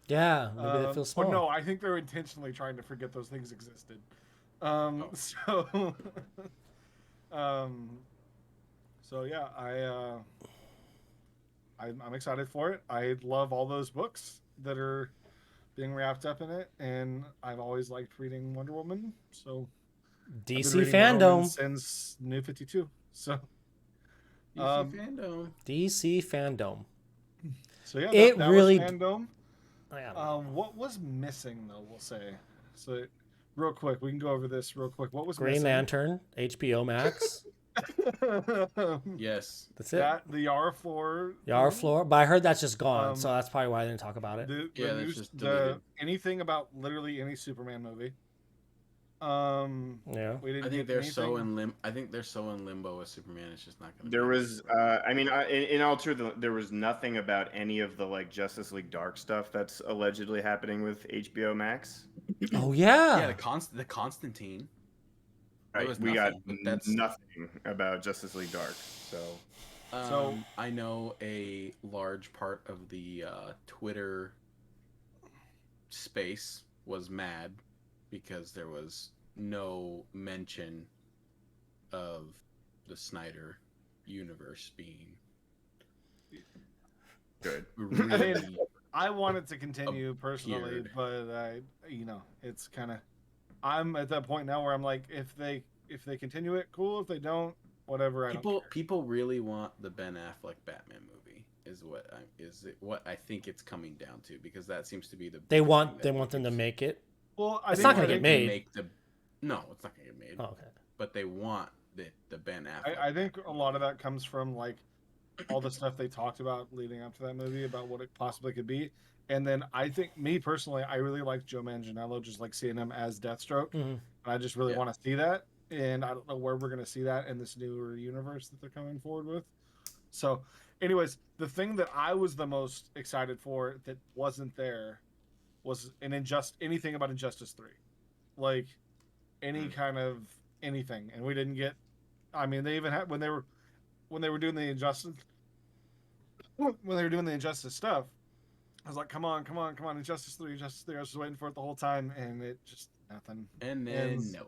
Yeah, maybe that feels small. But no, I think they're intentionally trying to forget those things existed. So yeah, I'm excited for it. I love all those books that are being wrapped up in it, and I've always liked reading Wonder Woman. So DC Fandome since New 52. So DC Fandome. So yeah, that really was Fandome. What was missing though? We'll say so. Real quick, we can go over this real quick. What was Green missing? Lantern, HBO Max. Yes, that's it. The Yara Flor. Yara Flor, but I heard that's just gone, so that's probably why I didn't talk about it. That's just deleted. Anything about literally any Superman movie. Yeah. I think they're so in limbo with Superman. It's just not going to. There was, in all truth, there was nothing about any of the like Justice League Dark stuff that's allegedly happening with HBO Max. Oh yeah. Yeah, the Constantine. Right, we got nothing about Justice League Dark. So I know a large part of the Twitter space was mad because there was no mention of the Snyder universe being good. Really I mean, I want it to continue personally, appeared. but it's kind of. I'm at that point now where I'm like, if they continue it, cool. If they don't, whatever. I don't care. People really want the Ben Affleck Batman movie. Is what I think it's coming down to, because that seems to be the they want them to make it. Well, it's not going to get made. No, it's not going to get made. Oh, okay. But they want the Ben Affleck. I think a lot of that comes from like all the stuff they talked about leading up to that movie about what it possibly could be. And then I think, me personally, I really like Joe Manganiello, just like seeing him as Deathstroke. Mm-hmm. And I just really want to see that. And I don't know where we're going to see that in this newer universe that they're coming forward with. So, anyways, the thing that I was the most excited for that wasn't there was anything about Injustice 3. Like, any kind of anything. And we didn't get, I mean, they even had, when they were doing the Injustice stuff, I was like, come on, Injustice 3. I was just waiting for it the whole time, and it just nothing. And then no.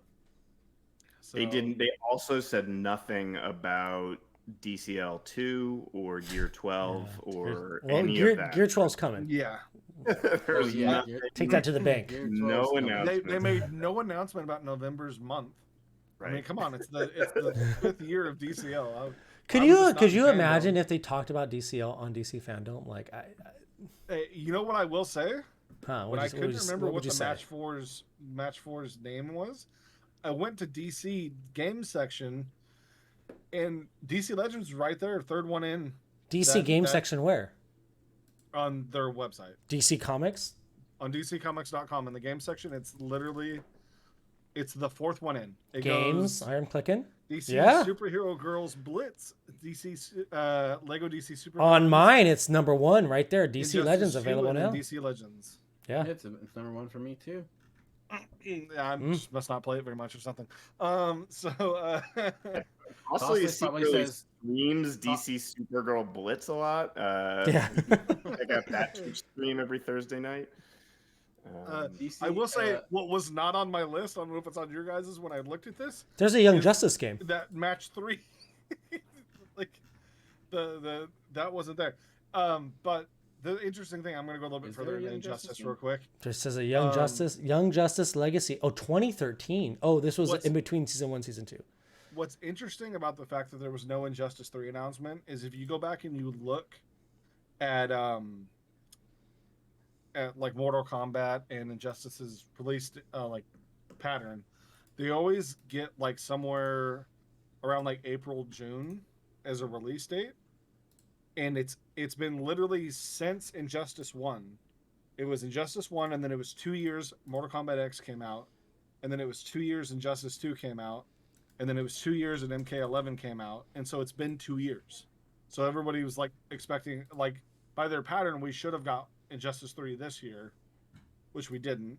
So, they also said nothing about DCL 2 or Gear 12 or any of that. Gear 12's coming. Yeah. Take that to the bank. No announcement. They made no announcement about November's month. Right. I mean, come on, it's the 5th year of DCL. Could you imagine if they talked about DCL on DC Fandome? Like, you know what I will say? I couldn't remember what the Match 4's name was. I went to DC game section, and DC Legends right there, third one in. DC game section where? On their website. DC Comics? On DCComics.com, in the game section, it's the 4th one in. It Games, goes, I'm clicking. DC Superhero Girls Blitz, DC Lego DC Super. On mine, it's number 1 right there. DC Legends available now. DC Legends. Yeah, it's number 1 for me too. I just must not play it very much or something. Also, you says streams DC Supergirl Blitz a lot. I got that stream every Thursday night. I will say what was not on my list. I don't know if it's on your guys's. When I looked at this, there's a Young Justice game. That Match 3, like that wasn't there. But the interesting thing, I'm going to go a little bit further into Injustice real quick. Just says a Young Justice Legacy. Oh, 2013. Oh, this was in between season 1, season 2. What's interesting about the fact that there was no Injustice 3 announcement is if you go back and you look at like Mortal Kombat and Injustice's released like pattern, they always get like somewhere around like April, June as a release date. And it's been literally since Injustice 1. It was Injustice 1, and then it was 2 years Mortal Kombat X came out, and then it was 2 years Injustice 2 came out, and then it was 2 years and MK11 came out, and so it's been 2 years. So everybody was like expecting, like by their pattern, we should have got Injustice 3 this year, which we didn't.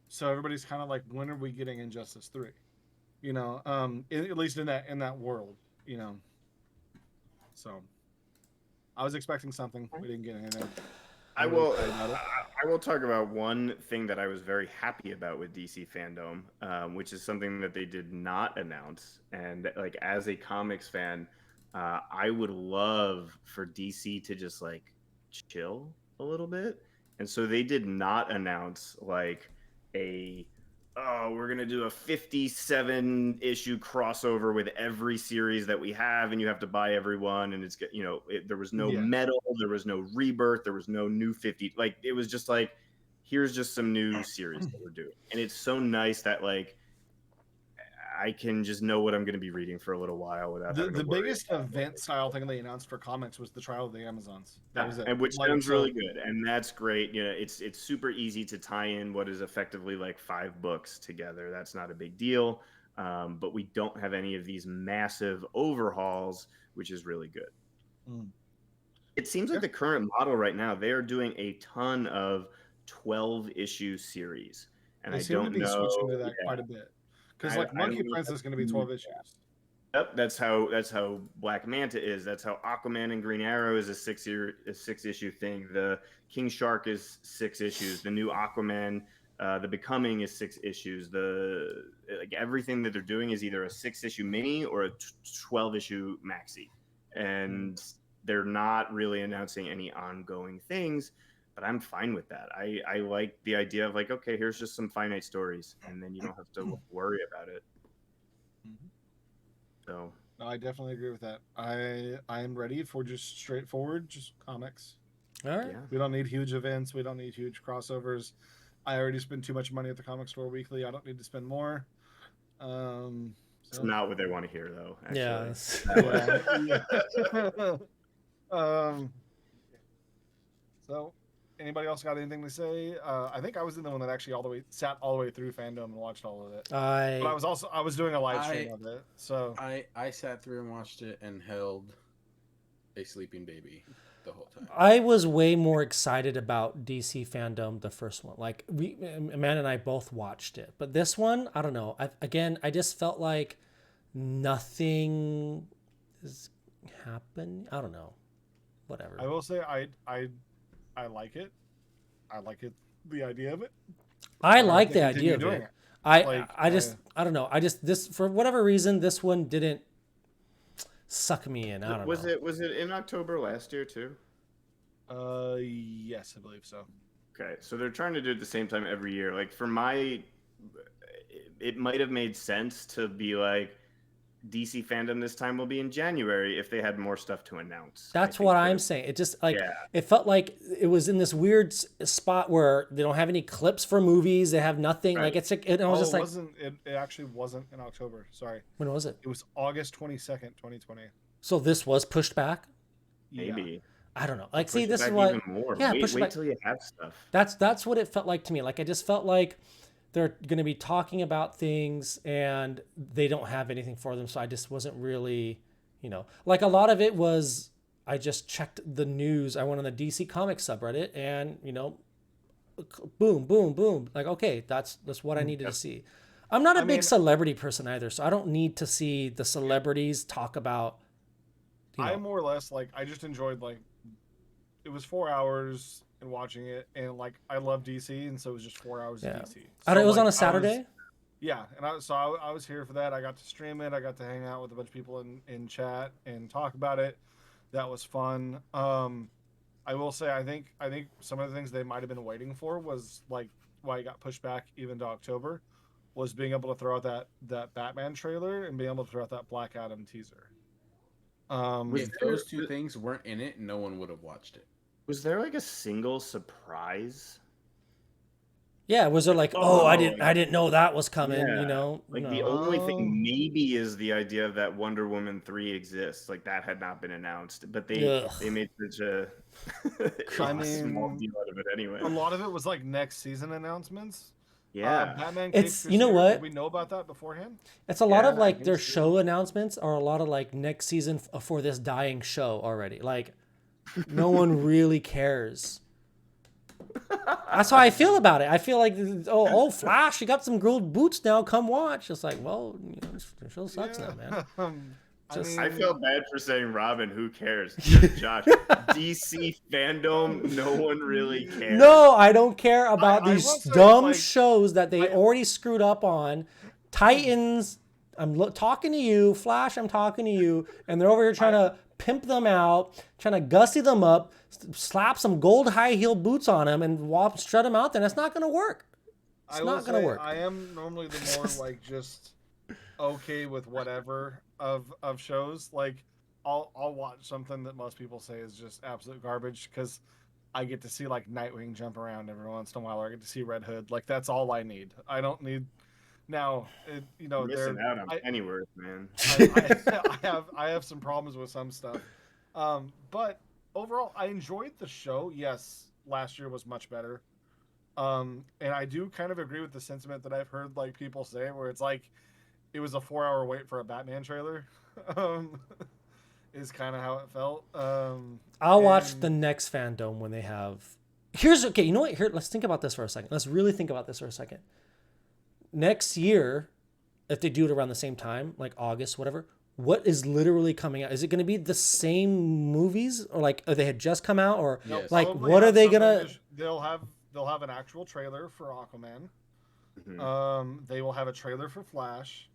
So everybody's kind of like, when are we getting Injustice 3? You know, at least in that world, you know. So I was expecting something. We didn't get anything. I will talk about one thing that I was very happy about with DC Fandome, which is something that they did not announce. And like, as a comics fan, I would love for DC to just like chill a little bit. And so they did not announce like we're going to do a 57 issue crossover with every series that we have, and you have to buy every one. And it's, there was no Metal, there was no Rebirth, there was no new 50. Like, it was just like, here's just some new series that we're doing. And it's so nice that like, I can just know what I'm going to be reading for a little while without the biggest event style thing they announced for comics was the Trial of the Amazons. That was it. And which sounds really good, and that's great. You know, it's super easy to tie in what is effectively like 5 books together. That's not a big deal. But we don't have any of these massive overhauls, which is really good. It seems like the current model right now, they are doing a ton of 12-issue series, and they seem to be switching to that quite a bit. Because like Monkey Prince is going to be 12 issues. Yep, that's how Black Manta is. That's how Aquaman and Green Arrow is a 6-issue thing. The King Shark is 6 issues. The new Aquaman, The Becoming, is 6 issues. Everything that they're doing is either a 6-issue mini or a 12-issue maxi. And they're not really announcing any ongoing things, but I'm fine with that. I like the idea of like, okay, here's just some finite stories, and then you don't have to worry about it. Mm-hmm. So no, I definitely agree with that. I am ready for just straightforward, just comics. All right. Yeah. We don't need huge events. We don't need huge crossovers. I already spend too much money at the comic store weekly. I don't need to spend more. It's not what they want to hear, though. Actually. Yeah. So, anybody else got anything to say? I think I was the one that actually sat all the way through Fandome and watched all of it. But I was doing a live stream of it. So I sat through and watched it and held a sleeping baby the whole time. I was way more excited about DC Fandome, the first one. Like Amanda and I both watched it, but this one, I don't know. I just felt like nothing is happening. I don't know. Whatever. I will say I like it. I like it. The idea of it. I like the idea of it. I don't know. This for whatever reason, this one didn't suck me in. I don't know. Was it in October last year too? Yes, I believe so. Okay, so they're trying to do it at the same time every year. Like it might have made sense to be like DC Fandom this time will be in January if they had more stuff to announce. That's what I'm saying. It just it felt like it was in this weird spot where they don't have any clips for movies. They have nothing. Right. Like I was just like, it actually wasn't in October. Sorry. When was it? It was August 22nd, 2020. So this was pushed back. Maybe. Yeah. I don't know. Like, see, this is what. Yeah, wait till you have stuff. That's what it felt like to me. Like I just felt like they're going to be talking about things and they don't have anything for them. So I just wasn't really, like a lot of it was, I just checked the news. I went on the DC Comics subreddit and, boom, boom, boom. Like, okay, that's what I needed to see. I'm not a big celebrity person either. So I don't need to see the celebrities talk about. I more or less I just enjoyed it was 4 hours and watching it, and I love DC, and so it was just 4 hours of DC. So, it was on a Saturday. And I was here for that. I got to stream it. I got to hang out with a bunch of people in chat and talk about it. That was fun. I will say I think some of the things they might have been waiting for was why it got pushed back even to October, was being able to throw out that Batman trailer and being able to throw out that Black Adam teaser. If those two things weren't in it, no one would have watched it. Was there a single surprise? Yeah, was there I didn't know that was coming, The only thing maybe is the idea that Wonder Woman 3 exists. That had not been announced, but they made such a small deal out of it anyway. A lot of it was next season announcements. Yeah, Batman. It's what? Did we know about that beforehand? It's a lot of their show announcements are a lot of next season for this dying show already. No one really cares. That's how I feel about it. I feel like, Flash, you got some gold boots now. Come watch. It's well, the show sucks now, man. I feel bad for saying Robin. Who cares? Josh, DC Fandom. No one really cares. No, I don't care about these dumb shows that they already screwed up on. Titans. I'm talking to you. Flash. I'm talking to you, and they're over here trying to pimp them out, trying to gussy them up, slap some gold high heel boots on them, and strut them out there. And it's not going to work. It's not going to work. I am normally the more just okay with whatever of shows. I'll watch something that most people say is just absolute garbage because I get to see Nightwing jump around every once in a while, or I get to see Red Hood. That's all I need. I don't need. Now, You're missing out on Pennyworth, man. I have some problems with some stuff, but overall, I enjoyed the show. Yes, last year was much better, and I do kind of agree with the sentiment that I've heard people say, where it's it was a 4-hour wait for a Batman trailer. Is kind of how it felt. I'll watch the next Fandome when they have. You know what? Here, let's think about this for a second. Let's really think about this for a second. Next year, if they do it around the same time, August, whatever, what is literally coming out? Is it going to be the same movies, or they had just come out, or yes. What are they gonna? They'll have an actual trailer for Aquaman. Mm-hmm. They will have a trailer for Flash.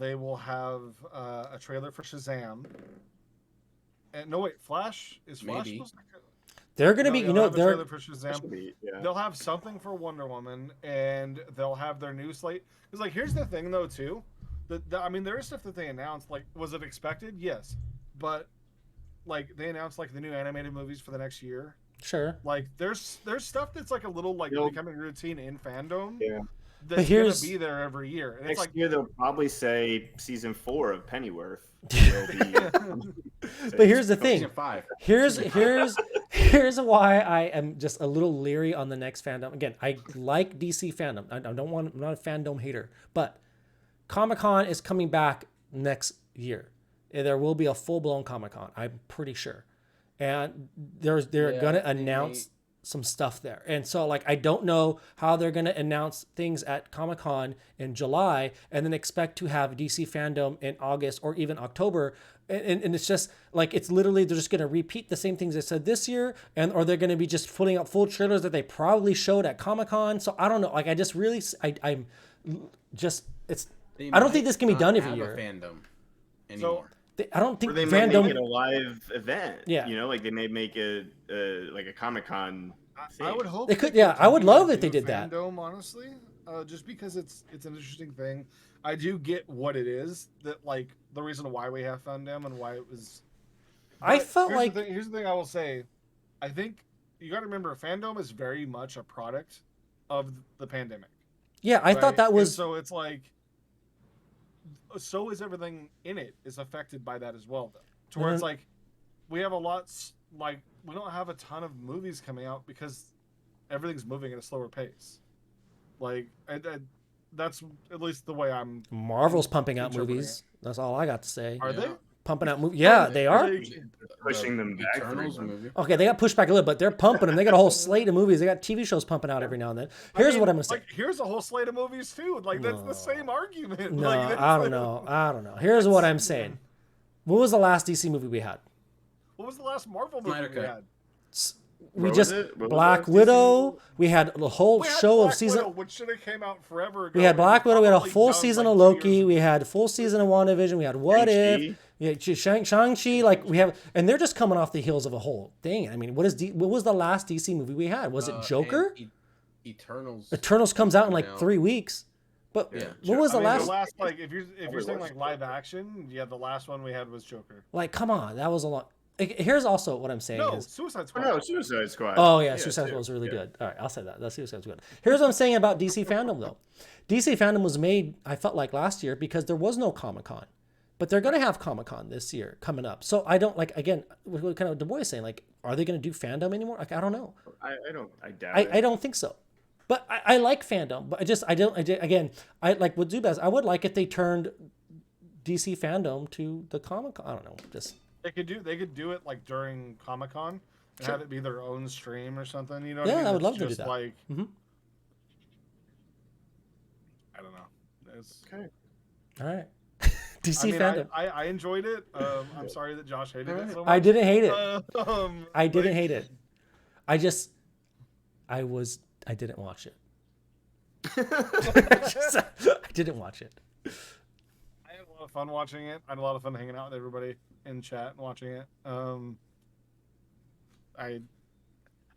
They will have a trailer for Shazam. And no, wait, Flash is Flash Maybe. supposed to... They're gonna be, they'll have a they're trailer for Shazam. They'll have something for Wonder Woman, and they'll have their new slate. Because like, here's the thing though too, I mean, there is stuff that they announced. Like, was it expected? Yes, but like they announced like the new animated movies for the next year. Sure. Like, there's stuff that's like a little like becoming routine in fandom. Yeah. That's gonna be there every year. And next it's like, year they'll probably say season 4 of Pennyworth. Will be, but here's the thing. Season 5. Here's why I am just a little leery on the next fandom. Again, I like DC fandom. I'm not a fandom hater, but Comic-Con is coming back next year. There will be a full-blown Comic-Con, I'm pretty sure. And they're going to announce some stuff there. And so like, I don't know how they're going to announce things at Comic-Con in July and then expect to have DC fandom in August or even October. And it's just like, it's literally, they're just going to repeat the same things they said this year, or they're going to be just putting up full trailers that they probably showed at Comic-Con. So I don't know. Like, I just really, I'm just, I don't think this can be done every year. Fandom anymore. I don't think they fandom. might make it a live event. Yeah, you know, like they may make a Comic-Con. I would hope they could. Yeah, I would love if they did that. Fandom, honestly, just because it's an interesting thing. I do get what it is, that like the reason why we have Fandom and why it was. I felt like here's the thing I will say. I think you got to remember, Fandom is very much a product of the pandemic. Yeah, I thought that was. And so it's like. So is everything in it is affected by that as well, though. To where it's like, we have a lot, like, we don't have a ton of movies coming out because everything's moving at a slower pace. Like, that's at least the way I'm. Marvel's pumping out movies. That's all I got to say. Are they? Pumping out movies? Yeah, they are. Pushing them back. Eternals movie. Okay, they got pushed back a little, but they're pumping them. They got a whole slate of movies. They got TV shows pumping out every now and then. Here's what I'm gonna say. Like, here's a whole slate of movies too. Like, that's the same argument. No, like, I don't know. Here's what I'm saying. What was the last DC movie we had? What was the last Marvel movie we had? Black Widow. We had the whole show of season. Which should have came out forever ago. We had Black Widow. We had a full season of Loki. We had a full season of WandaVision. We had What If. Yeah, Shang-Chi. Like, we have, and they're just coming off the heels of a whole thing. I mean, what was the last DC movie we had? Was it Joker? Eternals. Eternals comes out in like 3 weeks. But what was the last? Like, if you're saying like live action, the last one we had was Joker. Like, come on, that was a lot. Here's also what I'm saying is Suicide Squad. No, Suicide Squad. Oh yeah, Suicide Squad was really good. All right, I'll say that. That Suicide Squad. Here's what I'm saying about DC fandom though. DC fandom was made, I felt like, last year because there was no Comic-Con. But they're going to have Comic-Con this year coming up. So I don't, like, again, what kind of Du Bois saying, like, are they going to do fandom anymore? Like, I don't know. I doubt it. I don't think so. But I like fandom. But again, I like with Zubaz, I would like if they turned DC fandom to the Comic-Con. I don't know. Just they could do it like during Comic-Con and have it be their own stream or something. You know? Yeah, what I mean? I would love to do that. Like, I don't know. It's okay. All right. DC fandom. I enjoyed it. I'm sorry that Josh hated it so much. I didn't hate it. I didn't hate it. I didn't watch it. I didn't watch it. I had a lot of fun watching it. I had a lot of fun hanging out with everybody in chat and watching it.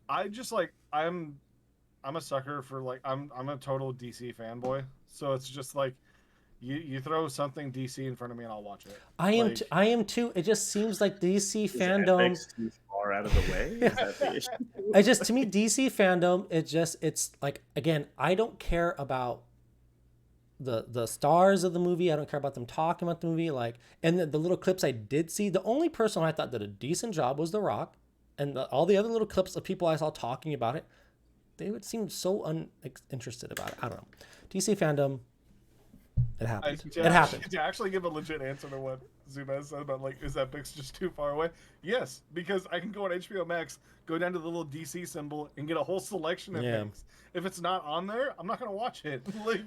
I just like I'm a sucker for like I'm a total DC fanboy. So it's just like you throw something DC in front of me and I'll watch it. I am too. It just seems like DC fandom too far out of the way. Is that the issue? I just, to me, DC fandom, it's like, again, I don't care about the stars of the movie. I don't care about them talking about the movie. Like, and the little clips I did see, the only person I thought did a decent job was The Rock, and all the other little clips of people I saw talking about it, they would seem so uninterested about it. I don't know. DC fandom. It happened. It happened. To actually give a legit answer to what Zubaz said about, like, is that Bix just too far away? Yes, because I can go on HBO Max, go down to the little DC symbol, and get a whole selection of things. If it's not on there, I'm not going to watch it. Like,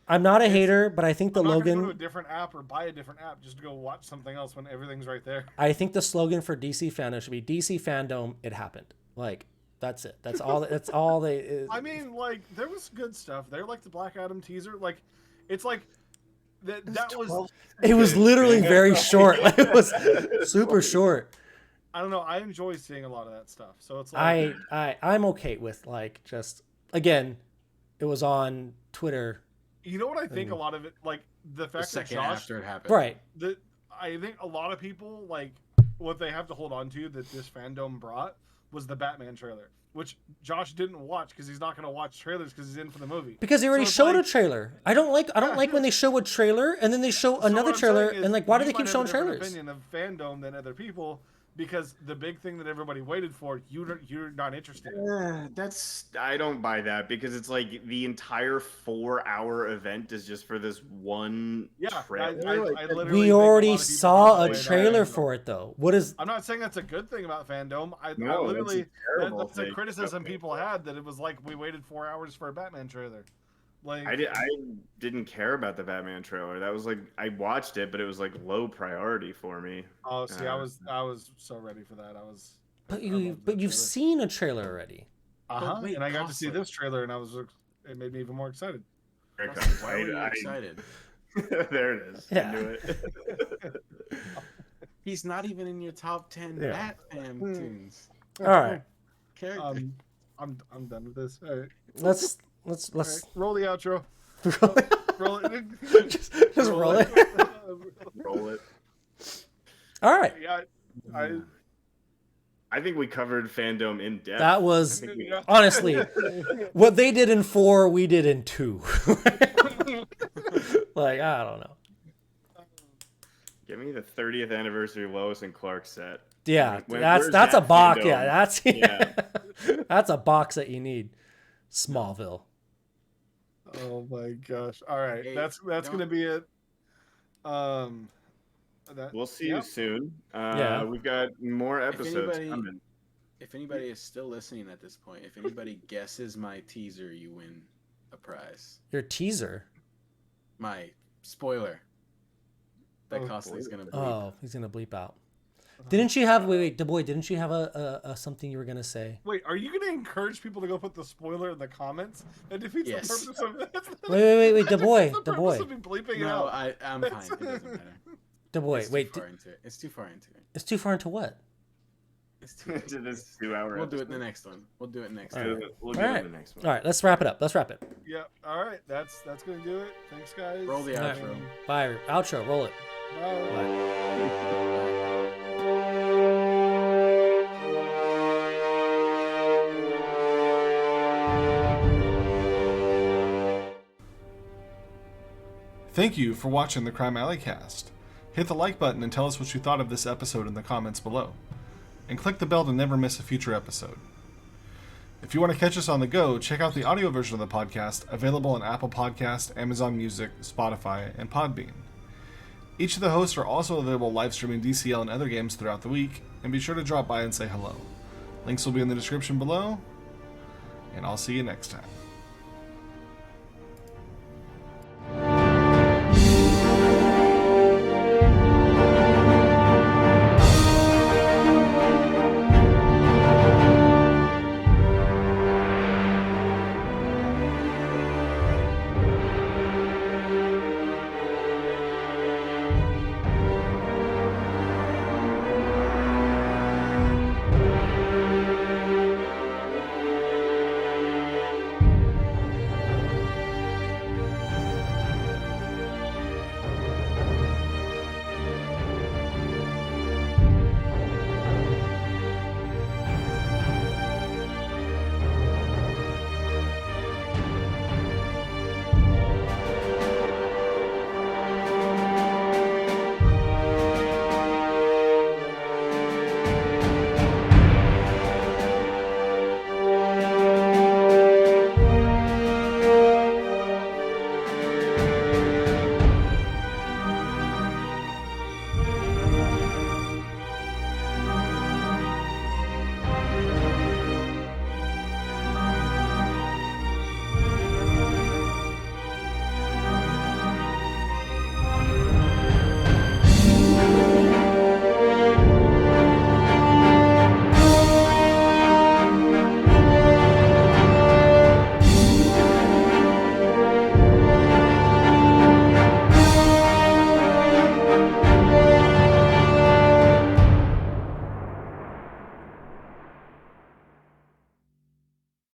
I'm not a hater, but I think I'm not Logan. Go to a different app or buy a different app just to go watch something else when everything's right there. I think the slogan for DC fandom should be DC fandom. It happened. Like, that's it. That's all. That's all they. I mean, like, there was good stuff there, like the Black Adam teaser. Like, it's like that was. It was literally very short. Like, it was super short. I don't know. I enjoy seeing a lot of that stuff. So it's like I'm okay with like just again, it was on Twitter. You know what I think? A lot of it, like the fact that Josh, after it happened, right? I think a lot of people like what they have to hold on to that this fandom brought was the Batman trailer, which Josh didn't watch because he's not going to watch trailers because he's in for the movie. Because they already showed a trailer. I don't like when they show a trailer and then they show another trailer and like why do they keep showing trailers? Opinion of fandom than other people. Because the big thing that everybody waited for, you're not interested in. I don't buy that because it's like the entire 4-hour event is just for this one trailer. We already saw a trailer for it though. I'm not saying that's a good thing about fandom. That's a criticism people had that it was like we waited 4 hours for a Batman trailer. Like I didn't care about the Batman trailer. That was like I watched it, but it was like low priority for me. Oh, see, I was so ready for that. But you've seen a trailer already. And I got to see this trailer, and it made me even more excited. Why were you excited? There it is. Yeah. I knew it. He's not even in your top 10 Batman tunes. All right. I'm done with this. All right. Let's right, roll the outro. Roll it. just roll it. Roll it. All right. Yeah, I think we covered fandom in depth. That was honestly what they did in 4, we did in 2. Like I don't know. Give me the 30th anniversary Lois and Clark set. Yeah, that's a box. Fandom? Yeah, that's a box that you need. Smallville. Oh my gosh! All right, hey, that's gonna be it. We'll see you soon. We've got more episodes coming. If anybody is still listening at this point, if anybody guesses my teaser, you win a prize. Your teaser? My spoiler. That Costly's gonna bleep. Oh, he's gonna bleep out. Didn't you have DeBoy? Didn't you have a something you were gonna say? Wait, are you gonna encourage people to go put the spoiler in the comments? It defeats the purpose of it. Wait, DeBoy. No, I'm fine. It doesn't matter. DeBoy, wait. It's too far into it. It's too far into what? It's too into this 2-hour. We'll do it in the next one. We'll do it next one. We'll do it in the next one. All right, let's wrap it up. Let's wrap it. Yeah. All right. That's gonna do it. Thanks, guys. Roll the outro. Right. Bye. Outro. Roll it. Bye. Thank you for watching the Crime Alley Cast. Hit the like button and tell us what you thought of this episode in the comments below. And click the bell to never miss a future episode. If you want to catch us on the go, check out the audio version of the podcast, available on Apple Podcast, Amazon Music, Spotify, and Podbean. Each of the hosts are also available live streaming DCL and other games throughout the week, and be sure to drop by and say hello. Links will be in the description below, and I'll see you next time.